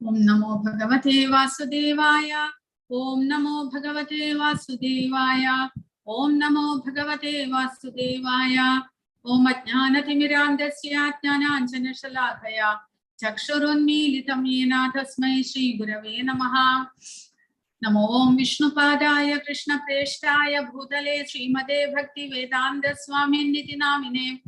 Om Namo Bhagavate Vasudevaya. Om Namo Bhagavate Vasudevaya. Om Namo Bhagavate Vasudevaya. Om Ajnanatimmirandasya Jnananjanashalakaya Chakshurunmilitam Yena Tasmai Shri Gurave Namaha. Namo Om Vishnupadaya Krishna Preshtaya Bhutale Srimade Bhakti Vedanta Swamin Niti Namine.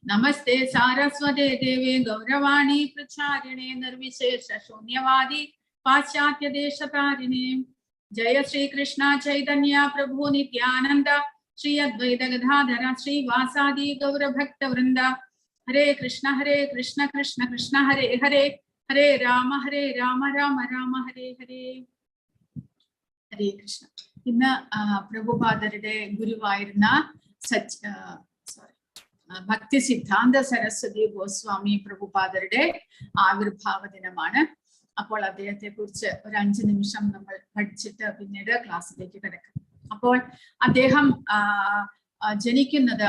Namaste Saraswate Deve Gauravani Pracharine Nirvishesha Shunyavadi Paschatya Deshatarine. Jaya Shri Krishna Chaitanya Prabhu Nityananda Shri Advaita Gadadhara Shri Vasadi Gaura Bhakta Vrinda. Hare Krishna Krishna Krishna Hare Hare Hare Rama Rama Rama Hare Hare. Hare Krishna. Inna Prabhupada Guruvayirna Bhakti Siddhanta Saraswati Goswami Prabhupada Avirbhava Dinamana. അപ്പോൾ അദ്ദേഹത്തെ കുറിച്ച് ഒരു 5 നിമിഷം നമ്മൾ പഠിച്ചിട്ട് പിന്നീട് ക്ലാസ്സിലേക്ക് കിടക്കും. അപ്പോൾ അദ്ദേഹം ജനിക്കുന്നത്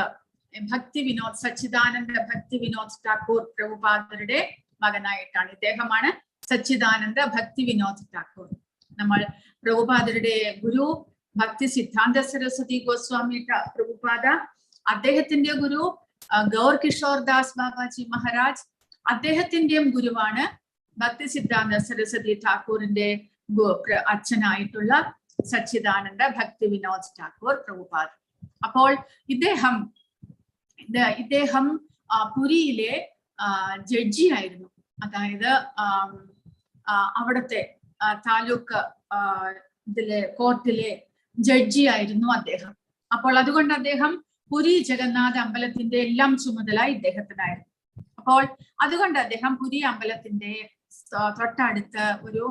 ഭക്തി വിനോദ് സച്ചിദാനന്ദ ഭക്തി വിനോദ് ഠാക്കൂർ പ്രഭുപാദരുടെ മകനായിട്ടാണ്. ഇദ്ദേഹമാണ് സച്ചിദാനന്ദ ഭക്തി വിനോദ് ഠാക്കൂർ. നമ്മൾ പ്രഭുപാദരുടെ ഗുരു ഭക്തി സിദ്ധാന്ത സരസ്വതി ഗോസ്വാമി പ്രഭുപാദ, അദ്ദേഹത്തിന്റെ ഗുരു ഗൗർ കിഷോർ ദാസ് ബാബാജി മഹാരാജ്, അദ്ദേഹത്തിന്റെയും ഗുരുവാണ് ഭക്തി സിദ്ധാന്ത സരസ്വതി ഠാക്കൂറിന്റെ അച്ഛനായിട്ടുള്ള സച്ചിദാനന്ദ ഭക്തി വിനോദ് ഠാക്കൂർ പ്രഭുപാദ്. അപ്പോൾ ഇദ്ദേഹം പുരിയിലെ ജഡ്ജി ആയിരുന്നു. അതായത് അവിടുത്തെ താലൂക്ക് കോർട്ടിലെ ജഡ്ജി ആയിരുന്നു അദ്ദേഹം. അപ്പോൾ അതുകൊണ്ട് അദ്ദേഹം പുരി ജഗന്നാഥ അമ്പലത്തിന്റെ എല്ലാം ചുമതല ഇദ്ദേഹത്തിനായിരുന്നു. അപ്പോൾ അതുകൊണ്ട് അദ്ദേഹം പുരി അമ്പലത്തിന്റെ തൊട്ടടുത്ത് ഒരു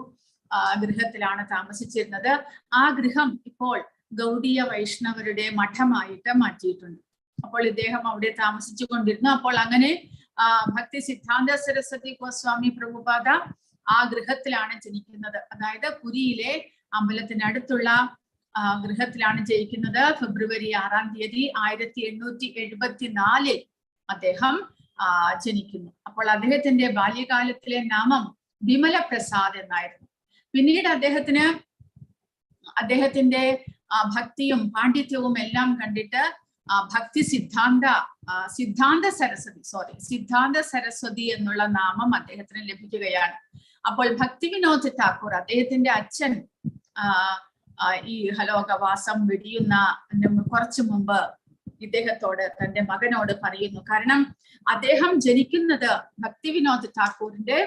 ഗൃഹത്തിലാണ് താമസിച്ചിരുന്നത്. ആ ഗൃഹം ഇപ്പോൾ ഗൗഡീയ വൈഷ്ണവരുടെ മഠമായിട്ട് മാറ്റിയിട്ടുണ്ട്. അപ്പോൾ ഇദ്ദേഹം അവിടെ താമസിച്ചു കൊണ്ടിരുന്നു. അപ്പോൾ അങ്ങനെ ഭക്തി സിദ്ധാന്ത സരസ്വതി ഗോസ്വാമി പ്രഭുപാദ ആ ഗൃഹത്തിലാണ് ജനിക്കുന്നത്. അതായത് പുരിയിലെ അമ്പലത്തിനടുത്തുള്ള ഗൃഹത്തിലാണ് ജനിക്കുന്നത്. ഫെബ്രുവരി 6-ാം തീയതി 1874 അദ്ദേഹം ജനിക്കുന്നു. അപ്പോൾ അദ്ദേഹത്തിന്റെ ബാല്യകാലത്തിലെ നാമം വിമല പ്രസാദ് എന്നായിരുന്നു. പിന്നീട് അദ്ദേഹത്തിന്റെ ഭക്തിയും പാണ്ഡിത്യവും എല്ലാം കണ്ടിട്ട് ഭക്തി സിദ്ധാന്ത സരസ്വതി എന്നുള്ള നാമം അദ്ദേഹത്തിന് ലഭിക്കുകയാണ്. അപ്പോൾ ഭക്തി വിനോദ് ഠാക്കൂർ അദ്ദേഹത്തിന്റെ അച്ഛൻ ഈ ഹലോകവാസം വെടിയുന്ന കുറച്ചു മുമ്പ് ഇദ്ദേഹത്തോട് തന്റെ മകനോട് പറയുന്നു. കാരണം അദ്ദേഹം ജനിക്കുന്നത് ഭക്തി വിനോദ് ഠാക്കൂറിന്റെ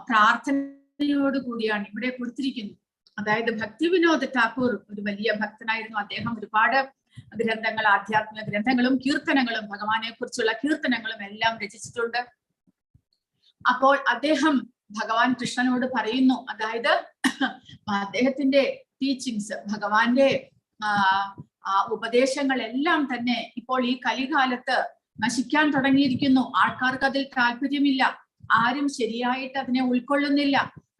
പ്രാർത്ഥനയോട് കൂടിയാണ് ഇവിടെ കൊടുത്തിരിക്കുന്നത്. അതായത് ഭക്തി വിനോദ് ഠാക്കൂർ ഒരു വലിയ ഭക്തനായിരുന്നു. അദ്ദേഹം ഒരുപാട് ഗ്രന്ഥങ്ങൾ, ആധ്യാത്മിക ഗ്രന്ഥങ്ങളും കീർത്തനങ്ങളും ഭഗവാനെ കുറിച്ചുള്ള കീർത്തനങ്ങളും എല്ലാം രചിച്ചിട്ടുണ്ട്. അപ്പോൾ അദ്ദേഹം ഭഗവാൻ കൃഷ്ണനോട് പറയുന്നു, അതായത് അദ്ദേഹത്തിന്റെ ടീച്ചിങ്സ്, ഭഗവാന്റെ ഉപദേശങ്ങളെല്ലാം തന്നെ ഇപ്പോൾ ഈ കലികാലത്ത് നശിക്കാൻ തുടങ്ങിയിരിക്കുന്നു. ആൾക്കാർക്ക് അതിൽ താല്പര്യമില്ല, ആരും ശരിയായിട്ട് അതിനെ ഉൾക്കൊള്ളുന്നില്ല.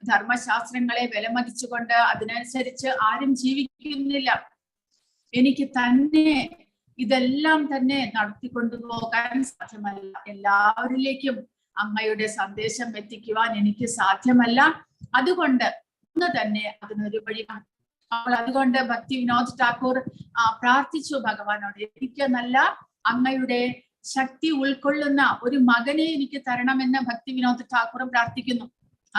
ധർമ്മശാസ്ത്രങ്ങളെ വിലമതിച്ചുകൊണ്ട് അതിനനുസരിച്ച് ആരും ജീവിക്കുന്നില്ല. എനിക്ക് തന്നെ ഇതെല്ലാം തന്നെ നടത്തിക്കൊണ്ടുപോകാൻ സാധ്യമല്ല, എല്ലാവരിലേക്കും അങ്ങയുടെ സന്ദേശം എത്തിക്കുവാൻ എനിക്ക് സാധ്യമല്ല. അതുകൊണ്ട് ഒന്ന് തന്നെ അതിനൊരു വഴി. അപ്പോൾ അതുകൊണ്ട് ഭക്തി വിനോദ് ഠാക്കൂർ പ്രാർത്ഥിച്ചു ഭഗവാനോട്, എനിക്ക് നല്ല അങ്ങയുടെ ശക്തി ഉൾക്കൊള്ളുന്ന ഒരു മകനെ എനിക്ക് തരണമെന്ന് ഭക്തി വിനോദ് ഠാക്കൂറും പ്രാർത്ഥിക്കുന്നു.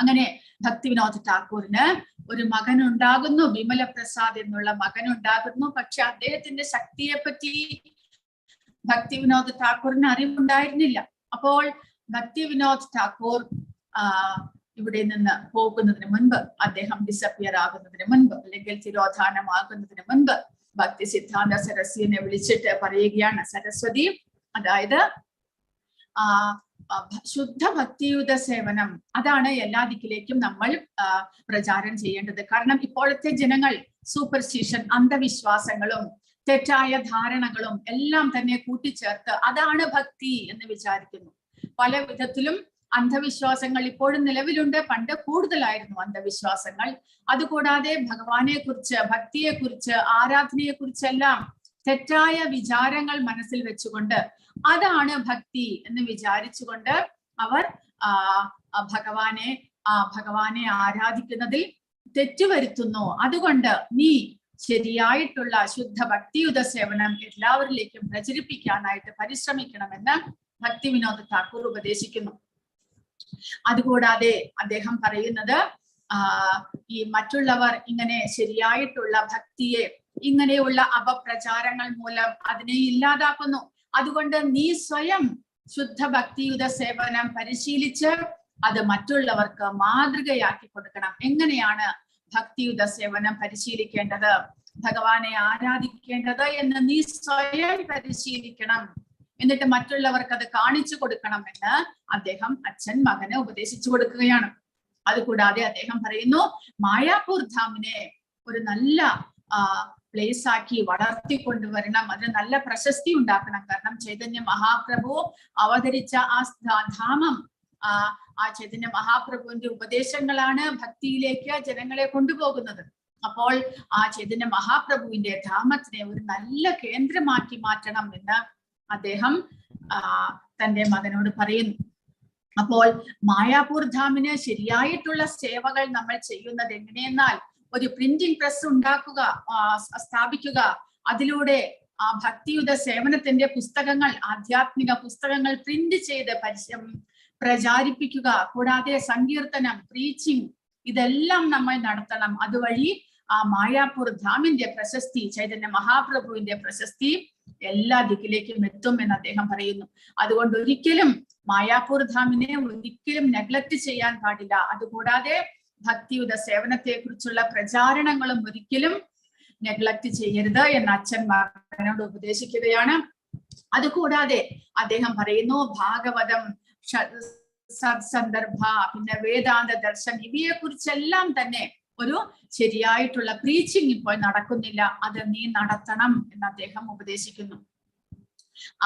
അങ്ങനെ ഭക്തി വിനോദ് ഠാക്കൂറിന് ഒരു മകൻ ഉണ്ടാകുന്നു, വിമല പ്രസാദ് എന്നുള്ള മകൻ ഉണ്ടാകുന്നു. പക്ഷെ അദ്ദേഹത്തിന്റെ ശക്തിയെ പറ്റി ഭക്തി വിനോദ് ഠാക്കൂറിന് അറിവുണ്ടായിരുന്നില്ല. അപ്പോൾ ഭക്തി വിനോദ് ഠാക്കൂർ ഇവിടെ നിന്ന് പോകുന്നതിന് മുൻപ്, അദ്ദേഹം ഡിസപ്പിയർ ആകുന്നതിന് മുൻപ്, അല്ലെങ്കിൽ തിരോധാനമാകുന്നതിന് മുൻപ് ഭക്തി സിദ്ധാന്ത സരസ്വതിനെ വിളിച്ചിട്ട് പറയുകയാണ്, സരസ്വതി, അതായത് ശുദ്ധ ഭക്തിയുത സേവനം, അതാണ് എല്ലാ ദിക്കിലേക്കും നമ്മൾ പ്രചാരം ചെയ്യേണ്ടത്. കാരണം ഇപ്പോഴത്തെ ജനങ്ങൾ സൂപ്പർസ്റ്റിഷൻ, അന്ധവിശ്വാസങ്ങളും തെറ്റായ ധാരണകളും എല്ലാം തന്നെ കൂട്ടിച്ചേർത്ത് അതാണ് ഭക്തി എന്ന് വിചാരിക്കുന്നു. പല വിധത്തിലും അന്ധവിശ്വാസങ്ങൾ ഇപ്പോഴും നിലവിലുണ്ട്. പണ്ട് കൂടുതലായിരുന്നു അന്ധവിശ്വാസങ്ങൾ. അതുകൂടാതെ ഭഗവാനെ കുറിച്ച്, ഭക്തിയെ കുറിച്ച്, ആരാധനയെ കുറിച്ചെല്ലാം തെറ്റായ വിചാരങ്ങൾ മനസ്സിൽ വെച്ചുകൊണ്ട് അതാണ് ഭക്തി എന്ന് വിചാരിച്ചുകൊണ്ട് അവർ ഭഗവാനെ ആരാധിക്കുന്നതിൽ തെറ്റുവരുത്തുന്നു. അതുകൊണ്ട് നീ ശരിയായിട്ടുള്ള ശുദ്ധ ഭക്തിയുത സേവനം എല്ലാവരിലേക്കും പ്രചരിപ്പിക്കാനായിട്ട് പരിശ്രമിക്കണമെന്ന് ഭക്തി വിനോദ് താക്കൂർ ഉപദേശിക്കുന്നു. അതുകൂടാതെ അദ്ദേഹം പറയുന്നത് ഈ മറ്റുള്ളവർ ഇങ്ങനെ ശരിയായിട്ടുള്ള ഭക്തിയെ ഇങ്ങനെയുള്ള അപപ്രചാരങ്ങൾ മൂലം അതിനെ ഇല്ലാതാക്കുന്നു. അതുകൊണ്ട് നീ സ്വയം ശുദ്ധ ഭക്തിയുത സേവനം പരിശീലിച്ച് അത് മറ്റുള്ളവർക്ക് മാതൃകയാക്കി കൊടുക്കണം. എങ്ങനെയാണ് ഭക്തിയുത സേവനം പരിശീലിക്കേണ്ടത്, ഭഗവാനെ ആരാധിക്കേണ്ടത് എന്ന് നീ സ്വയം പരിശീലിക്കണം. എന്നിട്ട് മറ്റുള്ളവർക്ക് അത് കാണിച്ചു കൊടുക്കണമെന്ന് അദ്ദേഹം അച്ഛൻ മകന് ഉപദേശിച്ചു കൊടുക്കുകയാണ്. അതുകൂടാതെ അദ്ദേഹം പറയുന്നു, മായാപൂർ ധാമിനെ ഒരു നല്ല പ്ലേസ് ആക്കി വളർത്തിക്കൊണ്ടുവരണം, അതിന് നല്ല പ്രശസ്തി ഉണ്ടാക്കണം. കാരണം ചൈതന്യ മഹാപ്രഭു അവതരിച്ച ആ ധാമം, ആ ചൈതന്യ മഹാപ്രഭുവിന്റെ ഉപദേശങ്ങളാണ് ഭക്തിയിലേക്ക് ജനങ്ങളെ കൊണ്ടുപോകുന്നത്. അപ്പോൾ ആ ചൈതന്യ മഹാപ്രഭുവിന്റെ ധാമത്തിനെ ഒരു നല്ല കേന്ദ്രമാക്കി മാറ്റണം എന്ന് അദ്ദേഹം തന്റെ മകനോട് പറയുന്നു. അപ്പോൾ മായാപൂർ ധാമിന് ശരിയായിട്ടുള്ള സേവകൾ നമ്മൾ ചെയ്യുന്നത് എങ്ങനെയെന്നാൽ, ഒരു പ്രിന്റിംഗ് പ്രസ് ഉണ്ടാക്കുക, സ്ഥാപിക്കുക, അതിലൂടെ ആ ഭക്തിയുത സേവനത്തിന്റെ പുസ്തകങ്ങൾ, ആധ്യാത്മിക പുസ്തകങ്ങൾ പ്രിന്റ് ചെയ്ത് പ്രചാരിപ്പിക്കുക. കൂടാതെ സങ്കീർത്തനം, പ്രീച്ചിങ്, ഇതെല്ലാം നമ്മൾ നടത്തണം. അതുവഴി ആ മായാപൂർ ധാമിന്റെ പ്രശസ്തി, ചൈതന്യ മഹാപ്രഭുവിന്റെ പ്രശസ്തി എല്ലാ ദിക്കിലേക്കും എത്തും എന്ന് അദ്ദേഹം പറയുന്നു. അതുകൊണ്ട് ഒരിക്കലും മായാപൂർ ധാമിനെ ഒരിക്കലും നെഗ്ലക്ട് ചെയ്യാൻ പാടില്ല. അതുകൂടാതെ ഭക്തിയുത സേവനത്തെ കുറിച്ചുള്ള പ്രചാരണങ്ങളും ഒരിക്കലും നെഗ്ലക്ട് ചെയ്യരുത് എന്ന് അച്ഛൻ മകനോട് ഉപദേശിക്കുകയാണ്. അതുകൂടാതെ അദ്ദേഹം പറയുന്നു, ഭാഗവതം, സന്ദർഭ, പിന്നെ വേദാന്ത ദർശൻ, ഇവയെ കുറിച്ചെല്ലാം തന്നെ ഒരു ശരിയായിട്ടുള്ള പ്രീച്ചിങ് ഇപ്പോൾ നടക്കുന്നില്ല, അത് നീ നടത്തണം എന്ന് അദ്ദേഹം ഉപദേശിക്കുന്നു.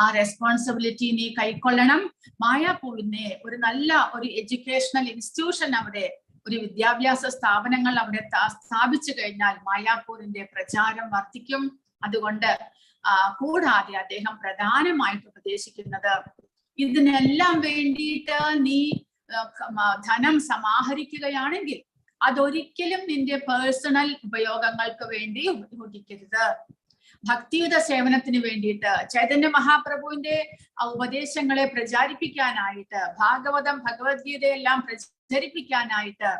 ആ റെസ്പോൺസിബിലിറ്റി നീ കൈക്കൊള്ളണം. മായാപൂരിനെ ഒരു നല്ല ഒരു എഡ്യൂക്കേഷണൽ ഇൻസ്റ്റിറ്റ്യൂഷൻ, അവിടെ ഒരു വിദ്യാഭ്യാസ സ്ഥാപനങ്ങൾ അവിടെ സ്ഥാപിച്ചു കഴിഞ്ഞാൽ മായാപൂരിന്റെ പ്രചാരം വർദ്ധിക്കും. അതുകൊണ്ട് കൂടാതെ അദ്ദേഹം പ്രധാനമായിട്ട് ഉപദേശിക്കുന്നത്, ഇതിനെല്ലാം വേണ്ടിയിട്ട് നീ ധനം സമാഹരിക്കുകയാണെങ്കിൽ അതൊരിക്കലും നിന്റെ പേഴ്സണൽ ഉപയോഗങ്ങൾക്ക് വേണ്ടി ഉപയോഗിക്കരുത്. ഭക്തിയുത സേവനത്തിന് വേണ്ടിയിട്ട്, ചൈതന്യ മഹാപ്രഭുവിന്റെ ഉപദേശങ്ങളെ പ്രചാരിപ്പിക്കാനായിട്ട്, ഭാഗവതം ഭഗവത്ഗീതയെല്ലാം പ്രചരിപ്പിക്കാനായിട്ട്,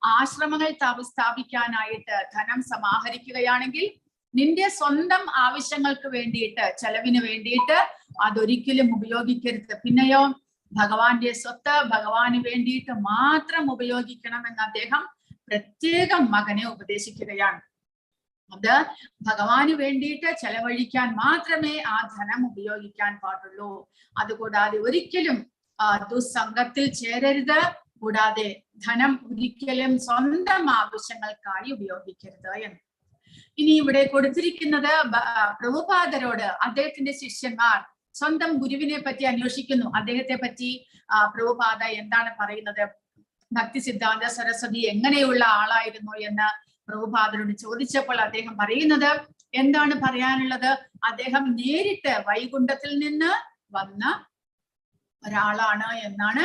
ആശ്രമങ്ങൾ സ്ഥാപിക്കാനായിട്ട് ധനം സമാഹരിക്കുകയാണെങ്കിൽ നിന്റെ സ്വന്തം ആവശ്യങ്ങൾക്ക് വേണ്ടിയിട്ട്, ചെലവിന് വേണ്ടിയിട്ട് അതൊരിക്കലും ഉപയോഗിക്കരുത്. പിന്നെയോ ഭഗവാന്റെ സ്വത്ത് ഭഗവാന് വേണ്ടിയിട്ട് മാത്രം ഉപയോഗിക്കണം എന്ന് അദ്ദേഹം പ്രത്യേകം മകനെ ഉപദേശിക്കുകയാണ്. അത് ഭഗവാന് വേണ്ടിയിട്ട് ചെലവഴിക്കാൻ മാത്രമേ ആ ധനം ഉപയോഗിക്കാൻ പാടുള്ളൂ. അതുകൂടാതെ ഒരിക്കലും ദുസ്സംഗത്തിൽ ചേരരുത്. കൂടാതെ ധനം ഒരിക്കലും സ്വന്തം ആവശ്യങ്ങൾക്കായി ഉപയോഗിക്കരുത് എന്ന്. ഇനി ഇവിടെ കൊടുത്തിരിക്കുന്നത് പ്രഭുപാദരോട് അദ്ദേഹത്തിന്റെ ശിഷ്യന്മാർ സ്വന്തം ഗുരുവിനെ പറ്റി അന്വേഷിക്കുന്നു. അദ്ദേഹത്തെ പറ്റി പ്രഭുപാദ എന്താണ് പറയുന്നത്, ഭക്തി സിദ്ധാന്ത സരസ്വതി എങ്ങനെയുള്ള ആളായിരുന്നു എന്ന് പ്രഭുപാദരോട് ചോദിച്ചപ്പോൾ അദ്ദേഹം പറയുന്നത്, എന്താണ് പറയാനുള്ളത്, അദ്ദേഹം നേരിട്ട് വൈകുണ്ഠത്തിൽ നിന്ന് വന്ന ഒരാളാണ് എന്നാണ്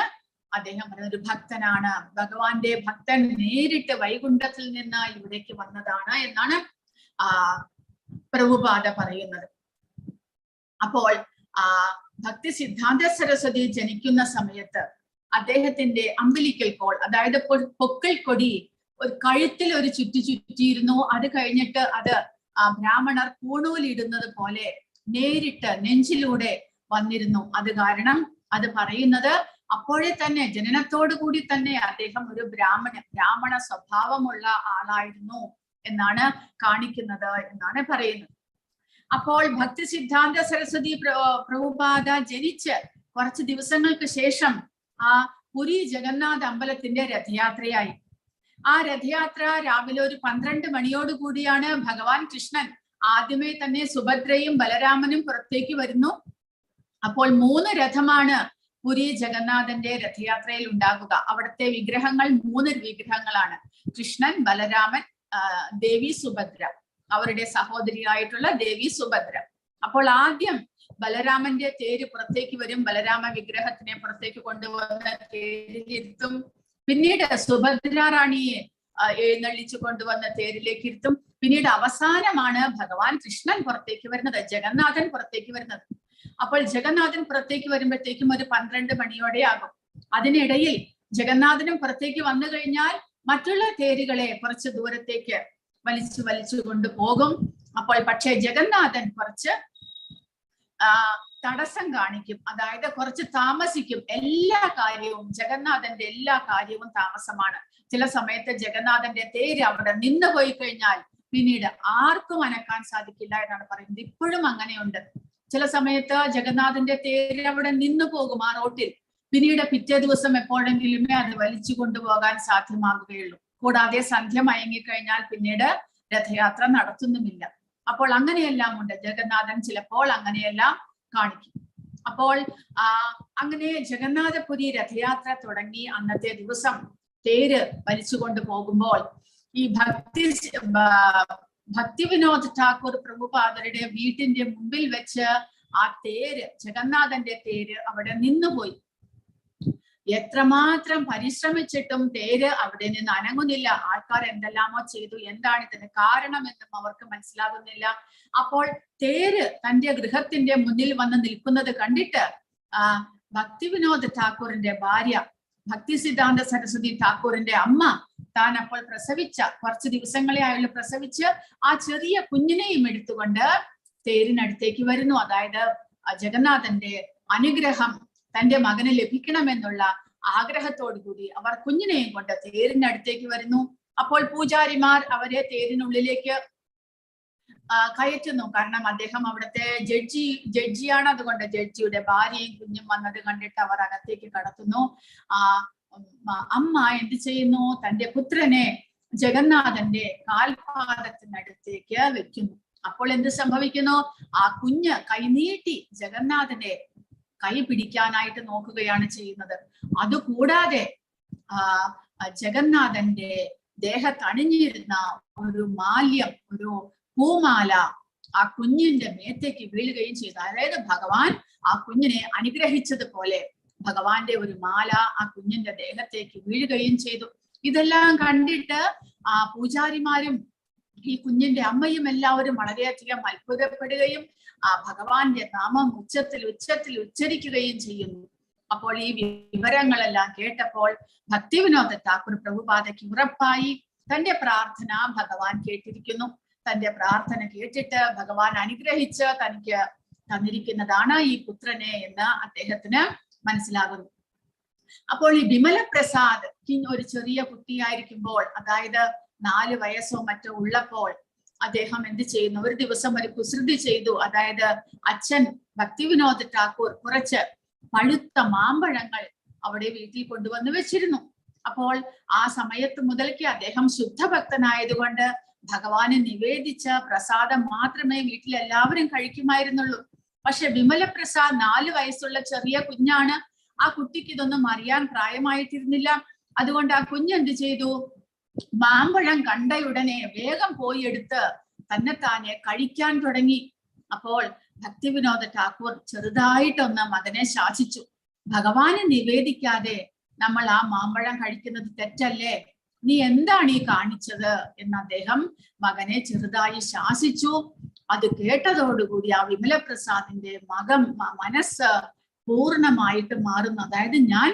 അദ്ദേഹം പറയുന്നത്. ഒരു ഭക്തനാണ്, ഭഗവാന്റെ ഭക്തൻ നേരിട്ട് വൈകുണ്ഠത്തിൽ നിന്ന് ഇവിടേക്ക് വന്നതാണ് എന്നാണ് പ്രഭുപാദ പറയുന്നത്. അപ്പോൾ ഭക്തി സിദ്ധാന്ത സരസ്വതി ജനിക്കുന്ന സമയത്ത് അദ്ദേഹത്തിന്റെ അമ്പലിക്കൽ കോൾ, അതായത് പൊക്കിൾ കൊടി ഒരു കഴുത്തിൽ ഒരു ചുറ്റിയിരുന്നു. അത് കഴിഞ്ഞിട്ട് അത് ബ്രാഹ്മണർ പൂണൂലിടുന്നത് പോലെ നേരിട്ട് നെഞ്ചിലൂടെ വന്നിരുന്നു. അത് കാരണം അത് പറയുന്നത് അപ്പോഴേ തന്നെ ജനനത്തോടു കൂടി തന്നെ അദ്ദേഹം ഒരു ബ്രാഹ്മണ സ്വഭാവമുള്ള ആളായിരുന്നു എന്നാണ് കാണിക്കുന്നത് എന്നാണ് പറയുന്നത്. അപ്പോൾ ഭക്തി സിദ്ധാന്ത സരസ്വതി പ്രഭുപാദ ജനിച്ച് കുറച്ച് ദിവസങ്ങൾക്ക് ശേഷം ആ പുരി ജഗന്നാഥ് അമ്പലത്തിന്റെ രഥയാത്രയായി. ആ രഥയാത്ര രാവിലെ ഒരു 12 മണിയോടുകൂടിയാണ് ഭഗവാൻ കൃഷ്ണൻ ആദ്യമേ തന്നെ സുഭദ്രയും ബലരാമനും പുറത്തേക്ക് വരുന്നു. അപ്പോൾ 3 രഥമാണ് പുരി ജഗന്നാഥന്റെ രഥയാത്രയിൽ ഉണ്ടാകുക. അവിടുത്തെ വിഗ്രഹങ്ങൾ 3 വിഗ്രഹങ്ങളാണ്, കൃഷ്ണൻ, ബലരാമൻ, ദേവി സുഭദ്ര, അവരുടെ സഹോദരിയായിട്ടുള്ള ദേവി സുഭദ്ര. അപ്പോൾ ആദ്യം ബലരാമന്റെ തേര് പുറത്തേക്ക് വരും. ബലരാമ വിഗ്രഹത്തിനെ പുറത്തേക്ക് കൊണ്ടുവന്ന് തേരിലിരുത്തും. പിന്നീട് സുഭദ്രാറാണിയെ എഴുന്നള്ളിച്ചു കൊണ്ടുവന്ന് തേരിലേക്ക് ഇരുത്തും. പിന്നീട് അവസാനമാണ് ഭഗവാൻ കൃഷ്ണൻ പുറത്തേക്ക് വരുന്നത്, ജഗന്നാഥൻ പുറത്തേക്ക് വരുന്നത്. അപ്പോൾ ജഗന്നാഥൻ പുറത്തേക്ക് വരുമ്പോഴത്തേക്കും ഒരു 12 മണിയോടെ ആകും. അതിനിടയിൽ ജഗന്നാഥനും പുറത്തേക്ക് വന്നു കഴിഞ്ഞാൽ മറ്റുള്ള തേരുകളെ കുറച്ച് ദൂരത്തേക്ക് വലിച്ചു കൊണ്ടുപോകും. അപ്പോൾ പക്ഷേ ജഗന്നാഥൻ കുറച്ച് തടസ്സം കാണിക്കും, അതായത് കുറച്ച് താമസിക്കും. എല്ലാ കാര്യവും ജഗന്നാഥന്റെ എല്ലാ കാര്യവും താമസമാണ്. ചില സമയത്ത് ജഗന്നാഥന്റെ തേര് അവിടെ നിന്ന് പോയി കഴിഞ്ഞാൽ പിന്നീട് ആർക്കും അനക്കാൻ സാധിക്കില്ല എന്നാണ് പറയുന്നത്. ഇപ്പോഴും അങ്ങനെയുണ്ട്. ചില സമയത്ത് ജഗന്നാഥന്റെ തേര് അവിടെ നിന്ന് പോകും ആ റോട്ടിൽ. പിന്നീട് പിറ്റേ ദിവസം എപ്പോഴെങ്കിലുമേ അത് വലിച്ചു കൊണ്ടുപോകാൻ സാധ്യമാകുകയുള്ളൂ. കൂടാതെ സന്ധ്യ മയങ്ങിക്കഴിഞ്ഞാൽ പിന്നീട് രഥയാത്ര നടത്തുന്നുമില്ല. അപ്പോൾ അങ്ങനെയെല്ലാം ഉണ്ട്. ജഗന്നാഥൻ ചിലപ്പോൾ അങ്ങനെയെല്ലാം കാണിക്കും. അപ്പോൾ അങ്ങനെ ജഗന്നാഥപുരി രഥയാത്ര തുടങ്ങി അന്നത്തെ ദിവസം തേര് വലിച്ചുകൊണ്ട് പോകുമ്പോൾ ഈ ഭക്തിവിനോദ് ഠാക്കൂർ പ്രഭുപാദരുടെ വീട്ടിന്റെ മുമ്പിൽ വെച്ച് ആ തേര്, ജഗന്നാഥന്റെ തേര് അവിടെ നിന്നുപോയി. എത്രമാത്രം പരിശ്രമിച്ചിട്ടും തേര് അവിടെ നിന്ന് അനങ്ങുന്നില്ല. ആൾക്കാർ എന്തെല്ലാമോ ചെയ്തു, എന്താണ് ഇതിന് കാരണമെന്നും അവർക്ക് മനസ്സിലാകുന്നില്ല. അപ്പോൾ തേര് തന്റെ ഗൃഹത്തിന്റെ മുന്നിൽ വന്ന് നിൽക്കുന്നത് കണ്ടിട്ട് ഭക്തിവിനോദ് ഠാക്കൂറിന്റെ ഭാര്യ ഭക്തി സിദ്ധാന്ത സരസ്വതി ഠാക്കൂറിന്റെ അമ്മ താൻ അപ്പോൾ പ്രസവിച്ച കുറച്ച് ദിവസങ്ങളെ ആയുള്ള പ്രസവിച്ച് ആ ചെറിയ കുഞ്ഞിനെയും എടുത്തുകൊണ്ട് തേരിനടുത്തേക്ക് വരുന്നു. അതായത് ജഗന്നാഥന്റെ അനുഗ്രഹം തന്റെ മകന് ലഭിക്കണമെന്നുള്ള ആഗ്രഹത്തോടു കൂടി അവർ കുഞ്ഞിനെയും കൊണ്ട് തേരിനടുത്തേക്ക് വരുന്നു. അപ്പോൾ പൂജാരിമാർ അവരെ തേരിനുള്ളിലേക്ക് കയറ്റുന്നു. കാരണം അദ്ദേഹം അവിടുത്തെ ജഡ്ജിയാണ്. അതുകൊണ്ട് ജഡ്ജിയുടെ ഭാര്യയും കുഞ്ഞും വന്നത് കണ്ടിട്ട് അവർ അകത്തേക്ക് കടത്തുന്നു. അമ്മ എന്ത് ചെയ്യുന്നു? തന്റെ പുത്രനെ ജഗന്നാഥന്റെ കാൽപാദത്തിനടുത്തേക്ക് വെക്കുന്നു. അപ്പോൾ എന്ത് സംഭവിക്കുന്നു? ആ കുഞ്ഞ് കൈനീട്ടി ജഗന്നാഥന്റെ കൈ പിടിക്കാനായിട്ട് നോക്കുകയാണ് ചെയ്യുന്നത്. അതുകൂടാതെ ജഗന്നാഥന്റെ ദേഹത്തണിഞ്ഞിരുന്ന ഒരു മാല്യം, ഒരു പൂമാല ആ കുഞ്ഞിന്റെ മേത്തേക്ക് വീഴുകയും ചെയ്തു. അതായത് ഭഗവാൻ ആ കുഞ്ഞിനെ അനുഗ്രഹിച്ചതുപോലെ ഭഗവാന്റെ ഒരു മാല ആ കുഞ്ഞിന്റെ ദേഹത്തേക്ക് വീഴുകയും ചെയ്തു. ഇതെല്ലാം കണ്ടിട്ട് പൂജാരിമാരും ഈ കുഞ്ഞിന്റെ അമ്മയും എല്ലാവരും വളരെയധികം അത്ഭുതപ്പെടുകയും ആ ഭഗവാന്റെ നാമം ഉച്ചത്തിൽ ഉച്ചരിക്കുകയും ചെയ്യുന്നു. അപ്പോൾ ഈ വിവരങ്ങളെല്ലാം കേട്ടപ്പോൾ ഭക്തിവിനോദ് ഠാക്കൂർ പ്രഭുപാദയ്ക്ക് ഉറപ്പായി തന്റെ പ്രാർത്ഥന ഭഗവാൻ കേട്ടിരിക്കുന്നു. തന്റെ പ്രാർത്ഥന കേട്ടിട്ട് ഭഗവാൻ അനുഗ്രഹിച്ച് തനിക്ക് തന്നിരിക്കുന്നതാണ് ഈ പുത്രനെ എന്ന് അദ്ദേഹത്തിന് മനസ്സിലാകുന്നു. അപ്പോൾ ഈ വിമല പ്രസാദ് ഒരു ചെറിയ കുട്ടിയായിരിക്കുമ്പോൾ, അതായത് 4 വയസ്സോ മറ്റോ ഉള്ളപ്പോൾ അദ്ദേഹം എന്ത് ചെയ്യുന്നു? ഒരു ദിവസം ഒരു കുസൃതി ചെയ്തു. അതായത് അച്ഛൻ ഭക്തിവിനോദ് ഠാക്കൂർ കുറച്ച് പഴുത്ത മാമ്പഴങ്ങൾ അവിടെ വീട്ടിൽ കൊണ്ടുവന്ന് വെച്ചിരുന്നു. അപ്പോൾ ആ സമയത്ത് മുതൽക്ക് അദ്ദേഹം ശുദ്ധഭക്തനായതുകൊണ്ട് ഭഗവാന് നിവേദിച്ച പ്രസാദം മാത്രമേ വീട്ടിൽ എല്ലാവരും കഴിക്കുമായിരുന്നുള്ളൂ. പക്ഷെ വിമല പ്രസാദ് 4 വയസ്സുള്ള ചെറിയ കുഞ്ഞാണ്. ആ കുട്ടിക്ക് ഇതൊന്നും അറിയാൻ പ്രായമായിട്ടിരുന്നില്ല. അതുകൊണ്ട് ആ കുഞ്ഞ് എന്ത് ചെയ്തു? മാമ്പഴം കണ്ടയുടനെ വേഗം പോയി എടുത്ത് തന്നെത്താനെ കഴിക്കാൻ തുടങ്ങി. അപ്പോൾ ഭക്തിവിനോദ് ഠാക്കൂർ ചെറുതായിട്ടൊന്ന് മകനെ ശാസിച്ചു. ഭഗവാന് നിവേദിക്കാതെ നമ്മൾ ആ മാമ്പഴം കഴിക്കുന്നത് തെറ്റല്ലേ? നീ എന്താണ് ഈ കാണിച്ചത് എന്ന് അദ്ദേഹം മകനെ ചെറുതായി ശാസിച്ചു. അത് കേട്ടതോടുകൂടി ആ വിമല പ്രസാദിന്റെ മനസ്സ് പൂർണ്ണമായിട്ട് മാറുന്നു. അതായത് ഞാൻ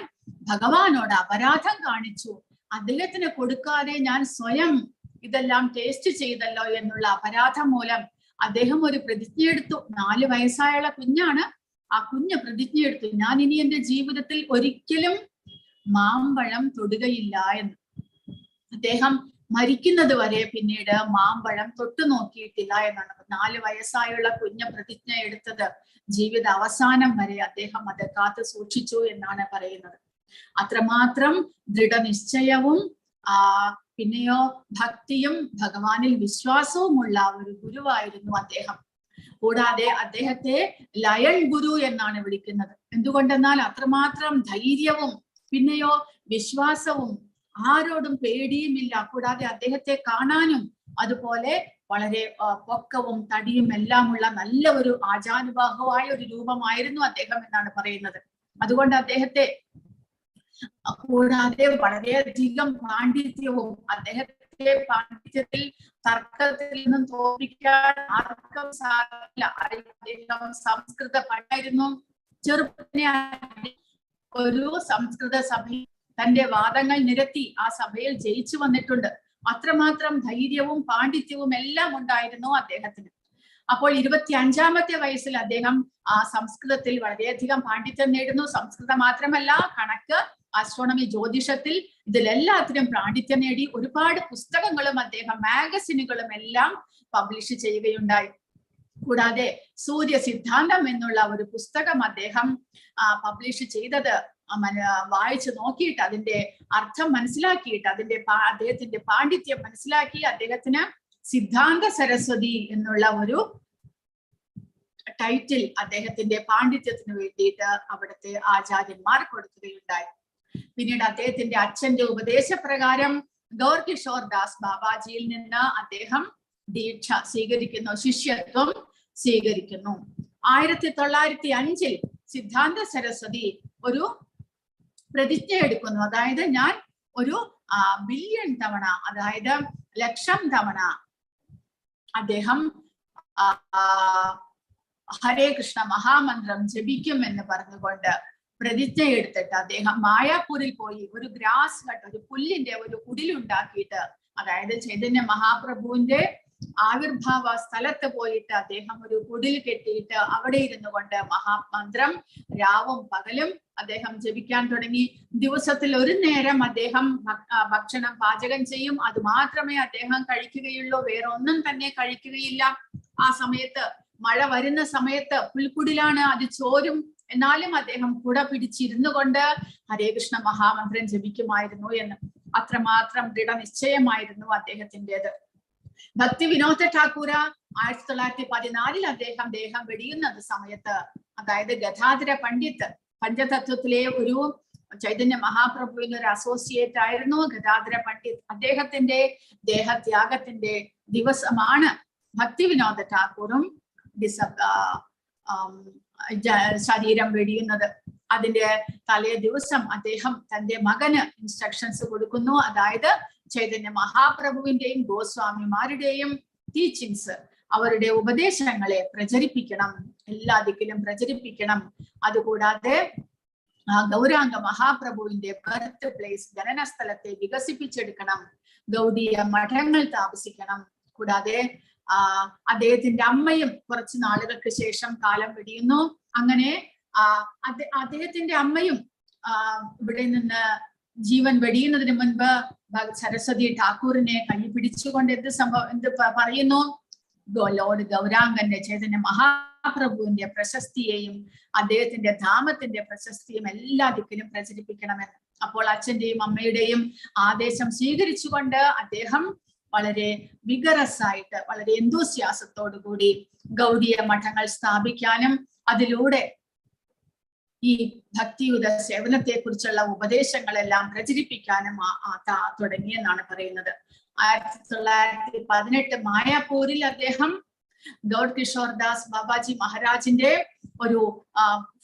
ഭഗവാനോട് അപരാധം കാണിച്ചു, അദ്ദേഹത്തിന് കൊടുക്കാതെ ഞാൻ സ്വയം ഇതെല്ലാം ടേസ്റ്റ് ചെയ്തല്ലോ എന്നുള്ള അപരാധം മൂലം അദ്ദേഹം ഒരു പ്രതിജ്ഞയെടുത്തു. 4 വയസ്സായുള്ള കുഞ്ഞാണ്. ആ കുഞ്ഞ് പ്രതിജ്ഞയെടുത്തു, ഞാൻ ഇനി എന്റെ ജീവിതത്തിൽ ഒരിക്കലും മാമ്പഴം തൊടുകയില്ല എന്ന്. അദ്ദേഹം മരിക്കുന്നത് വരെ പിന്നീട് മാമ്പഴം തൊട്ടു നോക്കിയിട്ടില്ല എന്നാണ്. 4 വയസ്സായുള്ള കുഞ്ഞ് പ്രതിജ്ഞ എടുത്തത് ജീവിത അവസാനം വരെ അദ്ദേഹം അത് കാത്തു സൂക്ഷിച്ചു എന്നാണ് പറയുന്നത്. അത്രമാത്രം ദൃഢനിശ്ചയവും പിന്നെയോ ഭക്തിയും ഭഗവാനിൽ വിശ്വാസവുമുള്ള ഒരു ഗുരുവായിരുന്നു അദ്ദേഹം. കൂടാതെ അദ്ദേഹത്തെ ലയൺ ഗുരു എന്നാണ് വിളിക്കുന്നത്. എന്തുകൊണ്ടെന്നാൽ അത്രമാത്രം ധൈര്യവും പിന്നെയോ വിശ്വാസവും, ആരോടും പേടിയുമില്ല. കൂടാതെ അദ്ദേഹത്തെ കാണാനും അതുപോലെ വളരെ പൊക്കവും തടിയും എല്ലാമുള്ള നല്ല ഒരു ആചാനുബാഹുവായ ഒരു രൂപമായിരുന്നു അദ്ദേഹം എന്നാണ് പറയുന്നത്. അതുകൊണ്ട് അദ്ദേഹത്തെ കൂടാതെ വളരെയധികം പാണ്ഡിത്യവും, അദ്ദേഹത്തെ പാണ്ഡിത്യത്തിൽ തർക്കത്തിൽ നിന്നും തോൽപ്പിക്കാൻ ആർക്കും സാധിക്കില്ല. അദ്ദേഹം സംസ്കൃത പഠിയായിരുന്നു. ചെറുപ്പത്തിനെ ഒരു സംസ്കൃത സഭയിൽ തന്റെ വാദങ്ങൾ നിരത്തി ആ സഭയിൽ ജയിച്ചു വന്നിട്ടുണ്ട്. അത്രമാത്രം ധൈര്യവും പാണ്ഡിത്യവും എല്ലാം ഉണ്ടായിരുന്നു അദ്ദേഹത്തിന്. അപ്പോൾ 25-ാമത്തെ വയസ്സിൽ അദ്ദേഹം ആ സംസ്കൃതത്തിൽ വളരെയധികം പാണ്ഡിത്യം നേടുന്നു. സംസ്കൃതം മാത്രമല്ല, കണക്ക്, ആസ്ട്രോണമി, ജ്യോതിഷത്തിൽ ഇതിലെല്ലാത്തിനും പാണ്ഡിത്യം നേടി. ഒരുപാട് പുസ്തകങ്ങളും അദ്ദേഹം മാഗസിനുകളും എല്ലാം പബ്ലിഷ് ചെയ്യുകയുണ്ടായി. കൂടാതെ സൂര്യ സിദ്ധാന്തം എന്നുള്ള ഒരു പുസ്തകം അദ്ദേഹം പബ്ലിഷ് ചെയ്തത് വായിച്ചു നോക്കിയിട്ട് അതിന്റെ അർത്ഥം മനസ്സിലാക്കിയിട്ട് അദ്ദേഹത്തിന്റെ പാണ്ഡിത്യം മനസ്സിലാക്കി അദ്ദേഹത്തിന് സിദ്ധാന്ത സരസ്വതി എന്നുള്ള ഒരു ടൈറ്റിൽ അദ്ദേഹത്തിന്റെ പാണ്ഡിത്യത്തിന് വേണ്ടിയിട്ട് അവിടുത്തെ ആചാര്യന്മാർ കൊടുക്കുകയുണ്ടായി. പിന്നീട് അദ്ദേഹത്തിന്റെ അച്ഛന്റെ ഉപദേശപ്രകാരം ഗൗർകിഷോർ ദാസ് ബാബാജിയിൽ നിന്ന് അദ്ദേഹം ദീക്ഷ സ്വീകരിക്കുന്നു, ശിഷ്യത്വം സ്വീകരിക്കുന്നു. 1905 സിദ്ധാന്ത സരസ്വതി ഒരു പ്രതിജ്ഞ എടുക്കുന്നു. അതായത് ഞാൻ ഒരു ബില്യൺ തവണ, അതായത് 1,00,000 തവണ അദ്ദേഹം ഹരേ കൃഷ്ണ മഹാമന്ത്രം ജപിക്കും എന്ന് പറഞ്ഞുകൊണ്ട് പ്രതിജ്ഞ എടുത്തിട്ട് അദ്ദേഹം മായാപൂരിൽ പോയി ഒരു ഗ്രാസ് ഹട്ട്, ഒരു പുല്ലിന്റെ ഒരു കുടിലുണ്ടാക്കിയിട്ട്, അതായത് ചൈതന്യ മഹാപ്രഭുവിന്റെ ആവിർഭാവ സ്ഥലത്ത് പോയിട്ട് അദ്ദേഹം ഒരു കുടിൽ കെട്ടിയിട്ട് അവിടെ ഇരുന്നു കൊണ്ട് മഹാമന്ത്രം രാവും പകലും അദ്ദേഹം ജപിക്കാൻ തുടങ്ങി. ദിവസത്തിൽ ഒരു നേരം അദ്ദേഹം ഭക്ഷണം പാചകം ചെയ്യും. അത് മാത്രമേ അദ്ദേഹം കഴിക്കുകയുള്ളൂ, വേറെ ഒന്നും തന്നെ കഴിക്കുകയില്ല. ആ സമയത്ത് മഴ വരുന്ന സമയത്ത് പുൽക്കുടിലാണ്, അത് ചോരും. എന്നാലും അദ്ദേഹം കുട പിടിച്ചിരുന്നു കൊണ്ട് ഹരേ കൃഷ്ണ മഹാമന്ത്രം ജപിക്കുമായിരുന്നു എന്ന്. അത്രമാത്രം ദൃഢനിശ്ചയമായിരുന്നു അദ്ദേഹത്തിൻ്റെത്. ഭക്തി വിനോദ ഠാക്കൂര 1914 അദ്ദേഹം ദേഹം വെടിയുന്നത് സമയത്ത്, അതായത് ഗദാധര പണ്ഡിറ്റ് പഞ്ചതത്വത്തിലെ ഒരു ചൈതന്യ മഹാപ്രഭുവിന്റെ ഒരു അസോസിയേറ്റ് ആയിരുന്നു ഗദാധര പണ്ഡിറ്റ്. അദ്ദേഹത്തിന്റെ ദേഹത്യാഗത്തിന്റെ ദിവസമാണ് ഭക്തി വിനോദ ഠാക്കൂറും ശരീരം വെടിയുന്നത്. അതിന്റെ തലേ ദിവസം അദ്ദേഹം തന്റെ മകന് ഇൻസ്ട്രക്ഷൻസ് കൊടുക്കുന്നു. അതായത് ചൈതന്യ മഹാപ്രഭുവിന്റെയും ഗോസ്വാമിമാരുടെയും ടീച്ചിങ്സ്, അവരുടെ ഉപദേശങ്ങളെ പ്രചരിപ്പിക്കണം, എല്ലാ ദിക്കിലും പ്രചരിപ്പിക്കണം. അതുകൂടാതെ ഗൗരാംഗ മഹാപ്രഭുവിന്റെ ബർത്ത് പ്ലേസ്, ജനന സ്ഥലത്തെ വികസിപ്പിച്ചെടുക്കണം, ഗൗഡീയ മഠങ്ങൾ താമസിക്കണം. കൂടാതെ അദ്ദേഹത്തിന്റെ അമ്മയും കുറച്ചു നാളുകൾക്ക് ശേഷം കാലം വെടിയുന്നു. അങ്ങനെ അദ്ദേഹത്തിന്റെ അമ്മയും ഇവിടെ നിന്ന് ജീവൻ വെടിയുന്നതിന് മുൻപ് സരസ്വതി ഠാക്കൂറിനെ കൈ പിടിച്ചുകൊണ്ട് എന്ത് പറയുന്നു? ലോർഡ് ഗൗരാംഗന്റെ ചൈതന്യ മഹാപ്രഭുവിന്റെ പ്രശസ്തിയെയും അദ്ദേഹത്തിന്റെ ധാമത്തിന്റെ പ്രശസ്തിയും എല്ലാ ദിക്കിലും പ്രചരിപ്പിക്കണമെന്ന്. അപ്പോൾ അച്ഛന്റെയും അമ്മയുടെയും ആദേശം സ്വീകരിച്ചുകൊണ്ട് അദ്ദേഹം വളരെ വിഗറസ് ആയിട്ട്, വളരെ എന്തൂസ്യാസത്തോടു കൂടി ഗൗഡീയ മഠങ്ങൾ സ്ഥാപിക്കാനും അതിലൂടെ ഈ ഭക്തിയുത സേവനത്തെ കുറിച്ചുള്ള ഉപദേശങ്ങളെല്ലാം പ്രചരിപ്പിക്കാനും തുടങ്ങിയെന്നാണ് പറയുന്നത്. 1918 മായാപൂരിൽ അദ്ദേഹം ഗൗർകിഷോർ ദാസ് ബാബാജി മഹാരാജിന്റെ ഒരു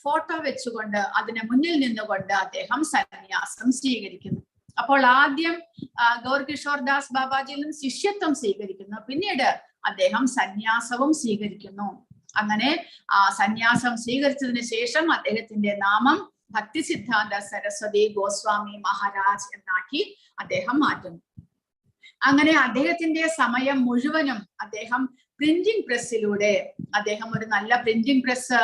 ഫോട്ടോ വെച്ചുകൊണ്ട് അതിന് മുന്നിൽ നിന്നുകൊണ്ട് അദ്ദേഹം സന്യാസം സ്വീകരിക്കുന്നു. അപ്പോൾ ആദ്യം ഗൗർകിഷോർ ദാസ് ബാബാജിയിൽ നിന്ന് ശിഷ്യത്വം സ്വീകരിക്കുന്നു, പിന്നീട് അദ്ദേഹം സന്യാസവും സ്വീകരിക്കുന്നു. അങ്ങനെ സന്യാസം സ്വീകരിച്ചതിന് ശേഷം അദ്ദേഹത്തിന്റെ നാമം ഭക്തി സിദ്ധാന്ത സരസ്വതി ഗോസ്വാമി മഹാരാജ് എന്നാക്കി അദ്ദേഹം മാറ്റുന്നു. അങ്ങനെ അദ്ദേഹത്തിന്റെ സമയം മുഴുവനും അദ്ദേഹം പ്രിന്റിംഗ് പ്രസ്സിലൂടെ അദ്ദേഹം ഒരു നല്ല പ്രിന്റിംഗ് പ്രസ്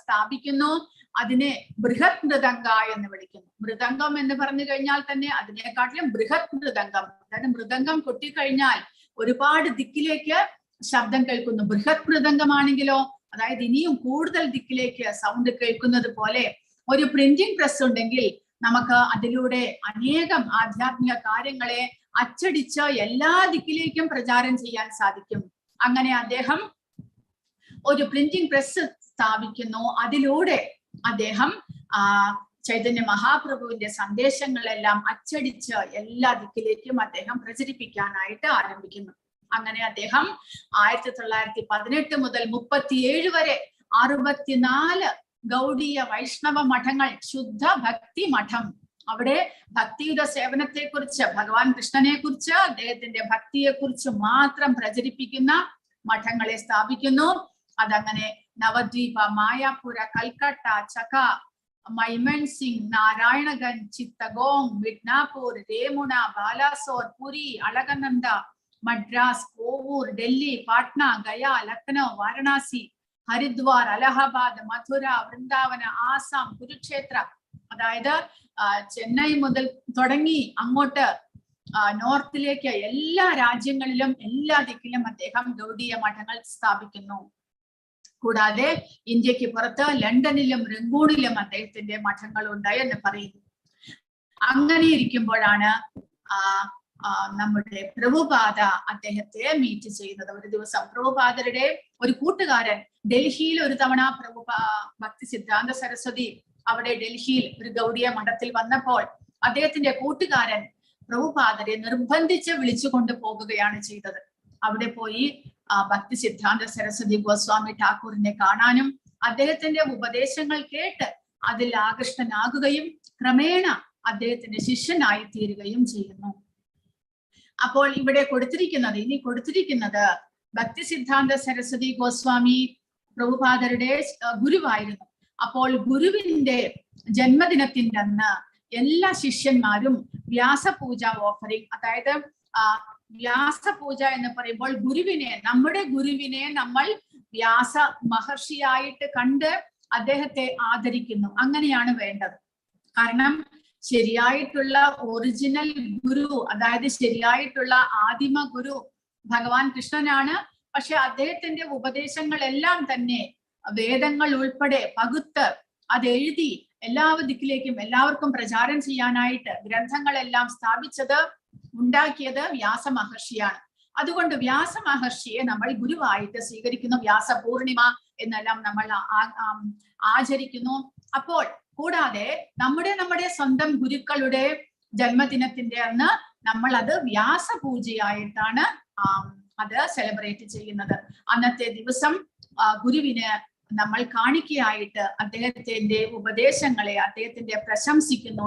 സ്ഥാപിക്കുന്നു. അതിനെ ബൃഹത് മൃദംഗ എന്ന് വിളിക്കുന്നു. മൃദംഗം എന്ന് പറഞ്ഞു കഴിഞ്ഞാൽ തന്നെ അതിനെക്കാട്ടിലും ബൃഹത് മൃദംഗം, അതായത് മൃദംഗം കൊട്ടിക്കഴിഞ്ഞാൽ ഒരുപാട് ദിക്കിലേക്ക് ശബ്ദം കേൾക്കുന്നു. ബൃഹത് മൃദംഗമാണെങ്കിലോ, അതായത് ഇനിയും കൂടുതൽ ദിക്കിലേക്ക് സൗണ്ട് കേൾക്കുന്നത് പോലെ ഒരു പ്രിന്റിംഗ് പ്രസ് ഉണ്ടെങ്കിൽ നമുക്ക് അതിലൂടെ അനേകം ആധ്യാത്മിക കാര്യങ്ങളെ അച്ചടിച്ച് എല്ലാ ദിക്കിലേക്കും പ്രചാരം ചെയ്യാൻ സാധിക്കും. അങ്ങനെ അദ്ദേഹം ഒരു പ്രിന്റിംഗ് പ്രസ് സ്ഥാപിക്കുന്നു. അതിലൂടെ അദ്ദേഹം ചൈതന്യ മഹാപ്രഭുവിന്റെ സന്ദേശങ്ങളെല്ലാം അച്ചടിച്ച് എല്ലാ ദിക്കിലേക്കും അദ്ദേഹം പ്രചരിപ്പിക്കാനായിട്ട് ആരംഭിക്കുന്നു. അങ്ങനെ അദ്ദേഹം 1918 മുതൽ 37 വരെ 64 ഗൗഡീയ വൈഷ്ണവ മഠങ്ങൾ, ശുദ്ധ ഭക്തി മഠം, അവിടെ ഭക്തിയുടെ സേവനത്തെ കുറിച്ച്, ഭഗവാൻ കൃഷ്ണനെ കുറിച്ച്, അദ്ദേഹത്തിന്റെ ഭക്തിയെ കുറിച്ച് മാത്രം പ്രചരിപ്പിക്കുന്ന മഠങ്ങളെ സ്ഥാപിക്കുന്നു. അതങ്ങനെ നവദ്വീപ, മായാപുര, കൽക്കട്ട, ചക, മൈമൻസിംഗ്, നാരായണഗഞ്ച്, ചിത്തഗോങ്, മിഡ്നാപൂർ, രേമുണ, ബാലാസോർ, പുരി, അളകനന്ദ, മദ്രാസ്, കോവൂർ, ഡൽഹി, പാട്ന, ഗയ, ലക്നൗ, വാരണാസി, ഹരിദ്വാർ, അലഹബാദ്, മഥുര, വൃന്ദാവന, ആസാം, കുരുക്ഷേത്ര, അതായത് ചെന്നൈ മുതൽ തുടങ്ങി അങ്ങോട്ട് നോർത്തിലേക്ക് എല്ലാ രാജ്യങ്ങളിലും എല്ലാ ദിക്കിലും അദ്ദേഹം ഗൗഡീയ മഠങ്ങൾ സ്ഥാപിക്കുന്നു. കൂടാതെ ഇന്ത്യക്ക് പുറത്ത് ലണ്ടനിലും റംഗൂണിലും അദ്ദേഹത്തിന്റെ മഠങ്ങൾ ഉണ്ട് എന്ന് പറയുന്നു. അങ്ങനെ ഇരിക്കുമ്പോഴാണ് നമ്മുടെ പ്രഭുപാദ അദ്ദേഹത്തെ മീറ്റ് ചെയ്യുന്നത്. ഒരു ദിവസം പ്രഭുപാദരുടെ ഒരു കൂട്ടുകാരൻ ഡൽഹിയിൽ ഒരു തവണ ഭക്തി സിദ്ധാന്ത സരസ്വതി അവിടെ ഡൽഹിയിൽ ഒരു ഗൗഡീയ മഠത്തിൽ വന്നപ്പോൾ അദ്ദേഹത്തിന്റെ കൂട്ടുകാരൻ പ്രഭുപാദരെ നിർബന്ധിച്ച് വിളിച്ചു കൊണ്ടുപോകുകയാണ് ചെയ്തത്. അവിടെ പോയി ഭക്തി സിദ്ധാന്ത സരസ്വതി ഗോസ്വാമി ഠാക്കൂറിനെ കാണാനും അദ്ദേഹത്തിന്റെ ഉപദേശങ്ങൾ കേട്ട് അതിൽ ആകൃഷ്ടനാകുകയും ക്രമേണ അദ്ദേഹത്തിന്റെ ശിഷ്യനായി തീരുകയും ചെയ്യുന്നു. അപ്പോൾ ഇവിടെ കൊടുത്തിരിക്കുന്നത് ഭക്തി സിദ്ധാന്ത സരസ്വതി ഗോസ്വാമി പ്രഭുപാദരുടെ ഗുരുവായിരുന്നു. അപ്പോൾ ഗുരുവിന്റെ ജന്മദിനത്തിന്റെ അന്ന് എല്ലാ ശിഷ്യന്മാരും വ്യാസപൂജ ഓഫറിംഗ്, അതായത് വ്യാസപൂജ എന്ന് പറയുമ്പോൾ നമ്മുടെ ഗുരുവിനെ നമ്മൾ വ്യാസ മഹർഷിയായിട്ട് കണ്ട് അദ്ദേഹത്തെ ആദരിക്കുന്നു. അങ്ങനെയാണ് വേണ്ടത്. കാരണം ശരിയായിട്ടുള്ള ഒറിജിനൽ ഗുരു, അതായത് ശരിയായിട്ടുള്ള ആദിമ ഗുരു ഭഗവാൻ കൃഷ്ണനാണ്. പക്ഷെ അദ്ദേഹത്തിന്റെ ഉപദേശങ്ങളെല്ലാം തന്നെ വേദങ്ങൾ ഉൾപ്പെടെ പകുത്ത് അതെഴുതി എല്ലാ ദിക്കിലേക്കും എല്ലാവർക്കും പ്രചാരം ചെയ്യാനായിട്ട് ഗ്രന്ഥങ്ങളെല്ലാം ഉണ്ടാക്കിയത് വ്യാസ മഹർഷിയാണ്. അതുകൊണ്ട് വ്യാസ മഹർഷിയെ നമ്മൾ ഗുരുവായിട്ട് സ്വീകരിക്കുന്നു. വ്യാസ പൂർണിമ എന്നെല്ലാം നമ്മൾ ആചരിക്കുന്നു. അപ്പോൾ കൂടാതെ നമ്മുടെ സ്വന്തം ഗുരുക്കളുടെ ജന്മദിനത്തിന്റെ അന്ന് നമ്മൾ അത് വ്യാസപൂജയായിട്ടാണ് അത് സെലിബ്രേറ്റ് ചെയ്യുന്നത്. അന്നത്തെ ദിവസം ഗുരുവിന് നമ്മൾ കാണിക്കയായിട്ട് അദ്ദേഹത്തിന്റെ ഉപദേശങ്ങളെ, അദ്ദേഹത്തിന്റെ പ്രശംസിക്കുന്നു.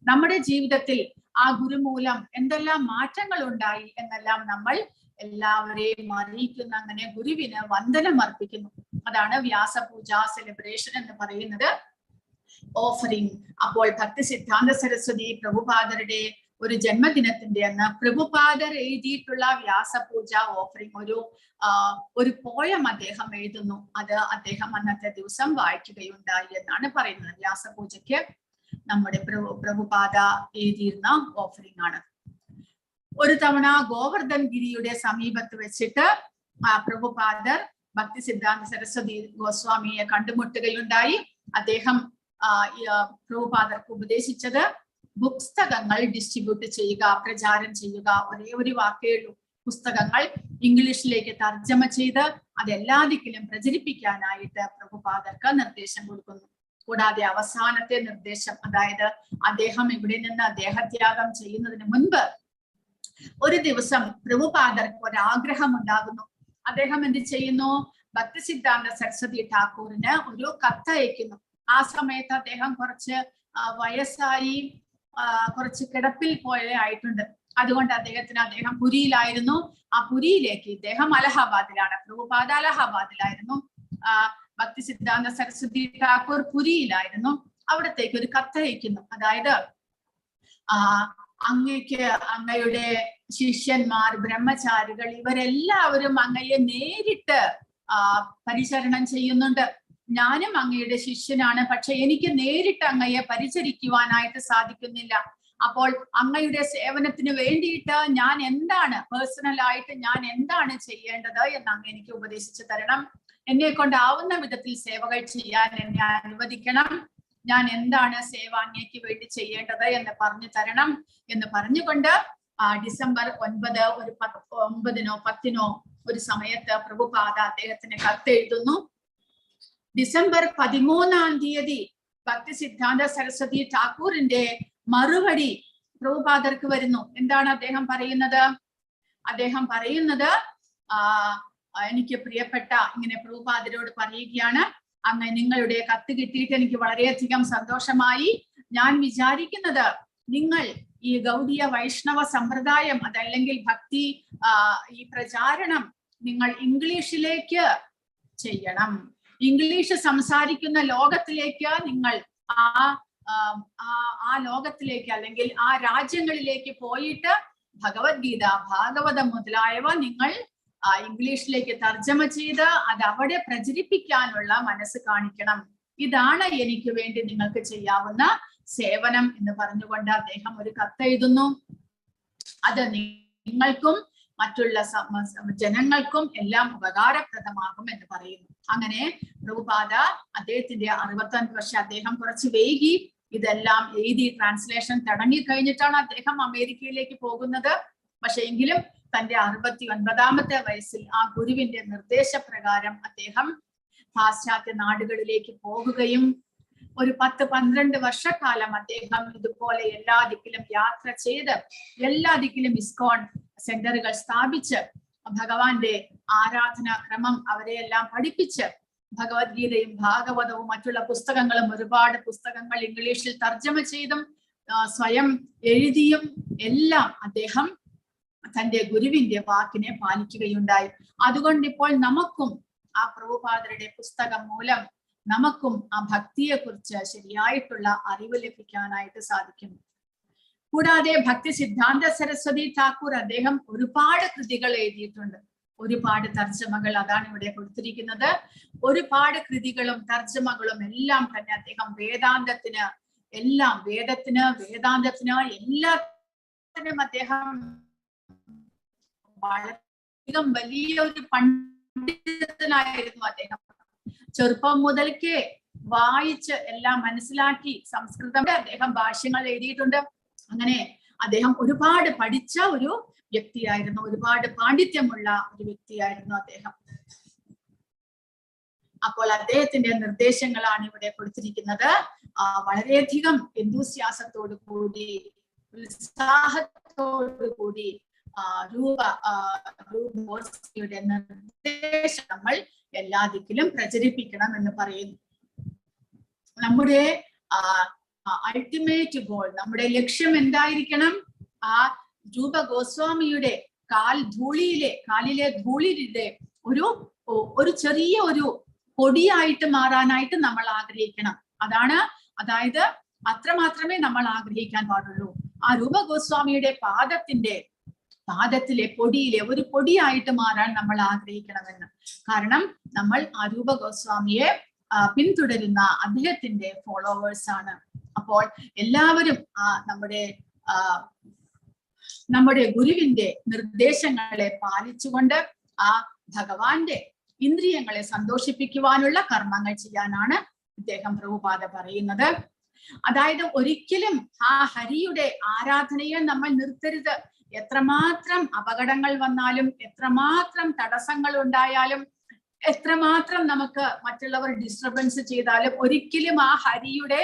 നമ്മുടെ ജീവിതത്തിൽ ആ ഗുരുമൂലം എന്തെല്ലാം മാറ്റങ്ങൾ ഉണ്ടായി എന്നെല്ലാം നമ്മൾ എല്ലാവരെയും അറിയിക്കുന്നു. അങ്ങനെ ഗുരുവിന് വന്ദനം അർപ്പിക്കുന്നു. അതാണ് വ്യാസപൂജ സെലിബ്രേഷൻ എന്ന് പറയുന്നത്, ഓഫറിംഗ്. അപ്പോൾ ഭക്തി സിദ്ധാന്ത സരസ്വതി പ്രഭുപാദരുടെ ഒരു ജന്മദിനത്തിന്റെ അന്ന് പ്രഭുപാദർ എഴുതിയിട്ടുള്ള വ്യാസപൂജ ഓഫറിംഗ് ഒരു പോയം അദ്ദേഹം എഴുതുന്നു. അത് അദ്ദേഹം അന്നത്തെ ദിവസം വായിക്കുകയുണ്ടായി എന്നാണ് പറയുന്നത്. വ്യാസപൂജയ്ക്ക് നമ്മുടെ പ്രഭുപാദ എഴുതിയിരുന്ന ഓഫറിംഗ് ആണ്. ഒരു തവണ ഗോവർദ്ധൻ ഗിരിയുടെ സമീപത്ത് വെച്ചിട്ട് പ്രഭുപാദർ ഭക്തി സിദ്ധാന്ത സരസ്വതി ഗോസ്വാമിയെ കണ്ടുമുട്ടുകയുണ്ടായി. അദ്ദേഹം പ്രഭുപാദർക്ക് ഉപദേശിച്ചത് പുസ്തകങ്ങൾ ഡിസ്ട്രിബ്യൂട്ട് ചെയ്യുക, പ്രചാരം ചെയ്യുക. ഒരേ ഒരു വാക്കേ ഉള്ളൂ. പുസ്തകങ്ങൾ ഇംഗ്ലീഷിലേക്ക് തർജ്ജമ ചെയ്ത് അതെല്ലാ ദിക്കിലും പ്രചരിപ്പിക്കാനായിട്ട് പ്രഭുപാദർക്ക് നിർദ്ദേശം കൊടുക്കുന്നു. കൂടാതെ അവസാനത്തെ നിർദ്ദേശം, അതായത് അദ്ദേഹം ഇവിടെ നിന്ന് ദേഹത്യാഗം ചെയ്യുന്നതിന് മുൻപ് ഒരു ദിവസം പ്രഭുപാദർക്ക് ഒരാഗ്രഹം ഉണ്ടാകുന്നു. അദ്ദേഹം എന്ത് ചെയ്യുന്നു? ഭക്തി സിദ്ധാന്ത സരസ്വതി ഠാക്കൂറിന് ഒരു കത്തയക്കുന്നു. ആ സമയത്ത് അദ്ദേഹം കുറച്ച് വയസ്സായി, കുറച്ച് കിടപ്പിൽ ആയിട്ടുണ്ട്. അതുകൊണ്ട് അദ്ദേഹം പുരിയിലായിരുന്നു. ആ പുരിയിലേക്ക് ഇദ്ദേഹം അലഹബാദിലാണ്, പ്രഭുപാദ അലഹബാദിലായിരുന്നു. ഭക്തി സിദ്ധാന്ത സരസ്വതി ഠാക്കൂർ പുരിയിലായിരുന്നു. അവിടത്തേക്ക് ഒരു കത്തയക്കുന്നു. അതായത് അങ്ങയുടെ ശിഷ്യന്മാർ, ബ്രഹ്മചാരികൾ ഇവരെല്ലാവരും അങ്ങയെ നേരിട്ട് പരിചരണം ചെയ്യുന്നുണ്ട്. ഞാനും അങ്ങയുടെ ശിഷ്യനാണ്. പക്ഷെ എനിക്ക് നേരിട്ട് അങ്ങയെ പരിചരിക്കുവാനായിട്ട് സാധിക്കുന്നില്ല. അപ്പോൾ അങ്ങയുടെ സേവനത്തിന് വേണ്ടിയിട്ട് ഞാൻ എന്താണ് പേഴ്സണലായിട്ട് ഞാൻ എന്താണ് ചെയ്യേണ്ടത് എന്ന് അങ്ങ് എനിക്ക് ഉപദേശിച്ചു തരണം. എന്നെ കൊണ്ടാവുന്ന വിധത്തിൽ സേവകൾ ചെയ്യാൻ എന്നെ അനുവദിക്കണം. ഞാൻ എന്താണ് സേവ അങ്ങേക്ക് വേണ്ടി ചെയ്യേണ്ടത് എന്ന് പറഞ്ഞു തരണം എന്ന് പറഞ്ഞുകൊണ്ട് ഡിസംബർ 9 ഒരു 9-നോ 10-നോ ഒരു സമയത്ത് പ്രഭുപാദ അദ്ദേഹത്തിന് കത്തെഴുതുന്നു. ഡിസംബർ 13-ാം തീയതി ഭക്തി സിദ്ധാന്ത സരസ്വതി ഠാക്കൂറിന്റെ മറുപടി പ്രഭുപാദർക്ക് വരുന്നു. എന്താണ് അദ്ദേഹം പറയുന്നത്? അദ്ദേഹം പറയുന്നത് എനിക്ക് പ്രിയപ്പെട്ട ഇങ്ങനെ പ്രഭുപാദരോട് പറയുകയാണ്, അങ്ങ് നിങ്ങളുടെ കത്ത് കിട്ടിയിട്ട് എനിക്ക് വളരെയധികം സന്തോഷമായി. ഞാൻ വിചാരിക്കുന്നത് നിങ്ങൾ ഈ ഗൗഡീയ വൈഷ്ണവ സമ്പ്രദായം അതല്ലെങ്കിൽ ഭക്തി ഈ പ്രചാരണം നിങ്ങൾ ഇംഗ്ലീഷിലേക്ക് ചെയ്യണം. ഇംഗ്ലീഷ് സംസാരിക്കുന്ന ലോകത്തിലേക്ക് നിങ്ങൾ ആ ലോകത്തിലേക്ക് അല്ലെങ്കിൽ ആ രാജ്യങ്ങളിലേക്ക് പോയിട്ട് ഭഗവത്ഗീത, ഭാഗവതം മുതലായവ നിങ്ങൾ ഇംഗ്ലീഷിലേക്ക് തർജ്ജമ ചെയ്ത് അത് അവിടെ പ്രചരിപ്പിക്കാനുള്ള മനസ്സ് കാണിക്കണം. ഇതാണ് എനിക്ക് വേണ്ടി നിങ്ങൾക്ക് ചെയ്യാവുന്ന സേവനം എന്ന് പറഞ്ഞുകൊണ്ട് അദ്ദേഹം ഒരു കത്തെഴുതുന്നു. അത് നിങ്ങൾക്കും മറ്റുള്ള ജനങ്ങൾക്കും എല്ലാം ഉപകാരപ്രദമാകും എന്ന് പറയുന്നു. അങ്ങനെ പ്രഭുപാദ അദ്ദേഹത്തിന്റെ 65 വർഷം അദ്ദേഹം കുറച്ച് വൈകി ഇതെല്ലാം എഴുതി ട്രാൻസ്ലേഷൻ തുടങ്ങി കഴിഞ്ഞിട്ടാണ് അദ്ദേഹം അമേരിക്കയിലേക്ക് പോകുന്നത്. പക്ഷെ എങ്കിലും തന്റെ 69ാമത്തെ വയസ്സിൽ ആ ഗുരുവിന്റെ നിർദ്ദേശപ്രകാരം അദ്ദേഹം പാശ്ചാത്യ നാടുകളിലേക്ക് പോകുകയും ഒരു 10-12 വർഷക്കാലം അദ്ദേഹം ഇതുപോലെ എല്ലാ ദിക്കിലും യാത്ര ചെയ്ത് എല്ലാ ദിക്കിലും ഇസ്കോൺ സെന്ററുകൾ സ്ഥാപിച്ച് ഭഗവാന്റെ ആരാധനാക്രമം അവരെയെല്ലാം പഠിപ്പിച്ച് ഭഗവത്ഗീതയും ഭാഗവതവും മറ്റുള്ള പുസ്തകങ്ങളും ഒരുപാട് പുസ്തകങ്ങൾ ഇംഗ്ലീഷിൽ തർജ്ജമ ചെയ്തും സ്വയം എഴുതിയും എല്ലാം അദ്ദേഹം തന്റെ ഗുരുവിന്റെ വാക്കിനെ പാലിക്കുകയുണ്ടായി. അതുകൊണ്ട് ഇപ്പോൾ നമുക്കും ആ പ്രഭുപാദരുടെ പുസ്തകം മൂലം നമുക്കും ആ ഭക്തിയെ കുറിച്ച് ശരിയായിട്ടുള്ള അറിവ് ലഭിക്കാനായിട്ട് സാധിക്കുന്നു. കൂടാതെ ഭക്തി സിദ്ധാന്ത സരസ്വതി ഠാക്കൂർ അദ്ദേഹം ഒരുപാട് കൃതികൾ എഴുതിയിട്ടുണ്ട്, ഒരുപാട് തർജ്ജമകൾ. അതാണ് ഇവിടെ കൊടുത്തിരിക്കുന്നത്. ഒരുപാട് കൃതികളും തർജ്ജമകളും എല്ലാം തന്നെ അദ്ദേഹം വേദാന്തത്തിന് എല്ലാം വേദാന്തത്തിന് എല്ലാത്തിനും അദ്ദേഹം വളരെയധികം വലിയ ഒരു പണ്ഡിതനായിരുന്നു. അദ്ദേഹം ചെറുപ്പം മുതൽക്കേ വായിച്ച് എല്ലാം മനസ്സിലാക്കി സംസ്കൃതം അദ്ദേഹം ഭാഷ്യങ്ങൾ എഴുതിയിട്ടുണ്ട്. അങ്ങനെ അദ്ദേഹം ഒരുപാട് പഠിച്ച ഒരു വ്യക്തിയായിരുന്നു, ഒരുപാട് പാണ്ഡിത്യമുള്ള ഒരു വ്യക്തിയായിരുന്നു അദ്ദേഹം. അപ്പോൾ അദ്ദേഹത്തിന്റെ നിർദ്ദേശങ്ങളാണ് ഇവിടെ കൊടുത്തിരിക്കുന്നത്. വളരെയധികം എന്തൂസ്യാസത്തോടു കൂടി ഉത്സാഹത്തോടു കൂടി രൂപയുടെ നിർദ്ദേശം നമ്മൾ എല്ലാ ദിക്കിലും പ്രചരിപ്പിക്കണം എന്ന് പറയുന്നു. നമ്മുടെ അൾട്ടിമേറ്റ് ഗോൾ, നമ്മുടെ ലക്ഷ്യം എന്തായിരിക്കണം? ആ രൂപ ഗോസ്വാമിയുടെ കാലിലെ ധൂളിയിലെ ഒരു ചെറിയ ഒരു പൊടിയായിട്ട് മാറാനായിട്ട് നമ്മൾ ആഗ്രഹിക്കണം. അതായത് അത്രമാത്രമേ നമ്മൾ ആഗ്രഹിക്കാൻ പാടുള്ളൂ. ആ രൂപ ഗോസ്വാമിയുടെ പാദത്തിലെ പൊടിയിലെ ഒരു പൊടിയായിട്ട് മാറാൻ നമ്മൾ ആഗ്രഹിക്കണമെന്ന്. കാരണം നമ്മൾ ആ രൂപ ഗോസ്വാമിയെ പിന്തുടരുന്ന അദ്ദേഹത്തിന്റെ ഫോളോവേഴ്സ് ആണ്. അപ്പോൾ എല്ലാവരും നമ്മുടെ ഗുരുവിന്റെ നിർദ്ദേശങ്ങളെ പാലിച്ചുകൊണ്ട് ആ ഭഗവാന്റെ ഇന്ദ്രിയങ്ങളെ സന്തോഷിപ്പിക്കുവാനുള്ള കർമ്മങ്ങൾ ചെയ്യാനാണ് ഇദ്ദേഹം പ്രഭുപാദ പറയുന്നത്. അതായത് ഒരിക്കലും ആ ഹരിയുടെ ആരാധനയെ നമ്മൾ നിർത്തരുത്. എത്രമാത്രം അപകടങ്ങൾ വന്നാലും, എത്രമാത്രം തടസ്സങ്ങൾ ഉണ്ടായാലും, എത്രമാത്രം നമുക്ക് മറ്റുള്ളവർ ഡിസ്റ്റർബൻസ് ചെയ്താലും ഒരിക്കലും ആ ഹരിയുടെ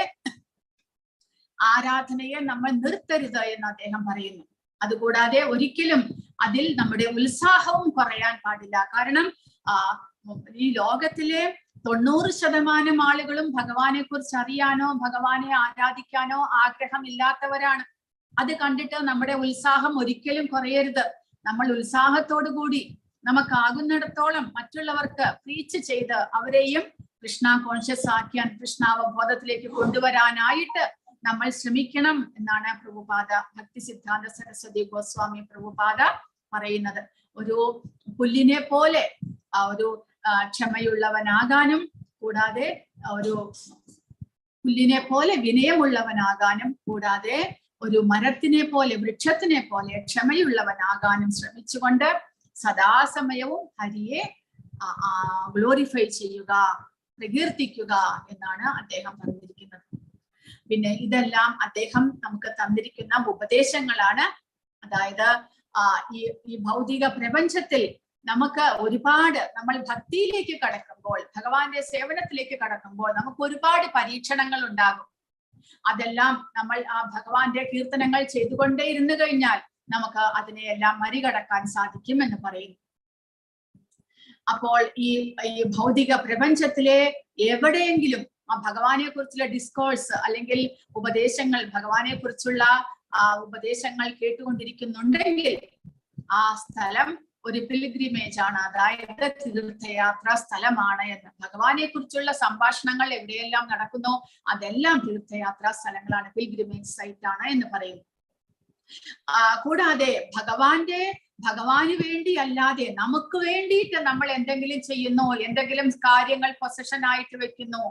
ആരാധനയെ നമ്മൾ നിർത്തരുത് എന്ന് അദ്ദേഹം പറയുന്നു. അതുകൂടാതെ ഒരിക്കലും അതിൽ നമ്മുടെ ഉത്സാഹവും കുറയാൻ പാടില്ല. കാരണം ഈ ലോകത്തിലെ 90% ആളുകളും ഭഗവാനെ കുറിച്ച് അറിയാനോ ഭഗവാനെ ആരാധിക്കാനോ ആഗ്രഹമില്ലാത്തവരാണ്. അത് കണ്ടിട്ട് നമ്മുടെ ഉത്സാഹം ഒരിക്കലും കുറയരുത്. നമ്മൾ ഉത്സാഹത്തോടു കൂടി നമുക്കാകുന്നിടത്തോളം മറ്റുള്ളവർക്ക് പ്രീച്ച് ചെയ്ത് അവരെയും കൃഷ്ണ കോൺഷ്യസ് ആക്കിയാൻ, കൃഷ്ണാവബോധത്തിലേക്ക് കൊണ്ടുവരാനായിട്ട് നമ്മൾ ശ്രമിക്കണം എന്നാണ് പ്രഭുപാദ ഭക്തി സിദ്ധാന്ത സരസ്വതി ഗോസ്വാമി പ്രഭുപാദ പറയുന്നത്. ഒരു പുല്ലിനെ പോലെ ഒരു ക്ഷമയുള്ളവനാകാനും, കൂടാതെ ഒരു പുല്ലിനെ പോലെ വിനയമുള്ളവനാകാനും, കൂടാതെ ഒരു മരത്തിനെ പോലെ വൃക്ഷത്തിനെ പോലെ ക്ഷമയുള്ളവനാകാനും ശ്രമിച്ചുകൊണ്ട് സദാസമയവും ഹരിയെ ഗ്ലോറിഫൈ ചെയ്യുക, പ്രകീർത്തിക്കുക എന്നാണ് അദ്ദേഹം പറഞ്ഞിരിക്കുന്നത്. പിന്നെ ഇതെല്ലാം അദ്ദേഹം നമുക്ക് തന്നിരിക്കുന്ന ഉപദേശങ്ങളാണ്. അതായത് ഈ ഭൗതിക പ്രപഞ്ചത്തിൽ നമുക്ക് ഒരുപാട്, നമ്മൾ ഭക്തിയിലേക്ക് കടക്കുമ്പോൾ, ഭഗവാന്റെ സേവനത്തിലേക്ക് കടക്കുമ്പോൾ നമുക്ക് ഒരുപാട് പരീക്ഷണങ്ങൾ ഉണ്ടാകും. അതെല്ലാം നമ്മൾ ആ ഭഗവാന്റെ കീർത്തനങ്ങൾ ചെയ്തുകൊണ്ടേ ഇരുന്നു കഴിഞ്ഞാൽ നമുക്ക് അതിനെയെല്ലാം മറികടക്കാൻ സാധിക്കും എന്ന് പറയുന്നു. അപ്പോൾ ഈ ഭൗതിക പ്രപഞ്ചത്തിലെ എവിടെയെങ്കിലും ആ ഭഗവാനെ കുറിച്ചുള്ള ഡിസ്കോഴ്സ് അല്ലെങ്കിൽ ഉപദേശങ്ങൾ, ഭഗവാനെ കുറിച്ചുള്ള ഉപദേശങ്ങൾ കേട്ടുകൊണ്ടിരിക്കുന്നുണ്ടെങ്കിൽ ആ സ്ഥലം ഒരു പിൽഗ്രിമേജ് ആണ്, അതായത് തീർത്ഥയാത്രാ സ്ഥലമാണ് എന്ന്. ഭഗവാനെ കുറിച്ചുള്ള സംഭാഷണങ്ങൾ എവിടെയെല്ലാം നടക്കുന്നോ അതെല്ലാം തീർത്ഥയാത്രാ സ്ഥലങ്ങളാണ്, പിൽഗ്രിമേജ് സൈറ്റ് ആണ് എന്ന് പറയുന്നു. കൂടാതെ ഭഗവാന് വേണ്ടി അല്ലാതെ നമുക്ക് വേണ്ടിയിട്ട് നമ്മൾ എന്തെങ്കിലും ചെയ്യുന്നു, എന്തെങ്കിലും കാര്യങ്ങൾ പൊസഷൻ ആയിട്ട് വെക്കുന്നു,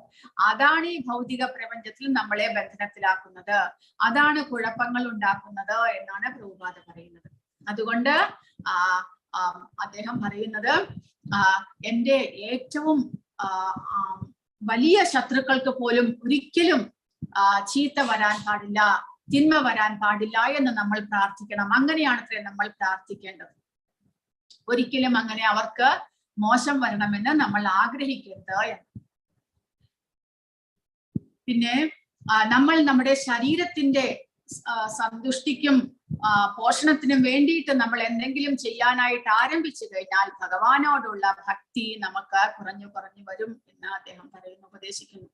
അതാണ് ഈ ഭൗതിക പ്രപഞ്ചത്തിൽ നമ്മളെ ബന്ധനത്തിലാക്കുന്നത്, അതാണ് കുഴപ്പങ്ങൾ ഉണ്ടാക്കുന്നത് എന്നാണ് പ്രഭുപാദ പറയുന്നത്. അതുകൊണ്ട് അദ്ദേഹം പറയുന്നത് എന്റെ ഏറ്റവും വലിയ ശത്രുക്കൾക്ക് പോലും ഒരിക്കലും ചീത്ത വരാൻ പാടില്ല, തിന്മ വരാൻ പാടില്ല എന്ന് നമ്മൾ പ്രാർത്ഥിക്കണം. അങ്ങനെയാണ് നമ്മൾ പ്രാർത്ഥിക്കേണ്ടത്. ഒരിക്കലും അങ്ങനെ അവർക്ക് മോശം വരണമെന്ന് നമ്മൾ ആഗ്രഹിക്കരുത് എന്ന്. പിന്നെ നമ്മൾ നമ്മുടെ ശരീരത്തിന്റെ സന്തുഷ്ടിക്കും പോഷണത്തിനും വേണ്ടിയിട്ട് നമ്മൾ എന്തെങ്കിലും ചെയ്യാനായിട്ട് ആരംഭിച്ചു കഴിഞ്ഞാൽ ഭഗവാനോടുള്ള ഭക്തി നമുക്ക് കുറഞ്ഞു വരും എന്ന് അദ്ദേഹം പറയുന്നു, ഉപദേശിക്കുന്നു.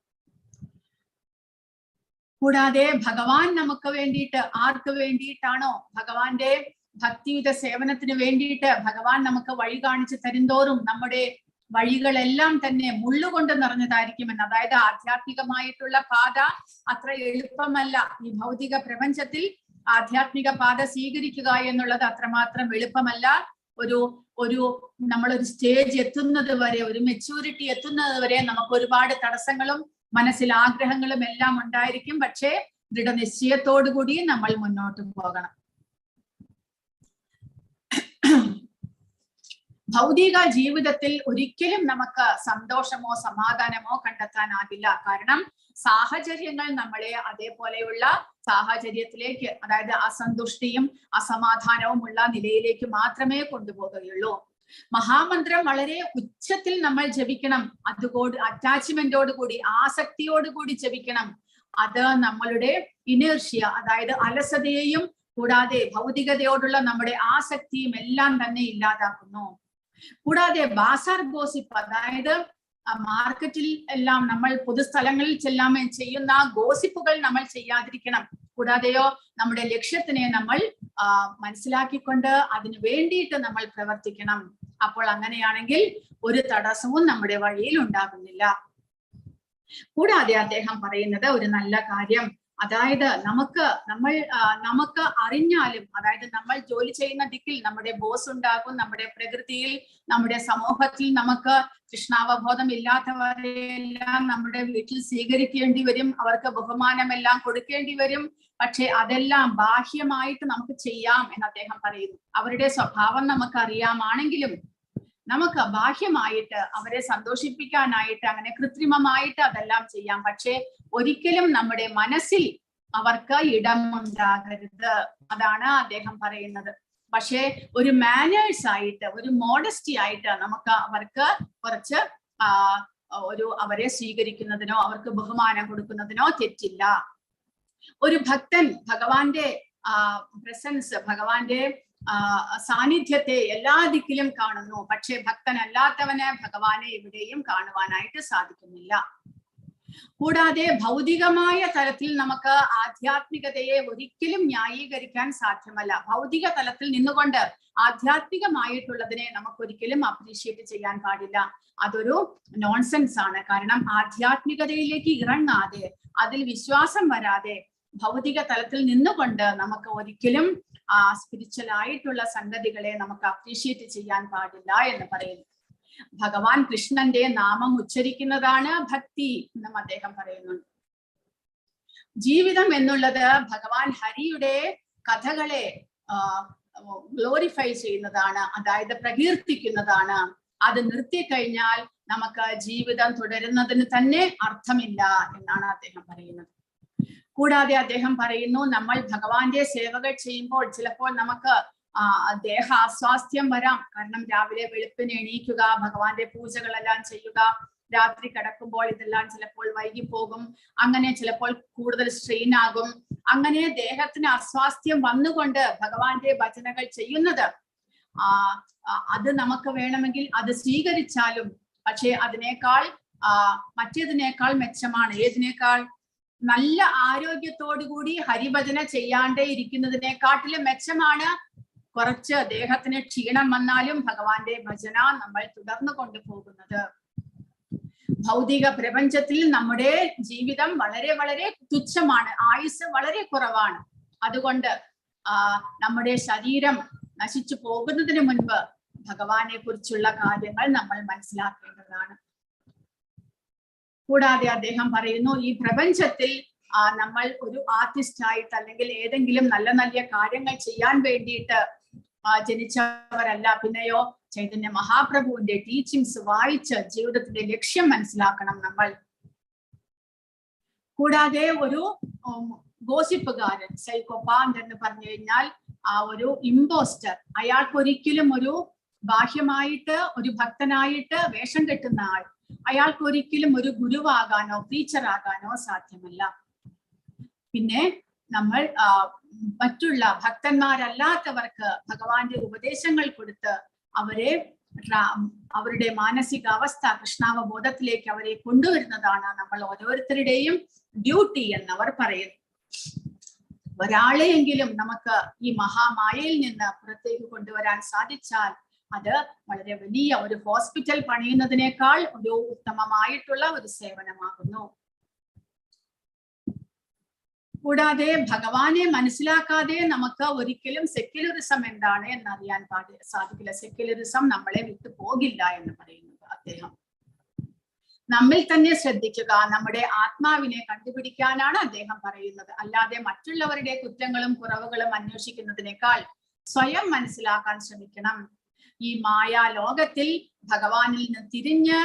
കൂടാതെ ഭഗവാൻ നമുക്ക് വേണ്ടിയിട്ട്, ആർക്ക് വേണ്ടിയിട്ടാണോ ഭഗവാന്റെ ഭക്തിയുത സേവനത്തിന് വേണ്ടിയിട്ട് ഭഗവാൻ നമുക്ക് വഴി കാണിച്ചു തരുന്തോറും നമ്മുടെ വഴികളെല്ലാം തന്നെ മുള്ളുകൊണ്ട് നിറഞ്ഞതായിരിക്കുമെന്ന്. അതായത് ആധ്യാത്മികമായിട്ടുള്ള പാത അത്ര എളുപ്പമല്ല. ഈ ഭൗതിക പ്രപഞ്ചത്തിൽ ആധ്യാത്മിക പാത സ്വീകരിക്കുക എന്നുള്ളത് അത്രമാത്രം എളുപ്പമല്ല. നമ്മളൊരു സ്റ്റേജ് എത്തുന്നത് വരെ, ഒരു മെച്യൂരിറ്റി എത്തുന്നത് വരെ നമുക്ക് ഒരുപാട് തടസ്സങ്ങളും മനസ്സിൽ ആഗ്രഹങ്ങളും എല്ലാം ഉണ്ടായിരിക്കും. പക്ഷേ ദൃഢനിശ്ചയത്തോടുകൂടി നമ്മൾ മുന്നോട്ട് പോകണം. ഭൗതിക ജീവിതത്തിൽ ഒരിക്കലും നമുക്ക് സന്തോഷമോ സമാധാനമോ കണ്ടെത്താനാകില്ല. കാരണം സാഹചര്യങ്ങൾ നമ്മളെ അതേപോലെയുള്ള സാഹചര്യത്തിലേക്ക്, അതായത് അസന്തുഷ്ടിയും അസമാധാനവും ഉള്ള നിലയിലേക്ക് മാത്രമേ കൊണ്ടുപോകുകയുള്ളൂ. മഹാമന്ത്രം വളരെ ഉച്ചത്തിൽ നമ്മൾ ജപിക്കണം. അറ്റാച്ച്മെന്റോടുകൂടി, ആസക്തിയോടുകൂടി ജപിക്കണം. അത് നമ്മളുടെ ഇനേർഷ്യ, അതായത് അലസതയെയും കൂടാതെ ഭൗതികതയോടുള്ള നമ്മുടെ ആസക്തിയും എല്ലാം തന്നെ ഇല്ലാതാക്കുന്നു. കൂടാതെ ബാസാർ ഗോസിപ്പ്, അതായത് മാർക്കറ്റിൽ എല്ലാം നമ്മൾ പൊതുസ്ഥലങ്ങളിൽ ചെയ്യുന്ന ഗോസിപ്പുകൾ നമ്മൾ ചെയ്യാതിരിക്കണം. കൂടാതെയോ നമ്മുടെ ലക്ഷ്യത്തിനെ നമ്മൾ മനസ്സിലാക്കിക്കൊണ്ട് അതിനു വേണ്ടിയിട്ട് നമ്മൾ പ്രവർത്തിക്കണം. അപ്പോൾ അങ്ങനെയാണെങ്കിൽ ഒരു തടസ്സവും നമ്മുടെ വഴിയിൽ ഉണ്ടാകുന്നില്ല. കൂടാതെ അദ്ദേഹം പറയുന്നത് ഒരു നല്ല കാര്യം, അതായത് നമുക്ക് അറിഞ്ഞാലും, അതായത് നമ്മൾ ജോലി ചെയ്യുന്ന ദിക്കിൽ നമ്മുടെ ബോസ് ഉണ്ടാകും, നമ്മുടെ പ്രകൃതിയിൽ, നമ്മുടെ സമൂഹത്തിൽ നമുക്ക് കൃഷ്ണാവബോധം ഇല്ലാത്തവരെല്ലാം നമ്മുടെ വീട്ടിൽ സ്വീകരിക്കേണ്ടി വരും, അവർക്ക് ബഹുമാനമെല്ലാം കൊടുക്കേണ്ടി വരും. പക്ഷെ അതെല്ലാം ബാഹ്യമായിട്ട് നമുക്ക് ചെയ്യാം എന്ന് അദ്ദേഹം പറയുന്നു. അവരുടെ സ്വഭാവം നമുക്ക് അറിയാമാണെങ്കിലും നമുക്ക് ബാഹ്യമായിട്ട് അവരെ സന്തോഷിപ്പിക്കാനായിട്ട് അങ്ങനെ കൃത്രിമമായിട്ട് അതെല്ലാം ചെയ്യാം. പക്ഷെ ഒരിക്കലും നമ്മുടെ മനസ്സിൽ അവർക്ക് ഇടമുണ്ടാകരുത്. അതാണ് അദ്ദേഹം പറയുന്നത്. പക്ഷെ ഒരു മാനേഴ്സ് ആയിട്ട്, ഒരു മോഡസ്റ്റി ആയിട്ട് നമുക്ക് അവർക്ക് കുറച്ച് അവരെ സ്വീകരിക്കുന്നതിനോ അവർക്ക് ബഹുമാനം കൊടുക്കുന്നതിനോ തെറ്റില്ല. ഒരു ഭക്തൻ ഭഗവാന്റെ പ്രസൻസ്, ഭഗവാന്റെ സാന്നിധ്യത്തെ എല്ലാ ദിക്കിലും കാണുന്നു. പക്ഷെ ഭക്തനല്ലാത്തവന് ഭഗവാനെ എവിടെയും കാണുവാനായിട്ട് സാധിക്കുന്നില്ല. കൂടാതെ ഭൗതികമായ തലത്തിൽ നമുക്ക് ആധ്യാത്മികതയെ ഒരിക്കലും ന്യായീകരിക്കാൻ സാധ്യമല്ല. ഭൗതിക തലത്തിൽ നിന്നുകൊണ്ട് ആധ്യാത്മികമായിട്ടുള്ളതിനെ നമുക്ക് ഒരിക്കലും അപ്രീഷിയേറ്റ് ചെയ്യാൻ പാടില്ല. അതൊരു നോൺസെൻസ് ആണ്. കാരണം ആധ്യാത്മികതയിലേക്ക് ഇറങ്ങാതെ, അതിൽ വിശ്വാസം വരാതെ ഭൗതിക തലത്തിൽ നിന്നുകൊണ്ട് നമുക്ക് ഒരിക്കലും സ്പിരിച്വൽ ആയിട്ടുള്ള സംഗതികളെ നമുക്ക് അപ്രീഷിയേറ്റ് ചെയ്യാൻ പാടില്ല എന്ന് പറയുന്നു. ഭഗവാൻ കൃഷ്ണന്റെ നാമം ഉച്ചരിക്കുന്നതാണ് ഭക്തി എന്നും അദ്ദേഹം പറയുന്നുണ്ട്. ജീവിതം എന്നുള്ളത് ഭഗവാൻ ഹരിയുടെ കഥകളെ ഗ്ലോറിഫൈ ചെയ്യുന്നതാണ്, അതായത് പ്രകീർത്തിക്കുന്നതാണ്. അത് നിർത്തിക്കഴിഞ്ഞാൽ നമുക്ക് ജീവിതം തുടരുന്നതിന് തന്നെ അർത്ഥമില്ല എന്നാണ് അദ്ദേഹം പറയുന്നത്. കൂടാതെ അദ്ദേഹം പറയുന്നു, നമ്മൾ ഭഗവാന്റെ സേവകൾ ചെയ്യുമ്പോൾ ചിലപ്പോൾ നമുക്ക് ദേഹാസ്വാസ്ഥ്യം വരാം. കാരണം രാവിലെ വെളുപ്പിന് എണീക്കുക, ഭഗവാന്റെ പൂജകളെല്ലാം ചെയ്യുക, രാത്രി കിടക്കുമ്പോൾ ഇതെല്ലാം ചിലപ്പോൾ വൈകിപ്പോകും. അങ്ങനെ ചിലപ്പോൾ കൂടുതൽ സ്ട്രെയിൻ ആകും. അങ്ങനെ ദേഹത്തിന് അസ്വാസ്ഥ്യം വന്നുകൊണ്ട് ഭഗവാന്റെ ഭജനകൾ ചെയ്യുന്നത് അത് നമുക്ക് വേണമെങ്കിൽ അത് സ്വീകരിച്ചാലും, പക്ഷെ അതിനേക്കാൾ മറ്റേതിനേക്കാൾ മെച്ചമാണ്. ഏതിനേക്കാൾ? നല്ല ആരോഗ്യത്തോടുകൂടി ഹരിഭജന ചെയ്യാണ്ടേ ഇരിക്കുന്നതിനെക്കാട്ടിലും മെച്ചമാണ് കുറച്ച് ദേഹത്തിന് ക്ഷീണം വന്നാലും ഭഗവാന്റെ ഭജന നമ്മൾ തുടർന്നു കൊണ്ടുപോകുന്നത്. ഭൗതിക പ്രപഞ്ചത്തിൽ നമ്മുടെ ജീവിതം വളരെ വളരെ തുച്ഛമാണ്, ആയുസ് വളരെ കുറവാണ്. അതുകൊണ്ട് നമ്മുടെ ശരീരം നശിച്ചു പോകുന്നതിന് മുൻപ് ഭഗവാനെ കുറിച്ചുള്ള കാര്യങ്ങൾ നമ്മൾ മനസ്സിലാക്കേണ്ടതാണ്. കൂടാതെ അദ്ദേഹം പറയുന്നു, ഈ പ്രപഞ്ചത്തിൽ നമ്മൾ ഒരു ആർട്ടിസ്റ്റ് ആയിട്ട് അല്ലെങ്കിൽ ഏതെങ്കിലും നല്ല നല്ല കാര്യങ്ങൾ ചെയ്യാൻ വേണ്ടിയിട്ട് ജനിച്ചവരല്ല. പിന്നെയോ ചൈതന്യ മഹാപ്രഭുവിന്റെ ടീച്ചിങ്സ് വായിച്ച് ജീവിതത്തിന്റെ ലക്ഷ്യം മനസ്സിലാക്കണം നമ്മൾ. കൂടാതെ ഒരു ഗോസിപ്പുകാരൻ, സൈക്കോപാന്ത് എന്ന് പറഞ്ഞു കഴിഞ്ഞാൽ ഒരു ഇമ്പോസ്റ്റർ, അയാൾക്കൊരിക്കലും ഒരു ബാഹ്യമായിട്ട് ഒരു ഭക്തനായിട്ട് വേഷം കെട്ടുന്ന ആൾ, അയാൾക്കൊരിക്കലും ഒരു ഗുരുവാകാനോ ടീച്ചർ ആകാനോ സാധ്യമല്ല. പിന്നെ നമ്മൾ മറ്റുള്ള ഭക്തന്മാരല്ലാത്തവർക്ക് ഭഗവാന്റെ ഉപദേശങ്ങൾ കൊടുത്ത് അവരുടെ മാനസികാവസ്ഥ കൃഷ്ണാവബോധത്തിലേക്ക് അവരെ കൊണ്ടുവരുന്നതാണ് നമ്മൾ ഓരോരുത്തരുടെയും ഡ്യൂട്ടി എന്നവർ പറയുന്നു. ഒരാളെയെങ്കിലും നമുക്ക് ഈ മഹാമായയിൽ നിന്ന് പുറത്തേക്ക് കൊണ്ടുവരാൻ സാധിച്ചാൽ അത് വളരെ വലിയ ഒരു ഹോസ്പിറ്റൽ പണിയുന്നതിനേക്കാൾ ഒരു ഉത്തമമായിട്ടുള്ള ഒരു സേവനമാകുന്നു. കൂടാതെ ഭഗവാനെ മനസ്സിലാക്കാതെ നമുക്ക് ഒരിക്കലും സെക്യുലറിസം എന്താണ് എന്നറിയാൻ സാധിക്കില്ല. സെക്യുലറിസം നമ്മളെ വിട്ടു പോകില്ല എന്ന് പറയുന്നത് അദ്ദേഹം. നമ്മിൽ തന്നെ ശ്രദ്ധിക്കുക, നമ്മുടെ ആത്മാവിനെ കണ്ടുപിടിക്കാനാണ് അദ്ദേഹം പറയുന്നത്. അല്ലാതെ മറ്റുള്ളവരുടെ കുറ്റങ്ങളും കുറവുകളും അന്വേഷിക്കുന്നതിനേക്കാൾ സ്വയം മനസ്സിലാക്കാൻ ശ്രമിക്കണം. ഈ മായാ ലോകത്തിൽ ഭഗവാനിൽ നിന്ന് തിരിഞ്ഞ്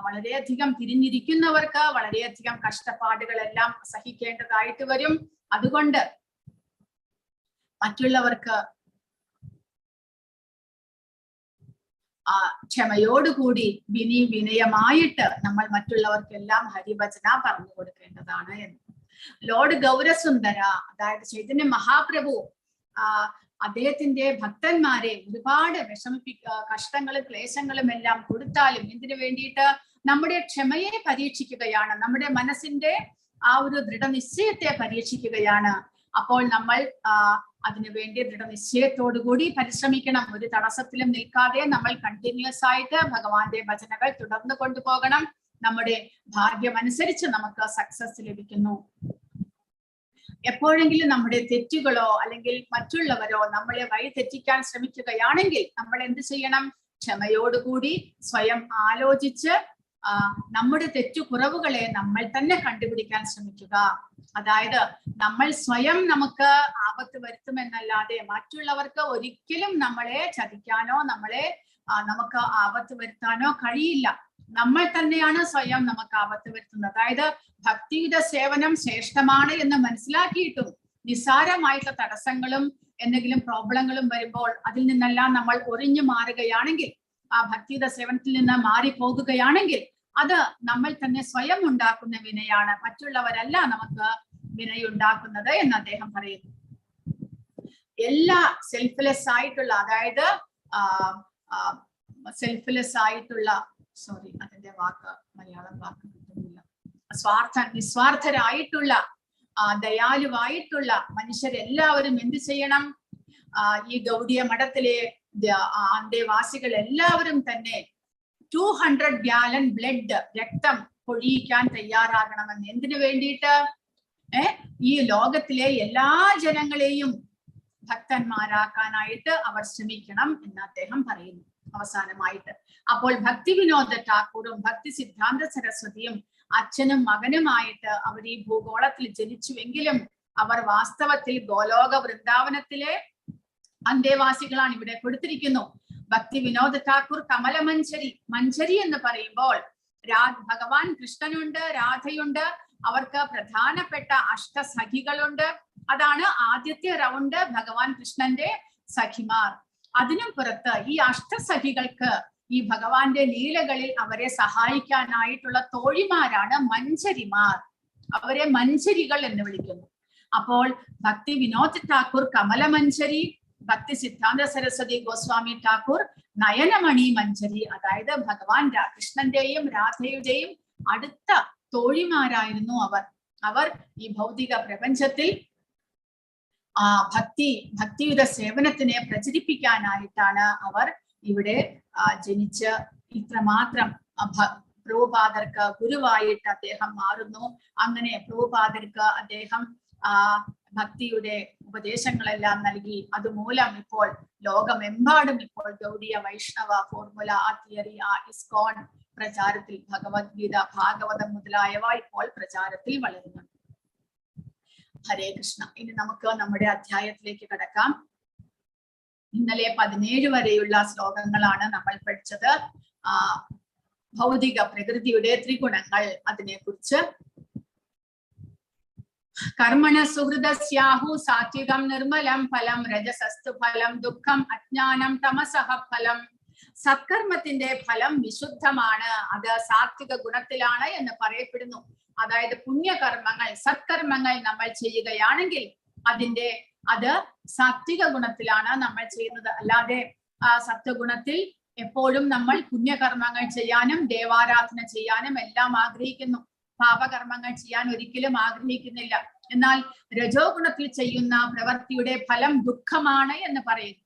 വളരെയധികം തിരിഞ്ഞിരിക്കുന്നവർക്ക് വളരെയധികം കഷ്ടപ്പാടുകളെല്ലാം സഹിക്കേണ്ടതായിട്ട് വരും. അതുകൊണ്ട് മറ്റുള്ളവർക്ക് ക്ഷമയോടുകൂടി വിനയമായിട്ട് നമ്മൾ മറ്റുള്ളവർക്കെല്ലാം ഹരിഭജന പറഞ്ഞു കൊടുക്കേണ്ടതാണ് എന്ന്. ലോർഡ് ഗൗരസുന്ദര, അതായത് ചൈതന്യ മഹാപ്രഭു അദ്ദേഹത്തിന്റെ ഭക്തന്മാരെ ഒരുപാട് കഷ്ടങ്ങളും ക്ലേശങ്ങളും എല്ലാം കൊടുത്താലും എന്തിനു വേണ്ടിയിട്ട്? നമ്മുടെ ക്ഷമയെ പരീക്ഷിക്കുകയാണ്, നമ്മുടെ മനസ്സിന്റെ ഒരു ദൃഢനിശ്ചയത്തെ പരീക്ഷിക്കുകയാണ്. അപ്പോൾ നമ്മൾ അതിനുവേണ്ടി ദൃഢനിശ്ചയത്തോടുകൂടി പരിശ്രമിക്കണം. ഒരു തടസ്സത്തിലും നിൽക്കാതെ നമ്മൾ കണ്ടിന്യൂസ് ആയിട്ട് ഭഗവാന്റെ ഭജനകൾ തുടർന്ന് കൊണ്ടുപോകണം. നമ്മുടെ ഭാഗ്യമനുസരിച്ച് നമുക്ക് സക്സസ് ലഭിക്കുന്നു. എപ്പോഴെങ്കിലും നമ്മുടെ തെറ്റുകളോ അല്ലെങ്കിൽ മറ്റുള്ളവരോ നമ്മളെ വഴി തെറ്റിക്കാൻ ശ്രമിക്കുകയാണെങ്കിൽ നമ്മൾ എന്ത് ചെയ്യണം? ക്ഷമയോടുകൂടി സ്വയം ആലോചിച്ച് നമ്മുടെ തെറ്റുകുറവുകളെ നമ്മൾ തന്നെ കണ്ടുപിടിക്കാൻ ശ്രമിക്കുക. അതായത് നമ്മൾ സ്വയം നമുക്ക് ആപത്ത് വരുത്തുമെന്നല്ലാതെ മറ്റുള്ളവർക്ക് ഒരിക്കലും നമ്മളെ ചതിക്കാനോ നമുക്ക് ആപത്ത് വരുത്താനോ കഴിയില്ല. നമ്മൾ തന്നെയാണ് സ്വയം നമുക്ക് ആപത്ത് വരുത്തുന്നത്. അതായത് ഭക്തിയുടെ സേവനം ശ്രേഷ്ഠമാണ് എന്ന് മനസ്സിലാക്കിയിട്ടും നിസ്സാരമായിട്ടുള്ള തടസ്സങ്ങളും എന്തെങ്കിലും പ്രോബ്ലങ്ങളും വരുമ്പോൾ അതിൽ നിന്നെല്ലാം നമ്മൾ ഒഴിഞ്ഞു മാറുകയാണെങ്കിൽ, ആ ഭക്തിയുടെ സേവനത്തിൽ നിന്ന് മാറിപ്പോകുകയാണെങ്കിൽ അത് നമ്മൾ തന്നെ സ്വയം ഉണ്ടാക്കുന്ന വിനയാണ്, മറ്റുള്ളവരല്ല നമുക്ക് വിനയുണ്ടാക്കുന്നത് എന്ന് അദ്ദേഹം പറയുന്നു. എല്ലാ സെൽഫ്ലെസ് ആയിട്ടുള്ള, അതായത് സെൽഫ്ലെസ് ആയിട്ടുള്ള, അതിന്റെ മലയാളം വാക്ക് കിട്ടുന്നില്ല, നിസ്വാർത്ഥരായിട്ടുള്ള ദയാലുവായിട്ടുള്ള മനുഷ്യരെല്ലാവരും എന്ത് ചെയ്യണം? ഈ ഗൗഡിയ മഠത്തിലെ അന്തേവാസികൾ എല്ലാവരും തന്നെ 200 gallon ബ്ലഡ്, രക്തം പൊഴിയിക്കാൻ തയ്യാറാകണമെന്ന്. എന്തിനു വേണ്ടിയിട്ട്? ഈ ലോകത്തിലെ എല്ലാ ജനങ്ങളെയും ഭക്തന്മാരാക്കാനായിട്ട് അവർ ശ്രമിക്കണം എന്ന് അദ്ദേഹം പറയുന്നു അവസാനമായിട്ട്. അപ്പോൾ ഭക്തി വിനോദ ഠാക്കൂറും ഭക്തി സിദ്ധാന്ത സരസ്വതിയും അച്ഛനും മകനുമായിട്ട് അവർ ഈ ഭൂഗോളത്തിൽ ജനിച്ചുവെങ്കിലും അവർ വാസ്തവത്തിൽ ഗോലോക വൃന്ദാവനത്തിലെ അന്തേവാസികളാണ്. ഇവിടെ കൊടുത്തിരിക്കുന്നു. ഭക്തി വിനോദ ഠാക്കൂർ മഞ്ചരി എന്ന് പറയുമ്പോൾ ഭഗവാൻ കൃഷ്ണനുണ്ട്, രാധയുണ്ട്, അവർക്ക് പ്രധാനപ്പെട്ട അഷ്ടസഖികളുണ്ട്. അതാണ് ആദ്യത്തെ റൗണ്ട്, ഭഗവാൻ കൃഷ്ണന്റെ സഖിമാർ. അതിനും പുറത്ത് ഈ അഷ്ടസഖികൾക്ക് ഈ ഭഗവാന്റെ ലീലകളിൽ അവരെ സഹായിക്കാനായിട്ടുള്ള തോഴിമാരാണ് മഞ്ചരിമാർ. അവരെ മഞ്ചരികൾ എന്ന് വിളിക്കുന്നു. അപ്പോൾ ഭക്തി വിനോദ് ഠാക്കൂർ കമലമഞ്ചരി, ഭക്തി സിദ്ധാന്ത സരസ്വതി ഗോസ്വാമി ഠാക്കൂർ നയനമണി മഞ്ചരി. അതായത് ഭഗവാൻ കൃഷ്ണന്റെയും രാധയുടെയും അടുത്ത തോഴിമാരായിരുന്നു അവർ ഈ ഭൗതിക പ്രപഞ്ചത്തിൽ ഭക്തിയുടെ സേവനത്തിനെ പ്രചരിപ്പിക്കാനായിട്ടാണ് അവർ ഇവിടെ ജനിച്ച് ഇത്രമാത്രം പ്രഭുപാദർക്ക് ഗുരുവായിട്ട് അദ്ദേഹം മാറുന്നു. അങ്ങനെ പ്രഭുപാദർക്ക് അദ്ദേഹം ഭക്തിയുടെ ഉപദേശങ്ങളെല്ലാം നൽകി. അതുമൂലം ഇപ്പോൾ ലോകമെമ്പാടും ഇപ്പോൾ ഗൗഡിയ വൈഷ്ണവ ഫോർമുല, തിയറി, ഇസ്കോൺ പ്രചാരത്തിൽ, ഭഗവത്ഗീത, ഭാഗവതം മുതലായവ ഇപ്പോൾ പ്രചാരത്തിൽ വളരുന്നുണ്ട്. ഹരേ കൃഷ്ണ. ഇനി നമുക്ക് നമ്മുടെ അധ്യായത്തിലേക്ക് കടക്കാം. ഇന്നലെ 17 വരെയുള്ള ശ്ലോകങ്ങളാണ് നമ്മൾ പഠിച്ചത്. ഭൗതിക പ്രകൃതിയുടെ ത്രിഗുണങ്ങൾ, അതിനെ കുറിച്ച്. കർമ്മണ സുഹൃദസ്യാഹു സാത്വികം നിർമ്മലം ഫലം രജസസ്തു ഫലം ദുഃഖം അജ്ഞാനം തമസഹ ഫലം. സത്കർമ്മത്തിന്റെ ഫലം വിശുദ്ധമാണ്, അത് സാത്വിക ഗുണത്തിലാണ് എന്ന് പറയപ്പെടുന്നു. അതായത് പുണ്യകർമ്മങ്ങൾ, സത്കർമ്മങ്ങൾ നമ്മൾ ചെയ്യുകയാണെങ്കിൽ അത് സാത്വിക ഗുണത്തിലാണ് നമ്മൾ ചെയ്യുന്നത്. അല്ലാതെ സത്വഗുണത്തിൽ എപ്പോഴും നമ്മൾ പുണ്യകർമ്മങ്ങൾ ചെയ്യാനും ദേവാരാധന ചെയ്യാനും എല്ലാം ആഗ്രഹിക്കുന്നു, പാപകർമ്മങ്ങൾ ചെയ്യാൻ ഒരിക്കലും ആഗ്രഹിക്കുന്നില്ല. എന്നാൽ രജോ ഗുണത്തിൽ ചെയ്യുന്ന പ്രവൃത്തിയുടെ ഫലം ദുഃഖമാണ് എന്ന് പറയുന്നു.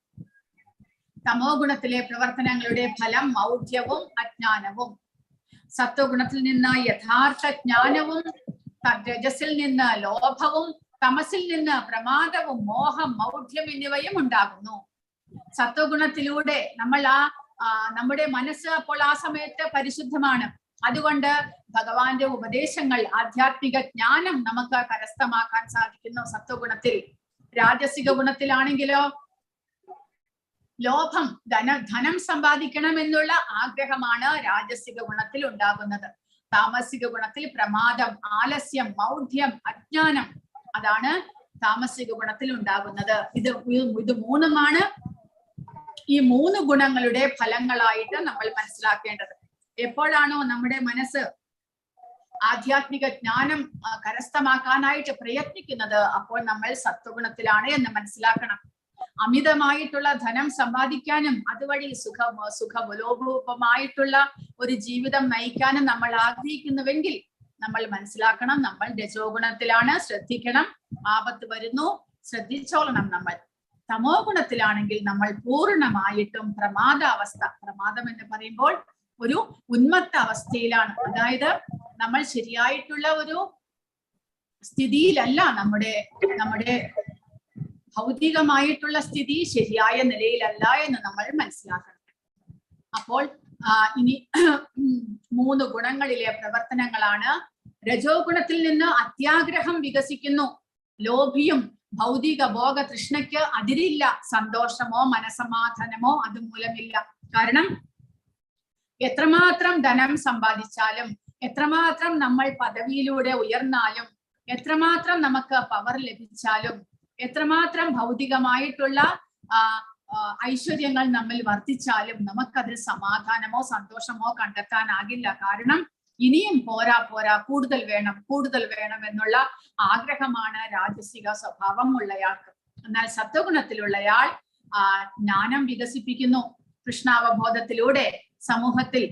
തമോ ഗുണത്തിലെ പ്രവർത്തനങ്ങളുടെ ഫലം മൗഢ്യവും അജ്ഞാനവും. സത്വഗുണത്തിൽ നിന്ന് യഥാർത്ഥ ജ്ഞാനവും, രജസിൽ നിന്ന് ലോഭവും, തമസിൽ നിന്ന് പ്രമാദവും, മോഹം, മൗഢ്യം എന്നിവയും ഉണ്ടാകുന്നു. സത്വഗുണത്തിലൂടെ നമ്മുടെ മനസ്സ് അപ്പോൾ ആ സമയത്ത് പരിശുദ്ധമാണ്. അതുകൊണ്ട് ഭഗവാന്റെ ഉപദേശങ്ങൾ, ആധ്യാത്മിക ജ്ഞാനം നമുക്ക് കരസ്ഥമാക്കാൻ സാധിക്കുന്നു സത്വഗുണത്തിൽ. രാജസിക ഗുണത്തിലാണെങ്കിലോ ലോഭം, ധനം സമ്പാദിക്കണം എന്നുള്ള ആഗ്രഹമാണ് രാജസിക ഗുണത്തിൽ ഉണ്ടാകുന്നത്. താമസിക ഗുണത്തിൽ പ്രമാദം, ആലസ്യം, മൗഢ്യം, അജ്ഞാനം, അതാണ് താമസിക ഗുണത്തിൽ ഉണ്ടാകുന്നത്. ഇത് മൂന്നുമാണ് ഈ 3 ഗുണങ്ങളുടെ ഫലങ്ങളായിട്ട് നമ്മൾ മനസ്സിലാക്കേണ്ടത്. എപ്പോഴാണോ നമ്മുടെ മനസ്സ് ആധ്യാത്മിക ജ്ഞാനം കരസ്ഥമാക്കാനായിട്ട് പ്രയത്നിക്കുന്നത്, അപ്പോൾ നമ്മൾ സത്വഗുണത്തിലാണ് എന്ന് മനസ്സിലാക്കണം. അമിതമായിട്ടുള്ള ധനം സമ്പാദിക്കാനും അതുവഴി സുഖലോഭമായിട്ടുള്ള ഒരു ജീവിതം നയിക്കാനും നമ്മൾ ആഗ്രഹിക്കുന്നുവെങ്കിൽ നമ്മൾ മനസ്സിലാക്കണം, നമ്മൾ രജോ ഗുണത്തിലാണ്. ശ്രദ്ധിക്കണം, ആപത്ത് വരുന്നു, ശ്രദ്ധിച്ചോളണം നമ്മൾ. തമോ ഗുണത്തിലാണെങ്കിൽ നമ്മൾ പൂർണ്ണമായിട്ടും പ്രമാദാവസ്ഥ, പ്രമാദം എന്ന് പറയുമ്പോൾ ഒരു ഉന്മത്ത അവസ്ഥയിലാണ്. അതായത് നമ്മൾ ശരിയായിട്ടുള്ള ഒരു സ്ഥിതിയിലല്ല, നമ്മുടെ ഭൗതികമായിട്ടുള്ള സ്ഥിതി ശരിയായ നിലയിലല്ല എന്ന് നമ്മൾ മനസ്സിലാക്കണം. അപ്പോൾ ഇനി 3 ഗുണങ്ങളിലെ പ്രവർത്തനങ്ങളാണ്. രജോ ഗുണത്തിൽ നിന്ന് അത്യാഗ്രഹം വികസിക്കുന്നു. ലോഭിയും ഭൗതിക ഭോഗ തൃഷ്ണയ്ക്ക് അതിരില്ല, സന്തോഷമോ മനസമാധാനമോ അതുമൂലമില്ല. കാരണം എത്രമാത്രം ധനം സമ്പാദിച്ചാലും, എത്രമാത്രം നമ്മൾ പദവിയിലൂടെ ഉയർന്നാലും, എത്രമാത്രം നമുക്ക് പവർ ലഭിച്ചാലും, എത്രമാത്രം ഭൗതികമായിട്ടുള്ള ഐശ്വര്യങ്ങൾ നമ്മിൽ വർദ്ധിച്ചാലും നമുക്കതിൽ സമാധാനമോ സന്തോഷമോ കണ്ടെത്താനാകില്ല. കാരണം ഇനിയും പോരാ, കൂടുതൽ വേണം എന്നുള്ള ആഗ്രഹമാണ് രാജസിക സ്വഭാവം ഉള്ളയാൾക്ക്. എന്നാൽ സത്വഗുണത്തിലുള്ളയാൾ ജ്ഞാനം വികസിപ്പിക്കുന്നു. കൃഷ്ണാവബോധത്തിലൂടെ സമൂഹത്തിൽ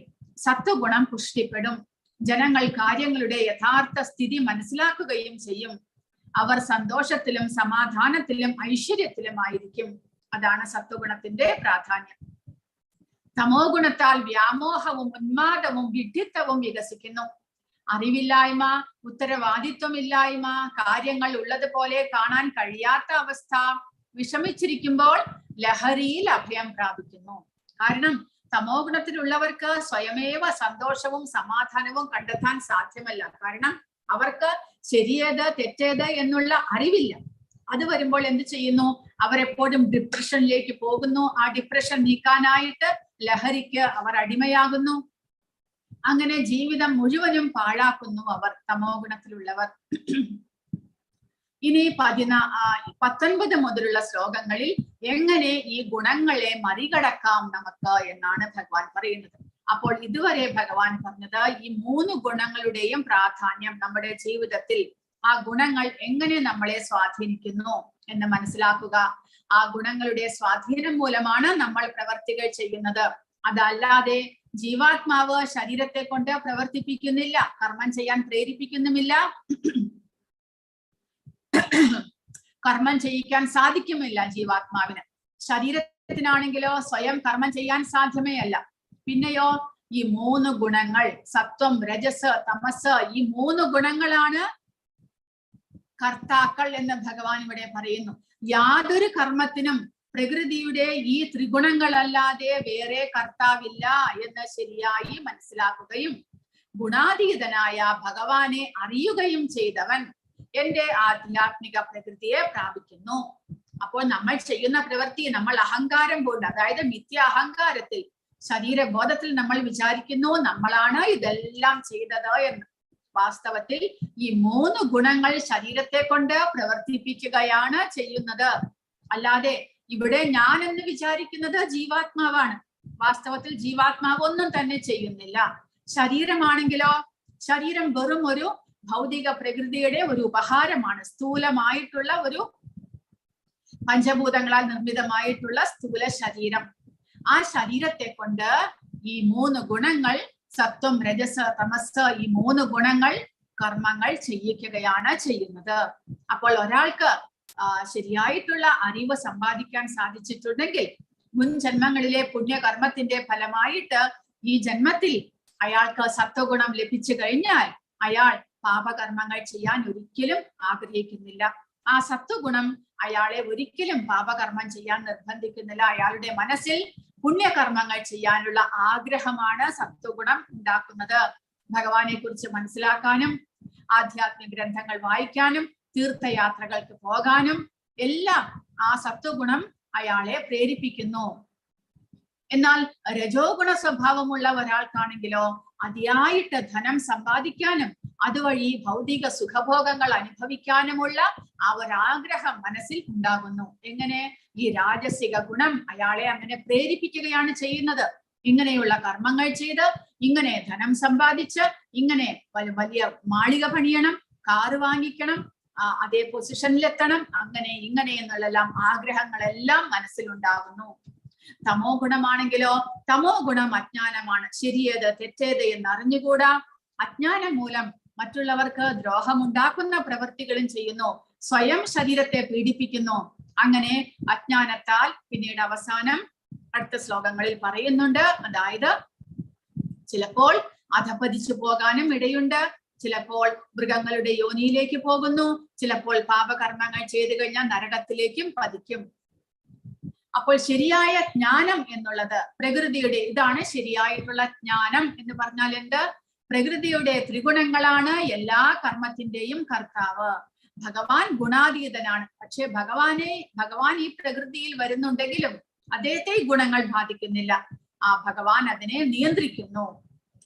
സത്വഗുണം പുഷ്ടിപ്പെടും. ജനങ്ങൾ കാര്യങ്ങളുടെ യഥാർത്ഥ സ്ഥിതി മനസ്സിലാക്കുകയും ചെയ്യും. അവർ സന്തോഷത്തിലും സമാധാനത്തിലും ഐശ്വര്യത്തിലുമായിരിക്കും. അതാണ് സത്വഗുണത്തിന്റെ പ്രാധാന്യം. തമോ ഗുണത്താൽ വ്യാമോഹവും ഉന്മാദവും വിഡ്ഢിത്തവും വികസിക്കുന്നു. അറിവില്ലായ്മ, ഉത്തരവാദിത്വമില്ലായ്മ, കാര്യങ്ങൾ ഉള്ളതുപോലെ കാണാൻ കഴിയാത്ത അവസ്ഥ, വിഷമിച്ചിരിക്കുമ്പോൾ ലഹരിയിൽ അഭയം പ്രാപിക്കുന്നു. കാരണം തമോ ഗുണത്തിലുള്ളവർക്ക് സ്വയമേവ സന്തോഷവും സമാധാനവും കണ്ടെത്താൻ സാധ്യമല്ല. കാരണം അവർക്ക് ശരിയേത് തെറ്റേത് എന്നുള്ള അറിവില്ല. അത് വരുമ്പോൾ എന്ത് ചെയ്യുന്നു? അവരെപ്പോഴും ഡിപ്രഷനിലേക്ക് പോകുന്നു. ആ ഡിപ്രഷൻ നീക്കാനായിട്ട് ലഹരിക്ക് അവർ അടിമയാകുന്നു. അങ്ങനെ ജീവിതം മുഴുവനും പാഴാക്കുന്നു അവർ, തമോ ഗുണത്തിലുള്ളവർ. ഇനി 19 മുതലുള്ള ശ്ലോകങ്ങളിൽ എങ്ങനെ ഈ ഗുണങ്ങളെ മറികടക്കാം നമുക്ക് എന്നാണ് ഭഗവാൻ പറയുന്നത്. അപ്പോൾ ഇതുവരെ ഭഗവാൻ പറഞ്ഞത് ഈ 3 ഗുണങ്ങളുടെയും പ്രാധാന്യം നമ്മുടെ ജീവിതത്തിൽ ആ ഗുണങ്ങൾ എങ്ങനെ നമ്മളെ സ്വാധീനിക്കുന്നു എന്ന് മനസ്സിലാക്കുക. ആ ഗുണങ്ങളുടെ സ്വാധീനം മൂലമാണ് നമ്മൾ പ്രവർത്തികൾ ചെയ്യുന്നത്. അതല്ലാതെ ജീവാത്മാവ് ശരീരത്തെ കൊണ്ട് പ്രവർത്തിപ്പിക്കുന്നില്ല, കർമ്മം ചെയ്യാൻ പ്രേരിപ്പിക്കുന്നുമില്ല, കർമ്മം ചെയ്യിക്കാൻ സാധിക്കുമില്ല ജീവാത്മാവിന്. ശരീരത്തിനാണെങ്കിലോ സ്വയം കർമ്മം ചെയ്യാൻ സാധ്യമേ അല്ല. പിന്നെയോ ഈ 3 ഗുണങ്ങൾ, സത്വം, രജസ്, തമസ്, ഈ 3 ഗുണങ്ങളാണ് കർത്താക്കൾ എന്ന് ഭഗവാൻ ഇവിടെ പറയുന്നു. യാതൊരു കർമ്മത്തിനും പ്രകൃതിയുടെ ഈ ത്രിഗുണങ്ങളല്ലാതെ വേറെ കർത്താവില്ല എന്ന് ശരിയായി മനസ്സിലാക്കുകയും ഗുണാതീതനായ ഭഗവാനെ അറിയുകയും ചെയ്തവൻ എന്റെ ആധ്യാത്മിക പ്രകൃതിയെ പ്രാപിക്കുന്നു. അപ്പോൾ നമ്മൾ ചെയ്യുന്ന പ്രവൃത്തി, നമ്മൾ അഹങ്കാരം കൊണ്ട്, അതായത് മിഥ്യ അഹങ്കാരത്തിൽ, ശരീരബോധത്തിൽ നമ്മൾ വിചാരിക്കുന്നു നമ്മളാണ് ഇതെല്ലാം ചെയ്തത് എന്ന്. വാസ്തവത്തിൽ ഈ 3 ഗുണങ്ങൾ ശരീരത്തെ കൊണ്ട് പ്രവർത്തിപ്പിക്കുകയാണ് ചെയ്യുന്നത്. അല്ലാതെ ഇവിടെ ഞാൻ എന്ന് വിചാരിക്കുന്നത് ജീവാത്മാവാണ്. വാസ്തവത്തിൽ ജീവാത്മാവ് ഒന്നും തന്നെ ചെയ്യുന്നില്ല. ശരീരമാണെങ്കിലോ, ശരീരം വെറും ഒരു ഭൗതിക പ്രകൃതിയുടെ ഒരു ഉപഹാരമാണ്. സ്ഥൂലമായിട്ടുള്ള ഒരു പഞ്ചഭൂതങ്ങളാൽ നിർമ്മിതമായിട്ടുള്ള സ്ഥൂല ശരീരം. ആ ശരീരത്തെ കൊണ്ട് ഈ 3 ഗുണങ്ങൾ, സത്വം, രജസ്, തമസ്, ഈ 3 ഗുണങ്ങൾ കർമ്മങ്ങൾ ചെയ്യിക്കുകയാണ് ചെയ്യുന്നത്. അപ്പോൾ ഒരാൾക്ക് ശരിയായിട്ടുള്ള അറിവ് സമ്പാദിക്കാൻ സാധിച്ചിട്ടുണ്ടെങ്കിൽ, മുൻ ജന്മങ്ങളിലെ പുണ്യകർമ്മത്തിന്റെ ഫലമായിട്ട് ഈ ജന്മത്തിൽ അയാൾക്ക് സത്വഗുണം ലഭിച്ചു കഴിഞ്ഞാൽ അയാൾ പാപകർമ്മങ്ങൾ ചെയ്യാൻ ഒരിക്കലും ആഗ്രഹിക്കുന്നില്ല. ആ സത്വഗുണം അയാളെ ഒരിക്കലും പാപകർമ്മം ചെയ്യാൻ നിർബന്ധിക്കുന്നില്ല. അയാളുടെ മനസ്സിൽ പുണ്യകർമ്മങ്ങൾ ചെയ്യാനുള്ള ആഗ്രഹമാണ് സത്വഗുണം ഉണ്ടാക്കുന്നത്. ഭഗവാനെ കുറിച്ച് മനസ്സിലാക്കാനും ആധ്യാത്മിക ഗ്രന്ഥങ്ങൾ വായിക്കാനും തീർത്ഥയാത്രകൾക്ക് പോകാനും എല്ലാം ആ സത്വഗുണം അയാളെ പ്രേരിപ്പിക്കുന്നു. എന്നാൽ രജോ ഗുണ സ്വഭാവമുള്ള ഒരാൾക്കാണെങ്കിലോ അതിയായിട്ട് ധനം സമ്പാദിക്കാനും അതുവഴി ഭൗതിക സുഖഭോഗങ്ങൾ അനുഭവിക്കാനുമുള്ള ആ ഒരാഗ്രഹം മനസ്സിൽ ഉണ്ടാകുന്നു. എങ്ങനെ? ഈ രാജസിക ഗുണം അയാളെ അങ്ങനെ പ്രേരിപ്പിക്കുകയാണ് ചെയ്യുന്നത്. ഇങ്ങനെയുള്ള കർമ്മങ്ങൾ ചെയ്ത്, ഇങ്ങനെ ധനം സമ്പാദിച്ച്, ഇങ്ങനെ വലിയ മാളിക പണിയണം, കാറ് വാങ്ങിക്കണം, അതേ പൊസിഷനിലെത്തണം, അങ്ങനെ ഇങ്ങനെ എന്നുള്ളെല്ലാം ആഗ്രഹങ്ങളെല്ലാം മനസ്സിലുണ്ടാകുന്നു. തമോ ഗുണമാണെങ്കിലോ, തമോ ഗുണം അജ്ഞാനമാണ്. ശരിയേത് തെറ്റേത് എന്ന് അറിഞ്ഞുകൂടാ. അജ്ഞാനം മൂലം മറ്റുള്ളവർക്ക് ദ്രോഹമുണ്ടാക്കുന്ന പ്രവൃത്തികളും ചെയ്യുന്നു, സ്വയം ശരീരത്തെ പീഡിപ്പിക്കുന്നു. അങ്ങനെ അജ്ഞാനത്താൽ പിന്നീട് അവസാനം അടുത്ത ശ്ലോകങ്ങളിൽ പറയുന്നുണ്ട്, അതായത് ചിലപ്പോൾ അധപതിച്ചു പോകാനും ഇടയുണ്ട്, ചിലപ്പോൾ മൃഗങ്ങളുടെ യോനിയിലേക്ക് പോകുന്നു, ചിലപ്പോൾ പാപകർമ്മങ്ങൾ ചെയ്തു കഴിഞ്ഞാൽ നരകത്തിലേക്കും പതിക്കും. അപ്പോൾ ശരിയായ ജ്ഞാനം എന്നുള്ളത് പ്രകൃതിയുടെ, ഇതാണ് ശരിയായിട്ടുള്ള ജ്ഞാനം എന്ന് പറഞ്ഞാൽ എന്ത്? പ്രകൃതിയുടെ ത്രിഗുണങ്ങളാണ് എല്ലാ കർമ്മത്തിന്റെയും കർത്താവ്. ഭഗവാൻ ഗുണാതീതനാണ്. പക്ഷെ ഭഗവാൻ ഈ പ്രകൃതിയിൽ വരുന്നുണ്ടെങ്കിലും അദ്ദേഹത്തെ ഗുണങ്ങൾ ബാധിക്കുന്നില്ല. ആ ഭഗവാൻ അതിനെ നിയന്ത്രിക്കുന്നു,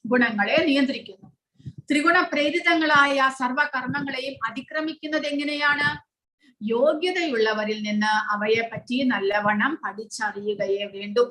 ഗുണങ്ങളെ നിയന്ത്രിക്കുന്നു. ത്രിഗുണ പ്രേരിതങ്ങളായ സർവകർമ്മങ്ങളെയും അതിക്രമിക്കുന്നത് എങ്ങനെയാണ്? യോഗ്യതയുള്ളവരിൽ നിന്ന് അവയെ പറ്റി നല്ലവണ്ണം പഠിച്ചറിയുകയേ വേണ്ടൂ.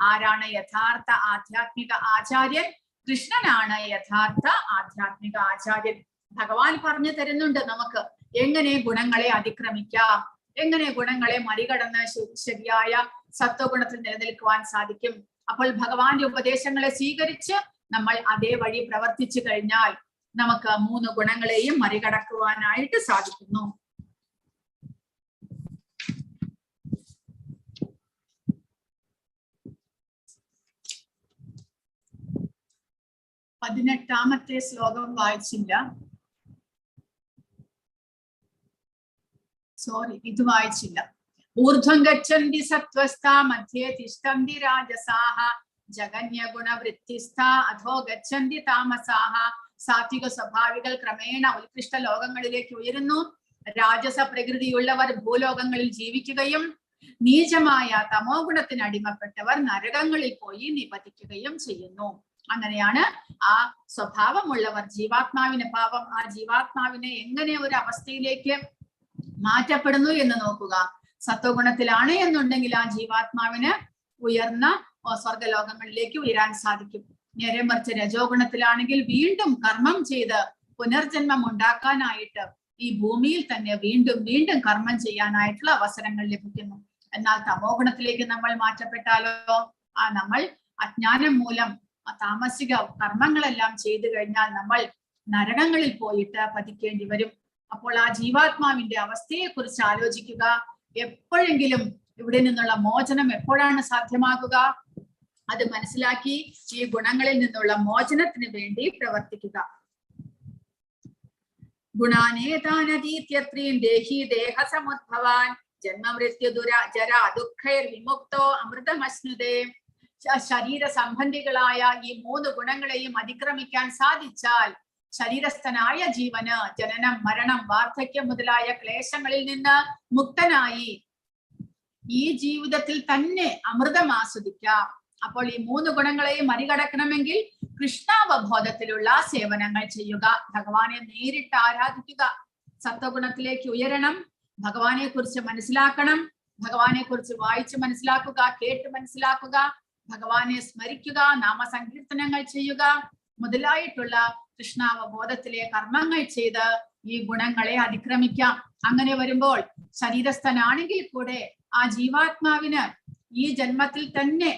ആരാണ് യഥാർത്ഥ ആധ്യാത്മിക ആചാര്യൻ? കൃഷ്ണനാണ് യഥാർത്ഥ ആധ്യാത്മിക ആചാര്യൻ. ഭഗവാൻ പറഞ്ഞു തരുന്നുണ്ട് നമുക്ക് എങ്ങനെ ഗുണങ്ങളെ അതിക്രമിക്കാം, എങ്ങനെ ഗുണങ്ങളെ മറികടന്ന് ശരിയായ സത്വഗുണത്തിൽ നിലനിൽക്കുവാൻ സാധിക്കും. അപ്പോൾ ഭഗവാന്റെ ഉപദേശങ്ങളെ സ്വീകരിച്ച് നമ്മൾ അതേ വഴി പ്രവർത്തിച്ചു കഴിഞ്ഞാൽ നമുക്ക് 3 ഗുണങ്ങളെയും മറികടക്കുവാനായിട്ട് സാധിക്കുന്നു. പതിനെട്ടാമത്തെ ശ്ലോകം വായിച്ചില്ല, ഇത് വായിച്ചില്ല. ഊർധ്വം ഗച്ഛന്തി സത്വസ്ഥാ മധ്യേ തിഷ്ഠന്തി രാജസാഹ ജഗന്യ ഗുണവൃത്തിസ്ഥാ അധോ ഗച്ഛന്തി താമസാഹ. സാത്വിക സ്വഭാവികൾ ക്രമേണ ഉത്കൃഷ്ട ലോകങ്ങളിലേക്ക് ഉയരുന്നു. രാജസ പ്രകൃതിയുള്ളവർ ഭൂലോകങ്ങളിൽ ജീവിക്കുകയും നീചമായ തമോ ഗുണത്തിന് അടിമപ്പെട്ടവർ നരകങ്ങളിൽ പോയി നിപതിക്കുകയും ചെയ്യുന്നു. അങ്ങനെയാണ് ആ സ്വഭാവമുള്ളവർ, ജീവാത്മാവിന് പാപം, ആ ജീവാത്മാവിനെ എങ്ങനെ ഒരു അവസ്ഥയിലേക്ക് മാറ്റപ്പെടുന്നു എന്ന് നോക്കുക. സത്വഗുണത്തിലാണ് എന്നുണ്ടെങ്കിൽ ആ ജീവാത്മാവിന് ഉയർന്ന സ്വർഗലോകങ്ങളിലേക്ക് ഉയരാൻ സാധിക്കും. നേരെ മറിച്ച് രജോ ഗുണത്തിലാണെങ്കിൽ വീണ്ടും കർമ്മം ചെയ്ത് പുനർജന്മം ഉണ്ടാക്കാനായിട്ട് ഈ ഭൂമിയിൽ തന്നെ വീണ്ടും വീണ്ടും കർമ്മം ചെയ്യാനായിട്ടുള്ള അവസരങ്ങൾ ലഭിക്കുന്നു. എന്നാൽ തമോ ഗുണത്തിലേക്ക് നമ്മൾ മാറ്റപ്പെട്ടാലോ, നമ്മൾ അജ്ഞാനം മൂലം താമസിക കർമ്മങ്ങളെല്ലാം ചെയ്തു കഴിഞ്ഞാൽ നമ്മൾ നരകങ്ങളിൽ പോയിട്ട് പതിക്കേണ്ടി വരും. അപ്പോൾ ആ ജീവാത്മാവിന്റെ അവസ്ഥയെ കുറിച്ച് ആലോചിക്കുക. എപ്പോഴെങ്കിലും ഇവിടെ നിന്നുള്ള മോചനം എപ്പോഴാണ് സാധ്യമാകുക? അത് മനസ്സിലാക്കി ഈ ഗുണങ്ങളിൽ നിന്നുള്ള മോചനത്തിന് വേണ്ടി പ്രവർത്തിക്കുക. ഗുണാനേതാനതീത്യത്രീൻ ദേഹി ദേഹസമുദ്ഭവാൻ ജന്മമൃത്യു ജര ദുഃഖൈർ വിമുക്തോ അമൃതമശ്നുതേ. ശരീര സംബന്ധികളായ ഈ 3 ഗുണങ്ങളെയും അതിക്രമിക്കാൻ സാധിച്ചാൽ ശരീരസ്ഥനായ ജീവന് ജനനം, മരണം, വാർദ്ധക്യം മുതലായ ക്ലേശങ്ങളിൽ നിന്ന് മുക്തനായി ഈ ജീവിതത്തിൽ തന്നെ അമൃതം ആസ്വദിക്കാം. അപ്പോൾ ഈ 3 ഗുണങ്ങളെയും മറികടക്കണമെങ്കിൽ കൃഷ്ണാവബോധത്തിലുള്ള സേവനങ്ങൾ ചെയ്യുക, ഭഗവാനെ നേരിട്ട് ആരാധിക്കുക, സത്വഗുണത്തിലേക്ക് ഉയരണം, ഭഗവാനെ കുറിച്ച് മനസ്സിലാക്കണം, ഭഗവാനെ കുറിച്ച് വായിച്ച് മനസ്സിലാക്കുക, കേട്ട് മനസ്സിലാക്കുക, ഭഗവാനെ സ്മരിക്കുക, നാമസങ്കീർത്തനങ്ങൾ ചെയ്യുക മുതലായിട്ടുള്ള കൃഷ്ണാവബോധത്തിലെ കർമ്മങ്ങൾ ചെയ്ത് ഈ ഗുണങ്ങളെ അതിക്രമിക്കാം. അങ്ങനെ വരുമ്പോൾ ശരീരസ്ഥനാണെങ്കിൽ കൂടെ ആ ജീവാത്മാവിന് ഈ ജന്മത്തിൽ തന്നെ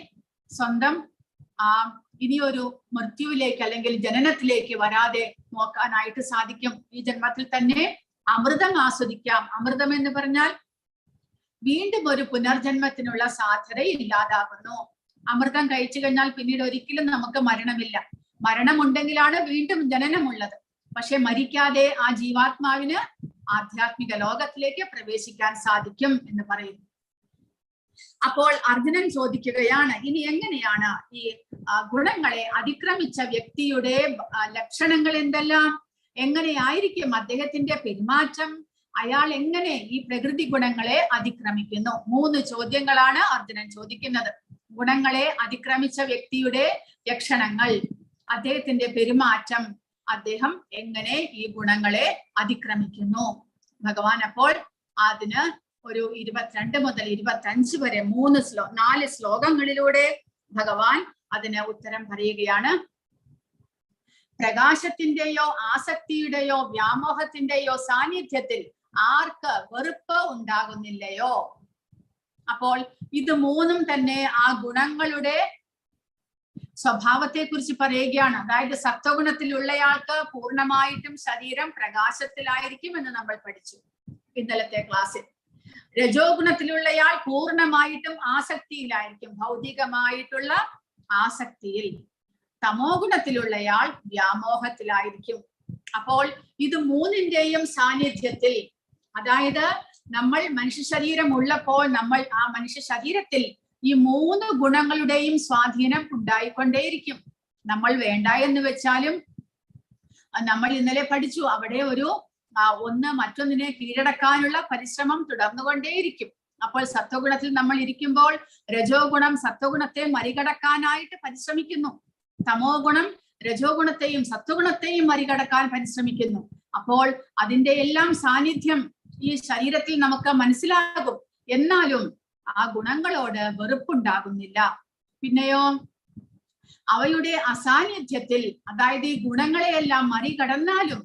സ്വന്തം ഇനിയൊരു മൃത്യുവിലേക്ക് അല്ലെങ്കിൽ ജനനത്തിലേക്ക് വരാതെ നോക്കാനായിട്ട് സാധിക്കും. ഈ ജന്മത്തിൽ തന്നെ അമൃതം ആസ്വദിക്കാം. അമൃതം എന്ന് പറഞ്ഞാൽ വീണ്ടും ഒരു പുനർജന്മത്തിനുള്ള സാധ്യത ഇല്ലാതാകുന്നു. അമൃതം കഴിച്ചു കഴിഞ്ഞാൽ പിന്നീട് ഒരിക്കലും നമുക്ക് മരണമില്ല. മരണമുണ്ടെങ്കിലാണ് വീണ്ടും ജനനമുള്ളത്. പക്ഷെ മരിക്കാതെ ആ ജീവാത്മാവിന് ആധ്യാത്മിക ലോകത്തിലേക്ക് പ്രവേശിക്കാൻ സാധിക്കും എന്ന് പറയുന്നു. അപ്പോൾ അർജുനൻ ചോദിക്കുകയാണ്, ഇനി എങ്ങനെയാണ് ഈ ഗുണങ്ങളെ അതിക്രമിച്ച വ്യക്തിയുടെ ലക്ഷണങ്ങൾ എന്തെല്ലാം, എങ്ങനെയായിരിക്കും അദ്ദേഹത്തിന്റെ പെരുമാറ്റം, അയാൾ എങ്ങനെ ഈ പ്രകൃതി ഗുണങ്ങളെ അതിക്രമിക്കുന്നു? 3 ചോദ്യങ്ങളാണ് അർജുനൻ ചോദിക്കുന്നത്. ഗുണങ്ങളെ അതിക്രമിച്ച വ്യക്തിയുടെ ലക്ഷണങ്ങൾ, അദ്ദേഹത്തിന്റെ പെരുമാറ്റം, അദ്ദേഹം എങ്ങനെ ഈ ഗുണങ്ങളെ അതിക്രമിക്കുന്നു. ഭഗവാൻ അപ്പോൾ അതിന് ഒരു 22 മുതൽ 25 വരെ 4 ശ്ലോകങ്ങളിലൂടെ ഭഗവാൻ അതിന് ഉത്തരം പറയുകയാണ്. പ്രകാശത്തിന്റെയോ ആസക്തിയുടെയോ വ്യാമോഹത്തിന്റെയോ സാന്നിധ്യത്തിൽ ആർക്ക് വെറുപ്പ് ഉണ്ടാകുന്നില്ലയോ? അപ്പോൾ ഇത് 3 തന്നെ ആ ഗുണങ്ങളുടെ സ്വഭാവത്തെ കുറിച്ച് പറയുകയാണ്. അതായത് സത്വഗുണത്തിലുള്ളയാൾക്ക് പൂർണ്ണമായിട്ടും ശരീരം പ്രകാശത്തിലായിരിക്കും എന്ന് നമ്മൾ പഠിച്ചു ഇന്നലത്തെ ക്ലാസ്സിൽ. രജോ ഗുണത്തിലുള്ളയാൾ പൂർണ്ണമായിട്ടും ആസക്തിയിലായിരിക്കും, ഭൗതികമായിട്ടുള്ള ആസക്തിയിൽ. തമോ ഗുണത്തിലുള്ളയാൾ വ്യാമോഹത്തിലായിരിക്കും. അപ്പോൾ ഇത് 3ന്റെയും സാന്നിധ്യത്തിൽ, അതായത് നമ്മൾ മനുഷ്യ ശരീരം ഉള്ളപ്പോൾ നമ്മൾ ആ മനുഷ്യ ശരീരത്തിൽ ഈ 3 ഗുണങ്ങളുടെയും സ്വാധീനം ഉണ്ടായിക്കൊണ്ടേയിരിക്കും. നമ്മൾ വേണ്ട എന്ന് വെച്ചാലും നമ്മൾ ഇന്നലെ പഠിച്ചു, അവിടെ ഒരു ഒന്ന് മറ്റൊന്നിനെ കീഴടക്കാനുള്ള പരിശ്രമം തുടർന്നുകൊണ്ടേയിരിക്കും. അപ്പോൾ സത്വഗുണത്തിൽ നമ്മൾ ഇരിക്കുമ്പോൾ രജോ ഗുണം സത്വഗുണത്തെ മറികടക്കാനായിട്ട് പരിശ്രമിക്കുന്നു, തമോ ഗുണം രജോ ഗുണത്തെയും സത്വഗുണത്തെയും മറികടക്കാൻ പരിശ്രമിക്കുന്നു. അപ്പോൾ അതിന്റെ എല്ലാം സാന്നിധ്യം ഈ ശരീരത്തിൽ നമുക്ക് മനസ്സിലാകും. എന്നാലും ആ ഗുണങ്ങളോട് വെറുപ്പുണ്ടാകുന്നില്ല. പിന്നെയോ അവയുടെ അസാന്നിധ്യത്തിൽ, അതായത് ഈ ഗുണങ്ങളെയെല്ലാം മറികടന്നാലും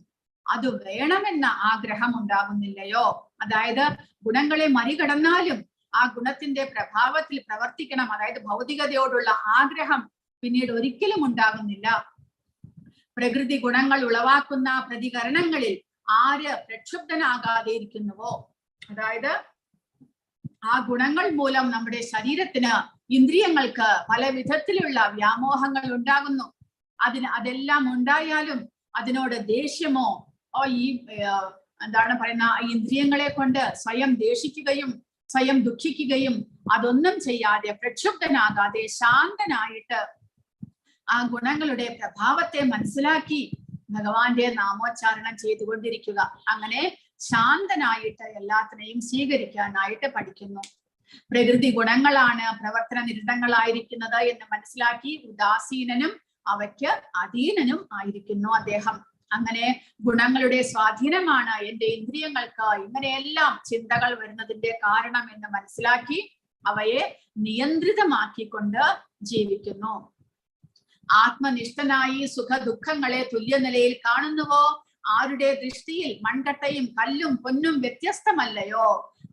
അത് വേണമെന്ന ആഗ്രഹം ഉണ്ടാകുന്നില്ലയോ? അതായത് ഗുണങ്ങളെ മറികടന്നാലും ആ ഗുണത്തിന്റെ പ്രഭാവത്തിൽ പ്രവർത്തിക്കണം, അതായത് ഭൗതികതയോടുള്ള ആഗ്രഹം പിന്നീട് ഒരിക്കലും ഉണ്ടാകുന്നില്ല. പ്രകൃതി ഗുണങ്ങൾ ഉളവാക്കുന്ന പ്രതികരണങ്ങളിൽ ആര് പ്രക്ഷുബ്ധനാകാതെ ഇരിക്കുന്നുവോ, അതായത് ആ ഗുണങ്ങൾ മൂലം നമ്മുടെ ശരീരത്തിന്, ഇന്ദ്രിയങ്ങൾക്ക് പല വിധത്തിലുള്ള വ്യാമോഹങ്ങൾ ഉണ്ടാകുന്നു. അതെല്ലാം ഉണ്ടായാലും അതിനോട് ദേഷ്യമോ ഈ എന്താണ് പറയുന്ന ഇന്ദ്രിയങ്ങളെ കൊണ്ട് സ്വയം ദേഷിക്കുകയും സ്വയം ദുഃഖിക്കുകയും അതൊന്നും ചെയ്യാതെ പ്രക്ഷുബ്ധനാകാതെ ശാന്തനായിട്ട് ആ ഗുണങ്ങളുടെ പ്രഭാവത്തെ മനസ്സിലാക്കി ഭഗവാന്റെ നാമോച്ചാരണം ചെയ്തുകൊണ്ടിരിക്കുക. അങ്ങനെ ശാന്തനായിട്ട് എല്ലാത്തിനെയും സ്വീകരിക്കാനായിട്ട് പഠിക്കുന്നു. പ്രകൃതി ഗുണങ്ങളാണ് പ്രവർത്തന നിരതങ്ങളായിരിക്കുന്നത് എന്ന് മനസ്സിലാക്കി ഉദാസീനനും അവയ്ക്ക് അധീനനും ആയിരിക്കുന്നു അദ്ദേഹം. അങ്ങനെ ഗുണങ്ങളുടെ സ്വാധീനമാണ് എന്റെ ഇന്ദ്രിയങ്ങൾക്ക് ഇങ്ങനെയെല്ലാം ചിന്തകൾ വരുന്നതിന്റെ കാരണം എന്ന് മനസ്സിലാക്കി അവയെ നിയന്ത്രിതമാക്കിക്കൊണ്ട് ജീവിക്കുന്നു. ആത്മനിഷ്ഠനായി സുഖ ദുഃഖങ്ങളെ തുല്യനിലയിൽ കാണുന്നുവോ ആരുടെ ദൃഷ്ടിയിൽ മൺകട്ടയും കല്ലും പൊന്നും വ്യത്യസ്തമല്ലയോ?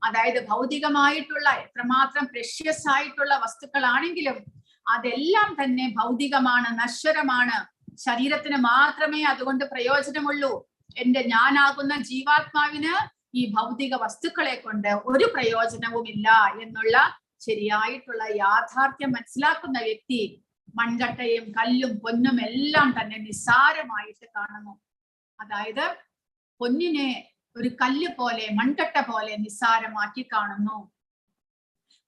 അതായത് ഭൗതികമായിട്ടുള്ള എത്രമാത്രം പ്രഷ്യസ് ആയിട്ടുള്ള വസ്തുക്കളാണെങ്കിലും അതെല്ലാം തന്നെ ഭൗതികമാണ്, നശ്വരമാണ്. ശരീരത്തിന് മാത്രമേ അതുകൊണ്ട് പ്രയോജനമുള്ളൂ. എന്റെ ഞാനാകുന്ന ജീവാത്മാവിന് ഈ ഭൗതിക വസ്തുക്കളെ കൊണ്ട് ഒരു പ്രയോജനവുമില്ല എന്നുള്ള ശരിയായിട്ടുള്ള യാഥാർത്ഥ്യം മനസ്സിലാക്കുന്ന വ്യക്തി മൺകട്ടയും കല്ലും പൊന്നും എല്ലാം തന്നെ നിസ്സാരമായിട്ട് കാണുന്നു. അതായത് പൊന്നിനെ ഒരു കല്ല് പോലെ, മൺകട്ട പോലെ നിസ്സാരമാക്കി കാണുന്നു.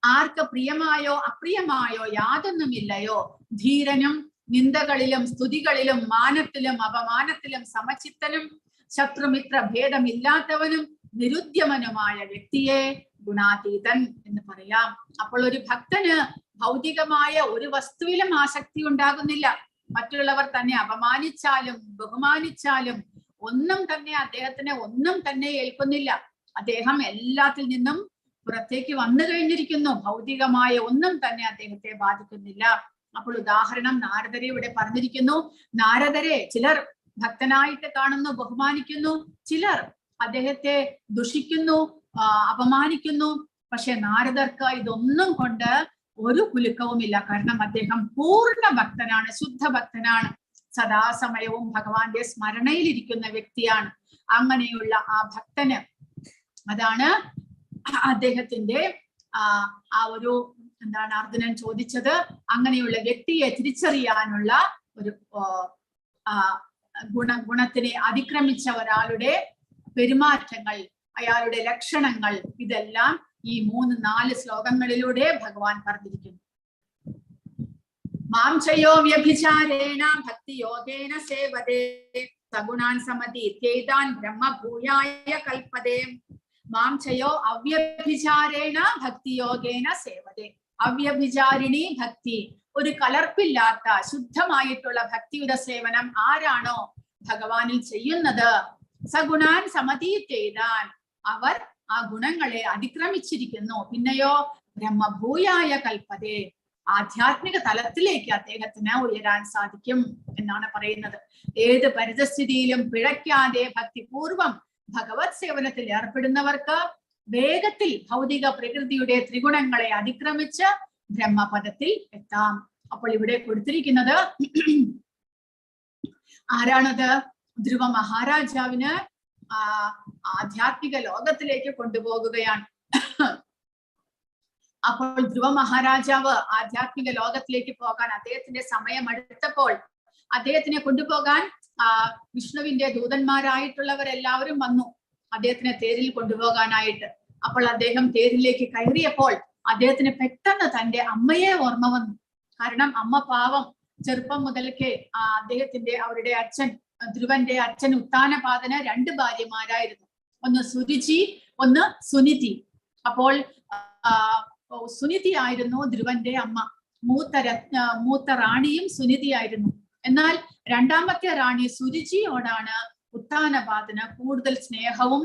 ആർക്ക് പ്രിയമായോ അപ്രിയമായോ യാതൊന്നുമില്ലയോ? ധീരനും നിന്ദകളിലും സ്തുതികളിലും മാനത്തിലും അപമാനത്തിലും സമചിത്തനും ശത്രുമിത്ര ഭേദമില്ലാത്തവനും നിരുദ്യമനുമായ വ്യക്തിയെ ഗുണാതീതൻ എന്ന് പറയാം. അപ്പോൾ ഒരു ഭക്തന് ഭൗതികമായ ഒരു വസ്തുവിലും ആസക്തി ഉണ്ടാകുന്നില്ല. മറ്റുള്ളവർ തന്നെ അപമാനിച്ചാലും ബഹുമാനിച്ചാലും ഒന്നും തന്നെ അദ്ദേഹത്തിന് ഒന്നും തന്നെ ഏൽക്കുന്നില്ല. അദ്ദേഹം എല്ലാത്തിൽ നിന്നും പുറത്തേക്ക് വന്നു കഴിഞ്ഞിരിക്കുന്നു. ഭൗതികമായ ഒന്നും തന്നെ അദ്ദേഹത്തെ ബാധിക്കുന്നില്ല. അപ്പോൾ ഉദാഹരണം നാരദരെ ഇവിടെ പറഞ്ഞിരിക്കുന്നു. നാരദരെ ചിലർ ഭക്തനായിട്ട് കാണുന്നു, ബഹുമാനിക്കുന്നു, ചിലർ അദ്ദേഹത്തെ ദുഷിക്കുന്നു, അപമാനിക്കുന്നു. പക്ഷെ നാരദർക്ക് ഇതൊന്നും കൊണ്ട് ഒരു കുലുക്കവുമില്ല. കാരണം അദ്ദേഹം പൂർണ്ണ ഭക്തനാണ്, ശുദ്ധ ഭക്തനാണ്, സദാസമയവും ഭഗവാന്റെ സ്മരണയിലിരിക്കുന്ന വ്യക്തിയാണ്. അങ്ങനെയുള്ള ആ ഭക്തന് അതാണ് അദ്ദേഹത്തിന്റെ ആ ഒരു എന്താണ് അർജുനൻ ചോദിച്ചത്, അങ്ങനെയുള്ള വ്യക്തിയെ തിരിച്ചറിയാനുള്ള ഒരു ഗുണത്തിനെ അതിക്രമിച്ച ഒരാളുടെ പെരുമാറ്റങ്ങൾ, അയാളുടെ ലക്ഷണങ്ങൾ, ഇതെല്ലാം ഈ 3-4 ശ്ലോകങ്ങളിലൂടെ ഭഗവാൻ പറഞ്ഞിരിക്കുന്നു. മാം ചയോ വ്യഭിചാരേണ ഭക്തിയോഗേന സേവതേ സഗുണാൻ സമതീത്യേതാൻ ബ്രഹ്മഭൂയായ കൽപ്പതേ. മാം ചയോ അവ്യഭിചാരേണ ഭക്തിയോഗേന സേവതേ. അവ്യഭിചാരിണി ഭക്തി, ഒരു കലർപ്പില്ലാത്ത ശുദ്ധമായിട്ടുള്ള ഭക്തിയുടെ സേവനം ആരാണോ ഭഗവാനിൽ ചെയ്യുന്നത്, സഗുണാൻ സമതീത്യേതാൻ, അവർ ആ ഗുണങ്ങളെ അതിക്രമിച്ചിരിക്കുന്നു. പിന്നെയോ ബ്രഹ്മഭൂയായ കൽപ്പതേ, ആധ്യാത്മിക തലത്തിലേക്ക് അദ്ദേഹത്തിന് ഉയരാൻ സാധിക്കും എന്നാണ് പറയുന്നത്. ഏത് പരിതസ്ഥിതിയിലും പിഴയ്ക്കാതെ ഭക്തിപൂർവം ഭഗവത് സേവനത്തിൽ ഏർപ്പെടുന്നവർക്ക് വേഗത്തിൽ ഭൗതിക പ്രകൃതിയുടെ ത്രിഗുണങ്ങളെ അതിക്രമിച്ച് ബ്രഹ്മപദത്തിൽ എത്താം. അപ്പോൾ ഇവിടെ കൊടുത്തിരിക്കുന്നത് ആരാണത്? ധ്രുവ മഹാരാജാവിന് ആധ്യാത്മിക ലോകത്തിലേക്ക് കൊണ്ടുപോകുകയാണ്. അപ്പോൾ ധ്രുവ മഹാരാജാവ് ആധ്യാത്മിക ലോകത്തിലേക്ക് പോകാൻ അദ്ദേഹത്തിന്റെ സമയം അടുത്തപ്പോൾ അദ്ദേഹത്തിനെ കൊണ്ടുപോകാൻ വിഷ്ണുവിന്റെ ദൂതന്മാരായിട്ടുള്ളവരെല്ലാവരും വന്നു അദ്ദേഹത്തിനെ തേരിൽ കൊണ്ടുപോകാനായിട്ട്. അപ്പോൾ അദ്ദേഹം തേരിലേക്ക് കയറിയപ്പോൾ അദ്ദേഹത്തിന് പെട്ടെന്ന് തന്റെ അമ്മയെ ഓർമ്മ വന്നു. കാരണം അമ്മ പാവം ചെറുപ്പം മുതൽക്കേ അവരുടെ അച്ഛൻ, ധ്രുവന്റെ അച്ഛൻ ഉത്താനപാദന് 2 ഭാര്യമാരായിരുന്നു. ഒന്ന് സുരുചി, ഒന്ന് സുനിധി. അപ്പോൾ സുനിധി ആയിരുന്നു ധ്രുവന്റെ അമ്മ. മൂത്ത റാണിയും സുനിധി ആയിരുന്നു. എന്നാൽ രണ്ടാമത്തെ റാണി സുരുചിയോടാണ് ഉത്താനപാദന് കൂടുതൽ സ്നേഹവും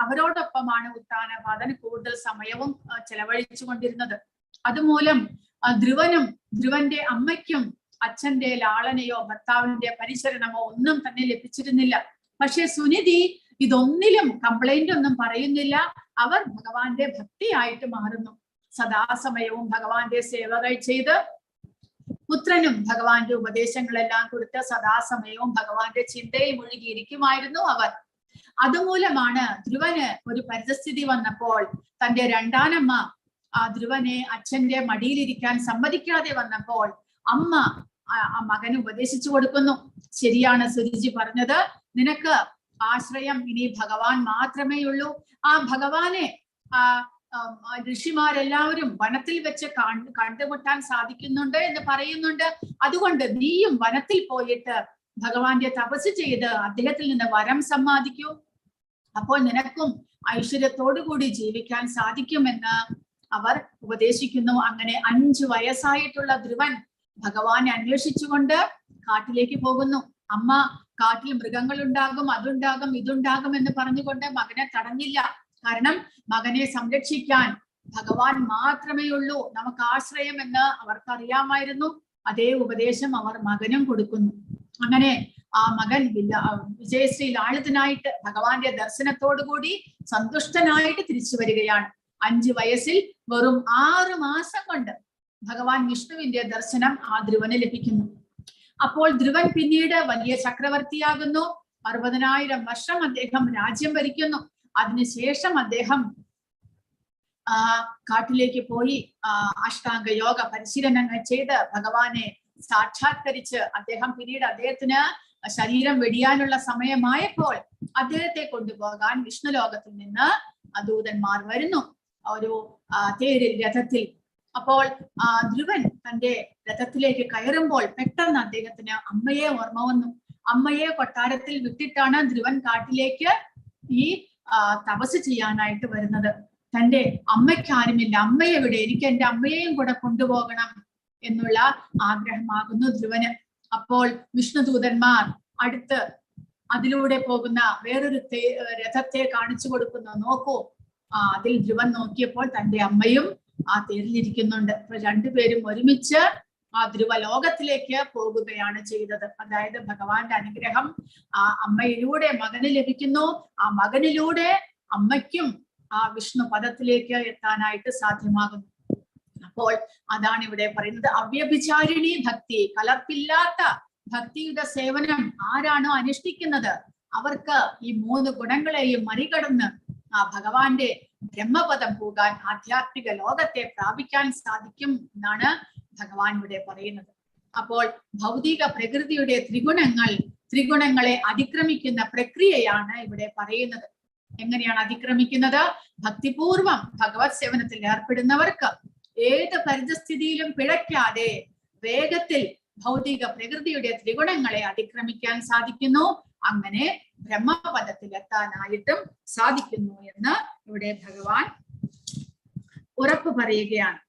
അവരോടൊപ്പമാണ് ഉത്താനപാദൻ കൂടുതൽ സമയവും ചെലവഴിച്ചു കൊണ്ടിരുന്നത്. അതുമൂലം ധ്രുവന്റെ അമ്മയ്ക്കും അച്ഛന്റെ ലാളനയോ ഭർത്താവിന്റെ പരിചരണമോ ഒന്നും തന്നെ ലഭിച്ചിരുന്നില്ല. പക്ഷെ സുനിധി ഇതൊന്നിലും കംപ്ലൈന്റ് ഒന്നും പറയുന്നില്ല. അവർ ഭഗവാന്റെ ഭക്തിയായിട്ട് മാറുന്നു. സദാസമയവും ഭഗവാന്റെ സേവകൾ ചെയ്ത് പുത്രനും ഭഗവാന്റെ ഉപദേശങ്ങളെല്ലാം കൊടുത്ത് സദാസമയവും ഭഗവാന്റെ ചിന്തയിൽ മുഴുകിയിരിക്കുമായിരുന്നു അവർ. അതുമൂലമാണ് ധ്രുവന് ഒരു പരിതസ്ഥിതി വന്നപ്പോൾ തന്റെ രണ്ടാനമ്മ ധ്രുവനെ അച്ഛന്റെ മടിയിലിരിക്കാൻ സമ്മതിക്കാതെ വന്നപ്പോൾ അമ്മ മകന് ഉപദേശിച്ചു കൊടുക്കുന്നു. ശരിയാണ് സുരുചി പറഞ്ഞത്, നിനക്ക് ആശ്രയം ഇനി ഭഗവാൻ മാത്രമേ ഉള്ളൂ. ആ ഭഗവാനെ ഋഷിമാരെല്ലാവരും വനത്തിൽ വെച്ച് കണ്ടുമുട്ടാൻ സാധിക്കുന്നുണ്ട് എന്ന് പറയുന്നുണ്ട്. അതുകൊണ്ട് നീയും വനത്തിൽ പോയിട്ട് ഭഗവാന്റെ തപസ് ചെയ്ത് അദ്ദേഹത്തിൽ നിന്ന് വരം സമ്പാദിക്കൂ. അപ്പോൾ നിനക്കും ഐശ്വര്യത്തോടുകൂടി ജീവിക്കാൻ സാധിക്കുമെന്ന് അവർ ഉപദേശിക്കുന്നു. അങ്ങനെ 5 വയസ്സായിട്ടുള്ള ധ്രുവൻ ഭഗവാനെ അന്വേഷിച്ചുകൊണ്ട് കാട്ടിലേക്ക് പോകുന്നു. അമ്മ കാട്ടിൽ മൃഗങ്ങൾ ഉണ്ടാകും, അതുണ്ടാകും, ഇതുണ്ടാകും എന്ന് പറഞ്ഞുകൊണ്ട് മകനെ തടഞ്ഞില്ല. കാരണം മകനെ സംരക്ഷിക്കാൻ ഭഗവാൻ മാത്രമേ ഉള്ളൂ നമുക്ക് ആശ്രയം എന്ന് അവർക്കറിയാമായിരുന്നു. അതേ ഉപദേശം അവർ മകനും കൊടുക്കുന്നു. അങ്ങനെ ആ മകൻ വിജയശ്രീ ലാളിതനായിട്ട് ഭഗവാന്റെ ദർശനത്തോടുകൂടി സന്തുഷ്ടനായിട്ട് തിരിച്ചു വരികയാണ്. 5 വയസ്സിൽ വെറും 6 മാസം കൊണ്ട് ഭഗവാൻ വിഷ്ണുവിന്റെ ദർശനം ആ ധ്രുവന് ലഭിക്കുന്നു. അപ്പോൾ ധ്രുവൻ പിന്നീട് വലിയ ചക്രവർത്തിയാകുന്നു. 60,000 വർഷം അദ്ദേഹം രാജ്യം ഭരിക്കുന്നു. അതിനുശേഷം അദ്ദേഹം കാട്ടിലേക്ക് പോയി അഷ്ടാംഗ യോഗ പരിശീലനങ്ങൾ ചെയ്ത് ഭഗവാനെ സാക്ഷാത്കരിച്ച് പിന്നീട് അദ്ദേഹത്തിന് ശരീരം വെടിയാനുള്ള സമയമായപ്പോൾ അദ്ദേഹത്തെ കൊണ്ടുപോകാൻ വിഷ്ണു ലോകത്തിൽ നിന്ന് ദൂതന്മാർ വരുന്നു, ഒരു തേരിൽ, രഥത്തിൽ. അപ്പോൾ ധ്രുവൻ തന്റെ രഥത്തിലേക്ക് കയറുമ്പോൾ പെട്ടെന്ന് അദ്ദേഹത്തിന് അമ്മയെ ഓർമ്മ വന്നു. അമ്മയെ കൊട്ടാരത്തിൽ വിട്ടിട്ടാണ് ധ്രുവൻ കാട്ടിലേക്ക് ഈ തപസ് ചെയ്യാനായിട്ട് വരുന്നത്. തന്റെ അമ്മയ്ക്കാരുമില്ല, അമ്മ എവിടെ, എനിക്ക് എന്റെ അമ്മയെയും കൂടെ കൊണ്ടുപോകണം എന്നുള്ള ആഗ്രഹമാകുന്നു ധ്രുവന്. അപ്പോൾ വിഷ്ണുദൂതന്മാർ അടുത്ത് അതിലൂടെ പോകുന്ന വേറൊരു രഥത്തെ കാണിച്ചു കൊടുക്കുന്നു. നോക്കൂ, അതിൽ ധ്രുവൻ നോക്കിയപ്പോൾ തന്റെ അമ്മയും ആ തേരിലിരിക്കുന്നുണ്ട്. അപ്പൊ രണ്ടുപേരും ഒരുമിച്ച് ആ ധ്രുവലോകത്തിലേക്ക് പോകുകയാണ് ചെയ്തത്. അതായത് ഭഗവാന്റെ അനുഗ്രഹം ആ അമ്മയിലൂടെ മകന് ലഭിക്കുന്നു. ആ മകനിലൂടെ അമ്മയ്ക്കും ആ വിഷ്ണു പദത്തിലേക്ക് എത്താനായിട്ട് സാധ്യമാകുന്നു. അപ്പോൾ അതാണ് ഇവിടെ പറയുന്നത്, അവ്യഭിചാരിണി ഭക്തി, കലർപ്പില്ലാത്ത ഭക്തിയുടെ സേവനം ആരാണോ അനുഷ്ഠിക്കുന്നത് അവർക്ക് ഈ 3 ഗുണങ്ങളെയും മറികടന്ന് ആ ഭഗവാന്റെ ബ്രഹ്മപദം പോകാൻ, ആധ്യാത്മിക ലോകത്തെ പ്രാപിക്കാൻ സാധിക്കും എന്നാണ് ഭഗവാൻ ഇവിടെ പറയുന്നത്. അപ്പോൾ ഭൗതിക പ്രകൃതിയുടെ ത്രിഗുണങ്ങളെ അതിക്രമിക്കുന്ന പ്രക്രിയയാണ് ഇവിടെ പറയുന്നത്. എങ്ങനെയാണ് അതിക്രമിക്കുന്നത്? ഭക്തിപൂർവം ഭഗവത് സേവനത്തിൽ ഏർപ്പെടുന്നവർക്ക് ഏത് പരിതസ്ഥിതിയിലും പിഴയ്ക്കാതെ വേഗത്തിൽ ഭൗതിക പ്രകൃതിയുടെ ത്രിഗുണങ്ങളെ അതിക്രമിക്കാൻ സാധിക്കുന്നു. അങ്ങനെ ബ്രഹ്മപദത്തിൽ എത്താനായിട്ടും സാധിക്കുന്നു എന്ന് ഇവിടെ ഭഗവാൻ ഉറപ്പ് പറയുകയാണ്.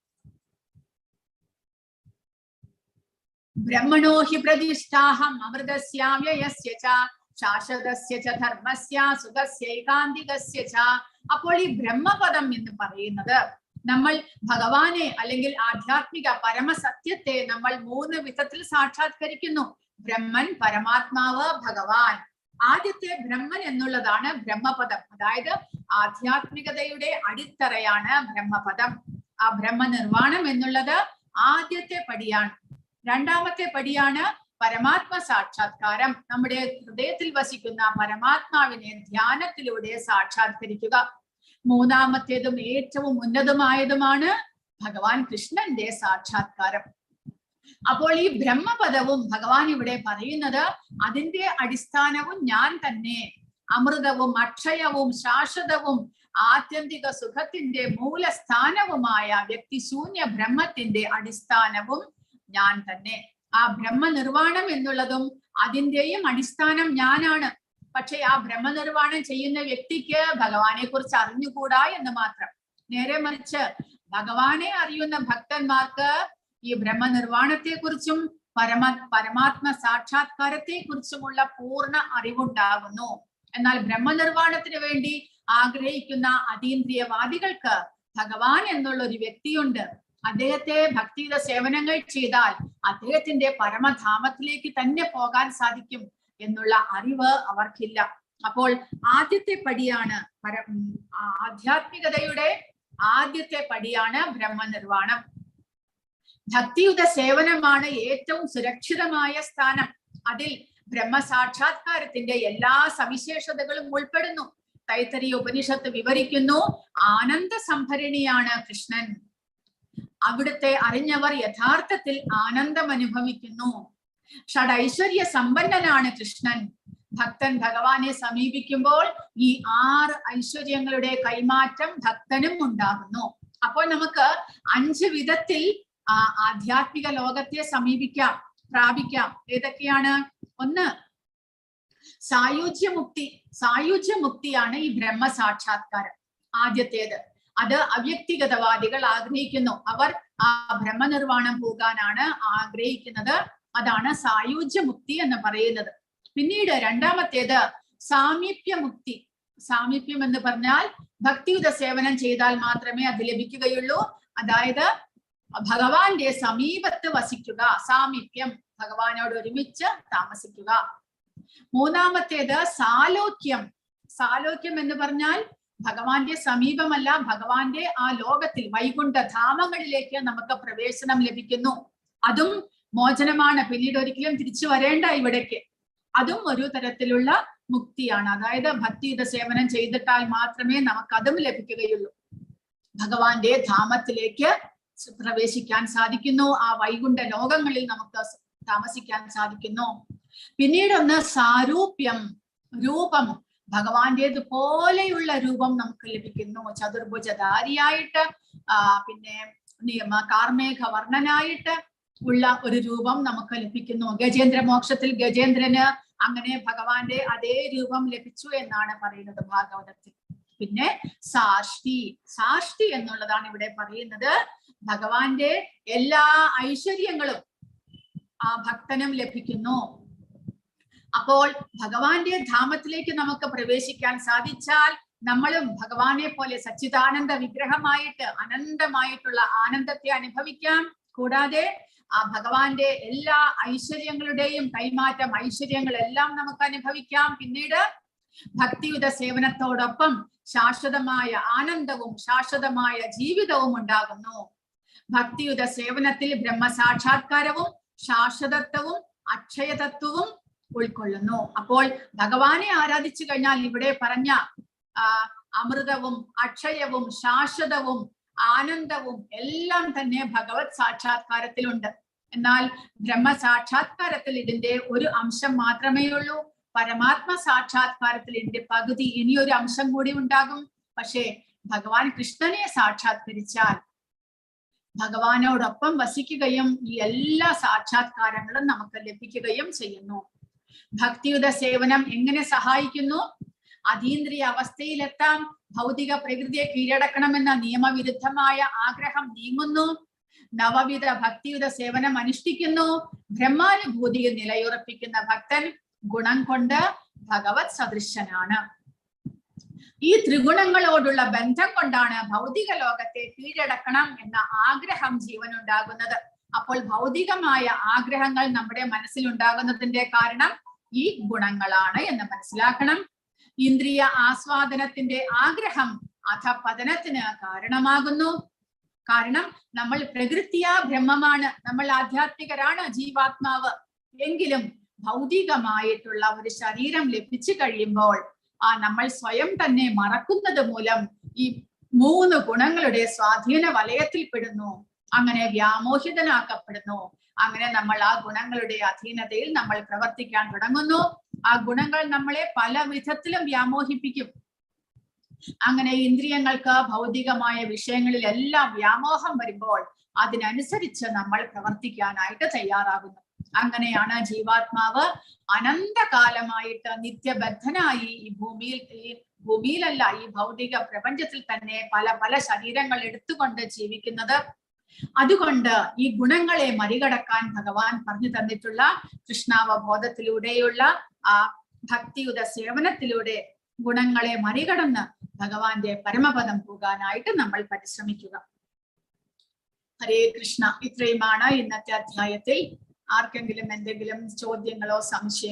ബ്രഹ്മണോ ഹി പ്രതിഷ്ഠാഹം അമൃതസ്യാവ്യയസ്യ ച ശാശ്വതസ്യ ച ധർമ്മസ്യ സുഖസ്യ ഏകാന്തികസ്യ ച. അപ്പോൾ ഈ ബ്രഹ്മപദം എന്ന് പറയുന്നത് നമ്മൾ ഭഗവാനെ അല്ലെങ്കിൽ ആധ്യാത്മിക പരമസത്യത്തെ നമ്മൾ 3 വിധത്തിൽ സാക്ഷാത്കരിക്കുന്നു. ബ്രഹ്മൻ, പരമാത്മാവ്, ഭഗവാൻ. ആദ്യത്തെ ബ്രഹ്മൻ എന്നുള്ളതാണ് ബ്രഹ്മപദം. അതായത് ആധ്യാത്മികതയുടെ അടിത്തറയാണ് ബ്രഹ്മപദം. ആ ബ്രഹ്മനിർവാണം എന്നുള്ളത് ആദ്യത്തെ പടിയാണ്. രണ്ടാമത്തെ പടിയാണ് പരമാത്മ സാക്ഷാത്കാരം. നമ്മുടെ ഹൃദയത്തിൽ വസിക്കുന്ന പരമാത്മാവിനെ ധ്യാനത്തിലൂടെ സാക്ഷാത്കരിക്കുക. മൂന്നാമത്തേതും ഏറ്റവും ഉന്നതമായതുമാണ് ഭഗവാൻ കൃഷ്ണന്റെ സാക്ഷാത്കാരം. അപ്പോൾ ഈ ബ്രഹ്മപദവും ഭഗവാൻ ഇവിടെ പറയുന്നത് അതിന്റെ അടിസ്ഥാനവും ഞാൻ തന്നെ, അമൃതവും അക്ഷയവും ശാശ്വതവും ആത്യന്തിക സുഖത്തിന്റെ മൂലസ്ഥാനവുമായ വ്യക്തിശൂന്യ ബ്രഹ്മത്തിന്റെ അടിസ്ഥാനവും ഞാൻ തന്നെ. ആ ബ്രഹ്മനിർവാണം എന്നുള്ളതും അതിന്റെയും അടിസ്ഥാനം ഞാനാണ്. പക്ഷെ ആ ബ്രഹ്മനിർവാണം ചെയ്യുന്ന വ്യക്തിക്ക് ഭഗവാനെ കുറിച്ച് അറിഞ്ഞുകൂടാ എന്ന് മാത്രം. നേരെ മറിച്ച് ഭഗവാനെ അറിയുന്ന ഭക്തന്മാർക്ക് ഈ ബ്രഹ്മനിർവാണത്തെ കുറിച്ചും പരമാത്മ സാക്ഷാത്കാരത്തെ കുറിച്ചുമുള്ള പൂർണ്ണ അറിവുണ്ടാകുന്നു. എന്നാൽ ബ്രഹ്മനിർവാണത്തിന് വേണ്ടി ആഗ്രഹിക്കുന്ന അതീന്ദ്രിയവാദികൾക്ക് ഭഗവാൻ എന്നുള്ള ഒരു വ്യക്തിയുണ്ട്. അദ്ദേഹത്തെ ഭക്തിയുടെ സേവനങ്ങൾ ചെയ്താൽ അദ്ദേഹത്തിന്റെ പരമധാമത്തിലേക്ക് തന്നെ പോകാൻ സാധിക്കും എന്നുള്ള അറിവ് അവർക്കില്ല. അപ്പോൾ ആദ്യത്തെ പടിയാണ് ആധ്യാത്മികതയുടെ ആദ്യത്തെ പടിയാണ് ബ്രഹ്മനിർവാണം. ഭക്തിയുടെ സേവനമാണ് ഏറ്റവും സുരക്ഷിതമായ സ്ഥാനം. അതിൽ ബ്രഹ്മസാക്ഷാത്കാരത്തിന്റെ എല്ലാ സവിശേഷതകളും ഉൾപ്പെടുന്നു. തൈത്തരീയ ഉപനിഷത്ത് വിവരിക്കുന്നു, ആനന്ദ സംഭരണിയാണ് കൃഷ്ണൻ. അവിടുത്തെ അറിഞ്ഞവർ യഥാർത്ഥത്തിൽ ആനന്ദം അനുഭവിക്കുന്നു. ഷഡൈശ്വര്യ സമ്പന്നനാണ് കൃഷ്ണൻ. ഭക്തൻ ഭഗവാനെ സമീപിക്കുമ്പോൾ ഈ 6 ഐശ്വര്യങ്ങളുടെ കൈമാറ്റം ഭക്തനും ഉണ്ടാകുന്നു. അപ്പോൾ നമുക്ക് 5 വിധത്തിൽ ആധ്യാത്മിക ലോകത്തെ പ്രാപിക്കാം. ഏതൊക്കെയാണ്? 1, സായുജ്യമുക്തി. സായുജ്യമുക്തിയാണ് ഈ ബ്രഹ്മസാക്ഷാത്കാരം. ആദ്യത്തേത് അത് അവ്യക്തിഗതവാദികൾ ആഗ്രഹിക്കുന്നു. അവർ ആ ബ്രഹ്മനിർവാണം പോകാനാണ് ആഗ്രഹിക്കുന്നത്. അതാണ് സായുജ്യമുക്തി എന്ന് പറയുന്നത്. പിന്നീട് രണ്ടാമത്തേത് സാമീപ്യമുക്തി. സാമീപ്യം എന്ന് പറഞ്ഞാൽ ഭക്തിയുടെ സേവനം ചെയ്താൽ മാത്രമേ അത് ലഭിക്കുകയുള്ളൂ. അതായത് ഭഗവാന്റെ സമീപത്ത് വസിക്കുക. സാമീപ്യം, ഭഗവാനോട് ഒരുമിച്ച് താമസിക്കുക. മൂന്നാമത്തേത് സാലോക്യം. സാലോക്യം എന്ന് പറഞ്ഞാൽ ഭഗവാന്റെ സമീപമല്ല, ഭഗവാന്റെ ആ ലോകത്തിൽ വൈകുണ്ഠ ധാമങ്ങളിലേക്ക് നമുക്ക് പ്രവേശനം ലഭിക്കുന്നു. അതും മോചനമാണ്, പിന്നീട് ഒരിക്കലും തിരിച്ചു വരേണ്ട ഇവിടേക്ക്. അതും ഒരു തരത്തിലുള്ള മുക്തിയാണ്. അതായത് ഭക്തിയുത സേവനം ചെയ്തിട്ടാൽ മാത്രമേ നമുക്ക് അതും ലഭിക്കുകയുള്ളൂ. ഭഗവാന്റെ ധാമത്തിലേക്ക് പ്രവേശിക്കാൻ സാധിക്കുന്നു, ആ വൈകുണ്ഠ ലോകങ്ങളിൽ നമുക്ക് താമസിക്കാൻ സാധിക്കുന്നു. പിന്നീട് ഒന്ന് സാരൂപ്യം, രൂപം. ഭഗവാന്റേത് പോലെയുള്ള രൂപം നമുക്ക് ലഭിക്കുന്നു. ചതുർഭുജധാരിയായിട്ട്, പിന്നെ കാർമേഘ വർണ്ണനായിട്ട് ഉള്ള ഒരു രൂപം നമുക്ക് ലഭിക്കുന്നു. ഗജേന്ദ്ര മോക്ഷത്തിൽ ഗജേന്ദ്രന് അങ്ങനെ ഭഗവാന്റെ അതേ രൂപം ലഭിച്ചു എന്നാണ് പറയുന്നത് ഭാഗവതത്തിൽ. പിന്നെ സാഷ്ടി, സാഷ്ടി എന്നുള്ളതാണ് ഇവിടെ പറയുന്നത്. ഭഗവാന്റെ എല്ലാ ഐശ്വര്യങ്ങളും ആ ഭക്തനും ലഭിക്കുന്നു. അപ്പോൾ ഭഗവാന്റെ ധാമത്തിലേക്ക് നമുക്ക് പ്രവേശിക്കാൻ സാധിച്ചാൽ നമ്മളും ഭഗവാനെ പോലെ സച്ചിദാനന്ദ വിഗ്രഹമായിട്ട് അനന്തമായിട്ടുള്ള ആനന്ദത്തെ അനുഭവിക്കാം. കൂടാതെ ആ ഭഗവാന്റെ എല്ലാ ഐശ്വര്യങ്ങളുടെയും കൈമാറ്റം, ഐശ്വര്യങ്ങളെല്ലാം നമുക്ക് അനുഭവിക്കാം. പിന്നീട് ഭക്തിയുത സേവനത്തോടൊപ്പം ശാശ്വതമായ ആനന്ദവും ശാശ്വതമായ ജീവിതവും ഉണ്ടാകുന്നു. ഭക്തിയുത സേവനത്തിൽ ബ്രഹ്മസാക്ഷാത്കാരവും ശാശ്വതത്വവും അക്ഷയതത്വവും ഉൾക്കൊള്ളുന്നു. അപ്പോൾ ഭഗവാനെ ആരാധിച്ചു കഴിഞ്ഞാൽ ഇവിടെ പറഞ്ഞ അമൃതവും അക്ഷയവും ശാശ്വതവും ആനന്ദവും എല്ലാം തന്നെ ഭഗവത് സാക്ഷാത്കാരത്തിലുണ്ട്. എന്നാൽ ബ്രഹ്മസാക്ഷാത്കാരത്തിൽ ഇതിന്റെ ഒരു അംശം മാത്രമേ ഉള്ളൂ. പരമാത്മ സാക്ഷാത്കാരത്തിൽ ഇതിന്റെ പകുതി, ഇനിയൊരു അംശം കൂടി ഉണ്ടാകും. പക്ഷേ ഭഗവാൻ കൃഷ്ണനെ സാക്ഷാത്കരിച്ചാൽ ഭഗവാനോടൊപ്പം വസിക്കുകയും ഈ എല്ലാ സാക്ഷാത്കാരങ്ങളും നമുക്ക് ലഭിക്കുകയും ചെയ്യുന്നു. ഭക്തിയുത സേവനം എങ്ങനെ സഹായിക്കുന്നു? അതീന്ദ്രിയ അവസ്ഥയിലെത്താം. ഭൗതിക പ്രകൃതിയെ കീഴടക്കണമെന്ന നിയമവിരുദ്ധമായ ആഗ്രഹം നീങ്ങുന്നു. നവവിധ ഭക്തിയുത സേവനം അനുഷ്ഠിക്കുന്നു. ബ്രഹ്മാനുഭൂതിയിൽ നിലയുറപ്പിക്കുന്ന ഭക്തൻ ഗുണം കൊണ്ട് ഭഗവത് സദൃശനാണ്. ഈ ത്രിഗുണങ്ങളോടുള്ള ബന്ധം കൊണ്ടാണ് ഭൗതിക ലോകത്തെ കീഴടക്കണം എന്ന ആഗ്രഹം ജീവനുണ്ടാകുന്നത്. അപ്പോൾ ഭൗതികമായ ആഗ്രഹങ്ങൾ നമ്മുടെ മനസ്സിലുണ്ടാകുന്നതിന്റെ കാരണം ഈ ഗുണങ്ങളാണ് എന്ന് മനസ്സിലാക്കണം. ഇന്ദ്രിയ ആസ്വാദനത്തിന്റെ ആഗ്രഹം അധപതനത്തിന് കാരണമാകുന്നു. കാരണം നമ്മൾ പ്രകൃതിയാ ബ്രഹ്മമാണ്, നമ്മൾ ആധ്യാത്മികരാണ്, ജീവാത്മാവ്. എങ്കിലും ഭൗതികമായിട്ടുള്ള ഒരു ശരീരം ലഭിച്ചു കഴിയുമ്പോൾ നമ്മൾ സ്വയം തന്നെ മറക്കുന്നത് മൂലം ഈ 3 ഗുണങ്ങളുടെ സ്വാധീന വലയത്തിൽപ്പെടുന്നു. അങ്ങനെ വ്യാമോഹിതനാക്കപ്പെടുന്നു. അങ്ങനെ നമ്മൾ ആ ഗുണങ്ങളുടെ അധീനതയിൽ നമ്മൾ പ്രവർത്തിക്കാൻ തുടങ്ങുന്നു. ആ ഗുണങ്ങൾ നമ്മളെ പല വിധത്തിലും വ്യാമോഹിപ്പിക്കും. അങ്ങനെ ഇന്ദ്രിയങ്ങൾക്ക് ഭൗതികമായ വിഷയങ്ങളിലെല്ലാം വ്യാമോഹം വരുമ്പോൾ അതിനനുസരിച്ച് നമ്മൾ പ്രവർത്തിക്കാനായിട്ട് തയ്യാറാകുന്നു. അങ്ങനെയാണ് ജീവാത്മാവ് അനന്തകാലമായിട്ട് നിത്യബദ്ധനായി ഈ ഭൂമിയിലല്ല, ഈ ഭൗതിക പ്രപഞ്ചത്തിൽ തന്നെ പല പല ശരീരങ്ങൾ എടുത്തുകൊണ്ട് ജീവിക്കുന്നത്. അതുകൊണ്ട് ഈ ഗുണങ്ങളെ മറികടക്കാൻ ഭഗവാൻ പറഞ്ഞു തന്നിട്ടുള്ള കൃഷ്ണാവബോധത്തിലൂടെയുള്ള ആ ഭക്തിയുത സേവനത്തിലൂടെ ഗുണങ്ങളെ മറികടന്ന് ഭഗവാന്റെ പരമപദം പോകാനായിട്ട് നമ്മൾ പരിശ്രമിക്കുക. ഹരേ കൃഷ്ണ. ഇത്രയുമാണ് ഇന്നത്തെ അധ്യായത്തിൽ. ആർക്കെങ്കിലും എന്തെങ്കിലും ചോദ്യങ്ങളോ സംശയങ്ങളോ